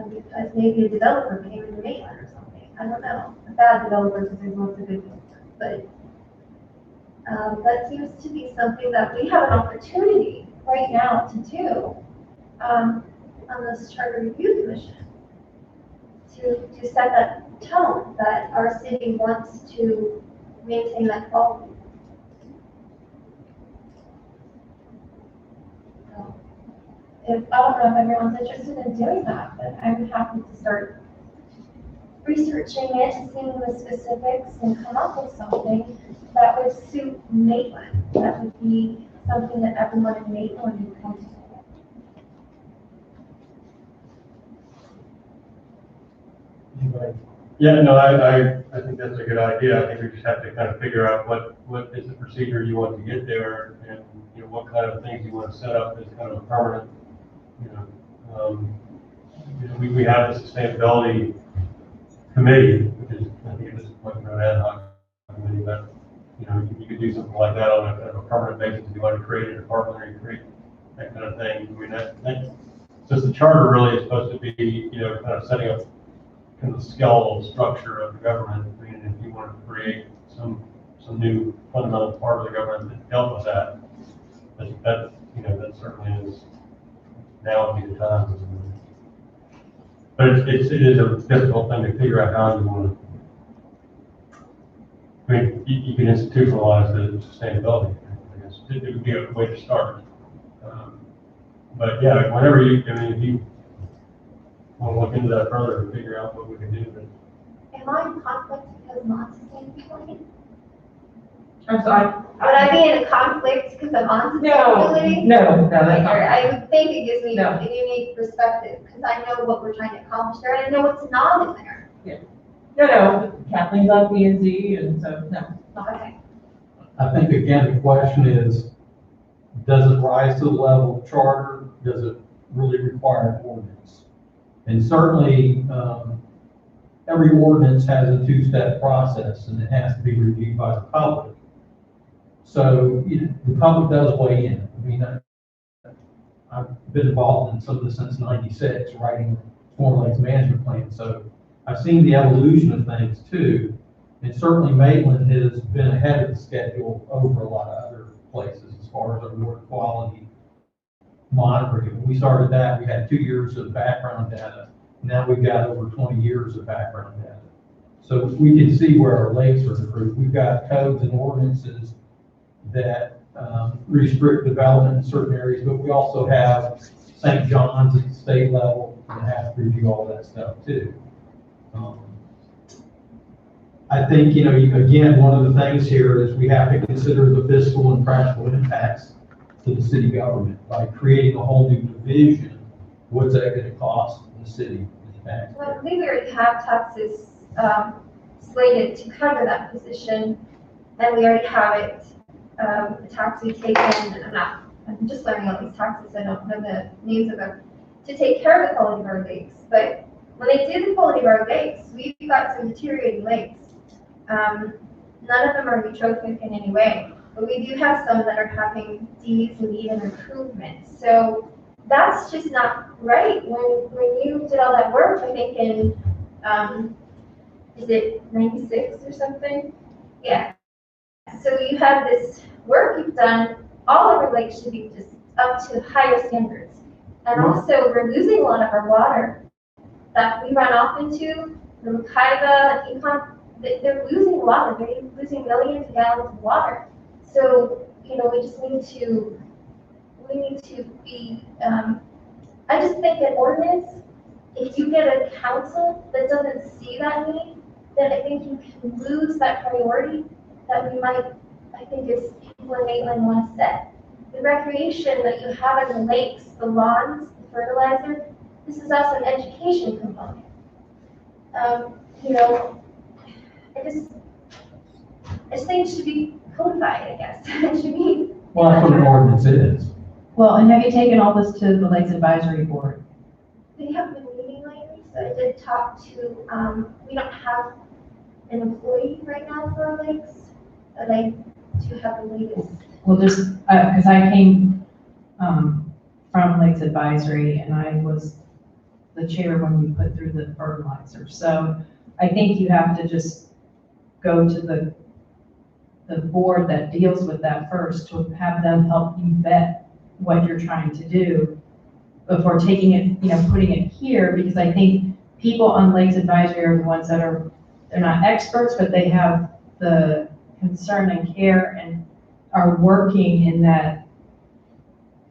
Because maybe a developer came into Maitland or something. I don't know. A bad developer, because there's lots of good ones. But that seems to be something that we have an opportunity right now to do on this Charter Review Commission. To set that tone that our city wants to maintain that quality. So, I don't know if everyone's interested in doing that, but I'm happy to start researching it and seeing the specifics and come up with something that would suit Maitland. That would be something that everyone in Maitland would come to. Anybody Yeah, no, I think that's a good idea. I think we just have to kind of figure out what is the procedure you want to get there, and, you know, what kind of things you want to set up as kind of a permanent, you know, we have the sustainability committee, which is, I think at this point, an ad hoc committee, but, you know, you could do something like that on a kind of a permanent basis. If you want to create a department or you create that kind of thing. I mean, that, since the charter really is supposed to be, you know, kind of setting up kind of the skeletal structure of the government. I mean, if you want to create some new fundamental part of the government that dealt with that, that, you know, that certainly is, now would be the time. But it is a difficult thing to figure out how you want to, I mean, you can institutionalize the sustainability, I guess. It would be a way to start. But yeah, whenever you, I mean, if you want to look into that further and figure out what we can do, but Am I in conflict because I'm on sustainability? I'm sorry. Would I be in a conflict because I'm on No, sustainability? no, that's not. I would think it gives me No. a unique perspective, because I know what we're trying to accomplish there, and I know what's not in there. No, Kathleen's on P and Z, and so, no. Okay. I think, again, the question is, does it rise to the level of charter? Does it really require an ordinance? And certainly, every ordinance has a two-step process, and it has to be reviewed by the public. So the public does weigh in. I mean, I've been involved in some of this since '96, writing Storm Lakes management plan. So I've seen the evolution of things too. And certainly Maitland has been ahead of the schedule over a lot of other places as far as our water quality monitoring. When we started that, we had 2 years of background data. Now we've got over 20 years of background data. So we can see where our lakes are improved. We've got codes and ordinances that restrict development in certain areas, but we also have St. John's at the state level and have to review all that stuff too. I think, you know, again, one of the things here is we have to consider the fiscal and practical impacts to the city government. By creating a whole new division, what's that going to cost the city and the taxpayer? Well, I believe we already have taxes slated to cover that position, and we already have it, the tax we've taken, I'm just learning all these taxes, I don't know the names of them, to take care of the quality of our lakes. But when they did the quality of our lakes, we've got some deteriorating lakes. None of them are eutrophic in any way, but we do have some that are having Ds and need an improvement. So that's just not right. When you did all that work, I think in, is it 96 or something? Yeah. So you have this work you've done, all of our lakes should be just up to higher standards. And also, we're losing a lot of our water that we run off into, the Lucaiva, and Econ, they're losing water. They're losing millions of gallons of water. So, you know, we just need to be, I just think an ordinance, if you get a council that doesn't see that need, then I think you can lose that priority that we might, I think is people in Maitland want to set. The recreation that you have in the lakes, the lawns, the fertilizer, this is also an education component. You know, I just think it should be codified, I guess. It should be. Well, that's what an ordinance is. Well, and have you taken all this to the Lakes Advisory Board? We haven't been meeting lately, so I did talk to, we don't have an employee right now for our lakes, but I do have the latest. Well, just, because I came from Lakes Advisory and I was the chair when we put through the fertilizer. So I think you have to just go to the board that deals with that first to have them help you vet what you're trying to do before taking it, you know, putting it here, because I think people on Lakes Advisory are the ones that are, they're not experts, but they have the concern and care and are working in that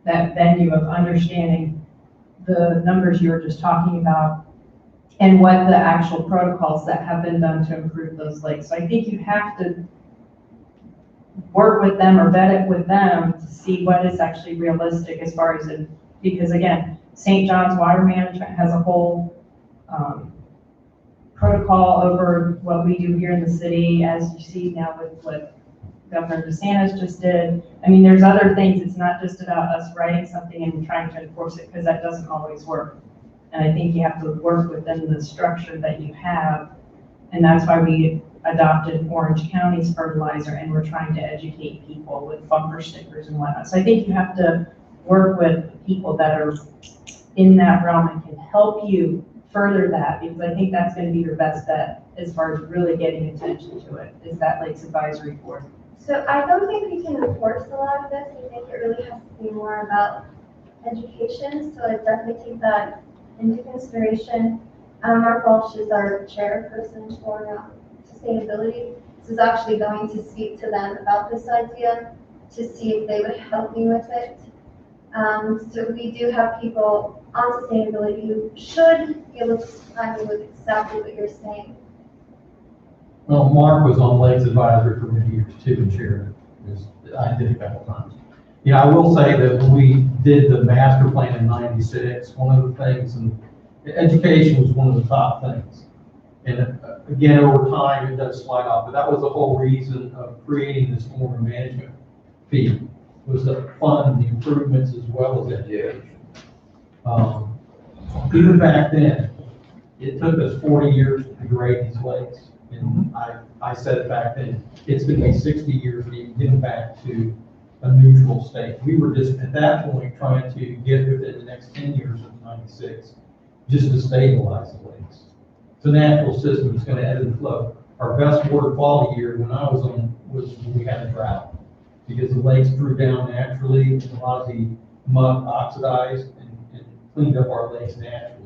venue of understanding the numbers you were just talking about and what the actual protocols that have been done to improve those lakes. So I think you have to work with them or vet it with them to see what is actually realistic as far as it, because again, St. John's Water Management has a whole protocol over what we do here in the city, as you see now with what Governor DeSantis just did. I mean, there's other things. It's not just about us writing something and trying to enforce it, because that doesn't always work. And I think you have to work within the structure that you have. And that's why we adopted Orange County's fertilizer, and we're trying to educate people with bumper stickers and whatnot. So I think you have to work with people that are in that realm and can help you further that, because I think that's going to be your best bet as far as really getting attention to it, is that Lakes Advisory Board. So I don't think we can enforce a lot of this. I think it really has to be more about education. So I definitely take that into consideration. Mark Walsh is our chairperson for sustainability. This is actually going to speak to them about this idea to see if they would help me with it. So we do have people on sustainability who should be able to supply me with exactly what you're saying. Well, Mark was on Lakes Advisory for many years too, and chaired it. I did a couple times. Yeah, I will say that when we did the master plan in '96, one of the things, and education was one of the top things. And again, over time, it does slide off, but that was the whole reason of creating this stormwater management fee, was to fund the improvements as well as education. Even back then, it took us 40 years to degrade these lakes. And I said it back then, it's going to be 60 years to even get them back to a neutral state. We were just at that point trying to get within the next 10 years of '96 just to stabilize the lakes. It's a natural system, it's going to ebb and flow. Our best water quality year when I was on was when we had a drought, because the lakes drew down naturally, and a lot of the mud oxidized and cleaned up our lakes naturally.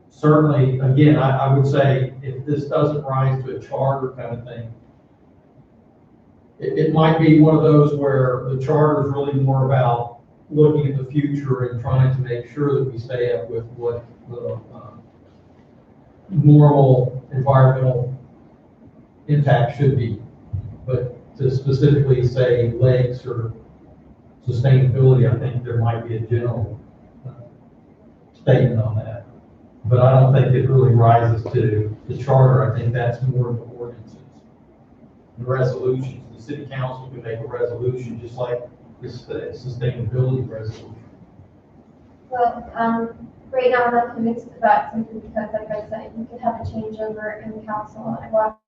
Certainly, again, I would say if this doesn't rise to a charter kind of thing, it might be one of those where the charter is really more about looking at the future and trying to make sure that we stay up with what the normal environmental impact should be. But to specifically say lakes or sustainability, I think there might be a general statement on that. But I don't think it really rises to the charter. I think that's more of the ordinances and resolutions. The city council can make a resolution just like this sustainability resolution. Well, right now I'm not convinced of that simply because, like I said, you could have a changeover in the council. I watched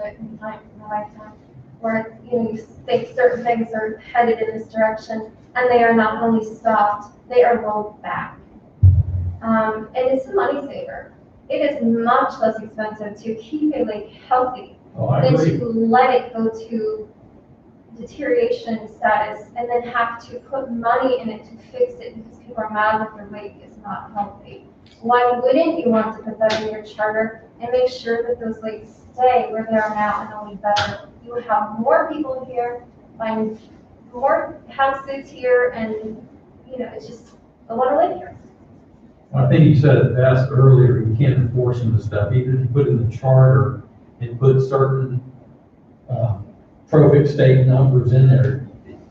it in my lifetime where, you think certain things are headed in this direction and they are not only stopped, they are rolled back. And it's a money saver. It is much less expensive to keep a lake healthy than to let it go to deterioration status and then have to put money in it to fix it because people are mad that their lake is not healthy. Why wouldn't you want to put that in your charter and make sure that those lakes stay where they are now and only better? You would have more people here, find more houses here, and it's just, I want to live here. I think you said it best earlier, you can't enforce some of the stuff. Even if you put in the charter and put certain trophic state numbers in there,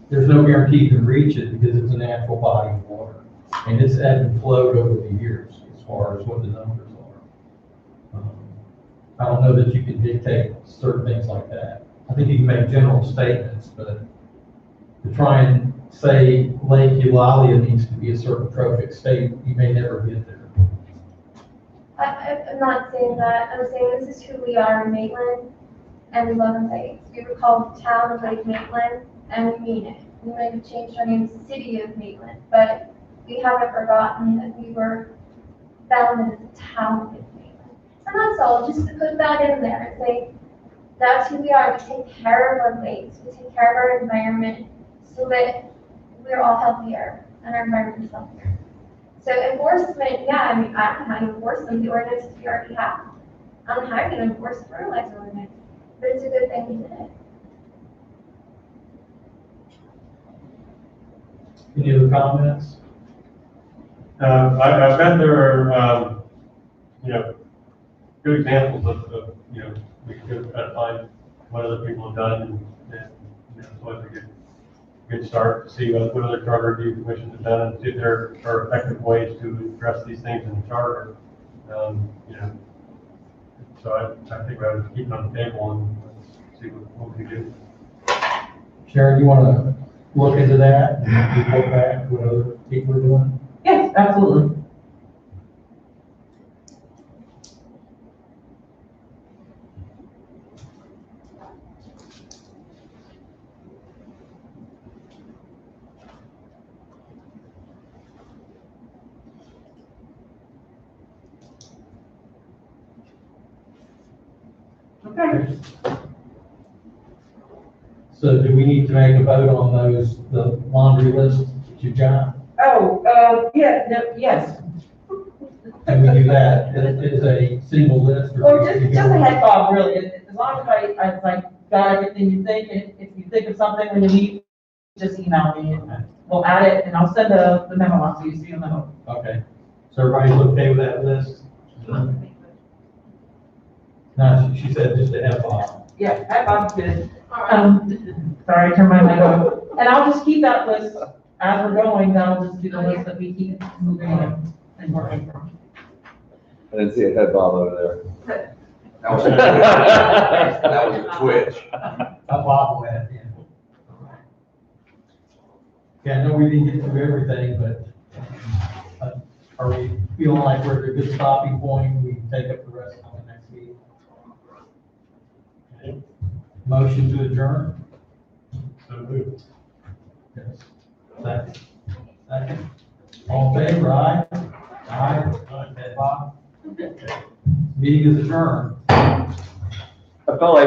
there's no guarantee you can reach it because it's a natural body of water. And it's ebbed and flowed over the years as far as what the numbers are. I don't know that you can dictate certain things like that. I think you can make general statements, but to try and say Lake Eulalia needs to be a certain trophic state, you may never get there. I'm not saying that. I'm saying this is who we are in Maitland, and we love the lakes. We were called the town of Lake Maitland, and we mean it. We might have changed our name to City of Maitland, but we haven't forgotten that we were founded as the town of Lake Maitland. And that's all, just to put that in there and say, that's who we are. We take care of our lakes. We take care of our environment so that we're all healthier and our environment is healthier. So enforcement, yeah, I don't know how to enforce them, the ordinances we already have. I don't know how to enforce the fertilizer ordinance, but it's a good thing we did it. Any other comments? I bet there are, good examples of, we could try to find what other people have done and so it's a good start to see what other charter review commissions have done and see if there are effective ways to address these things in the charter. So I think we ought to keep it on the table and see what we do. Sharon, you want to look into that and report back what other people are doing? Yes, absolutely. Okay. So do we need to make a vote on those, the laundry list that you got? Oh, yeah, no, yes. Can we do that as a single list? or Or just a head bob, really, as long as I like got everything you think, and if you think of something when you meet, just email me, and we'll add it, and I'll send the memo out to you, so you'll know. Okay, so everybody's okay with that list? No, she said just a head bob. Yeah, head bob's good. Sorry, I turned my mic off. And I'll just keep that list as we're going, that'll just be the list that we keep moving and working from. I didn't see a head bob over there. That was a twitch. A bobblehead, yeah. Yeah, I know we didn't get through everything, but are we feeling like we're at a good stopping point? We can take up the rest of the next meeting. Okay. Motion to adjourn? So moved. Yes. Second. Second. All in favor, aye? Aye. Head bob? Meeting is adjourned. I felt like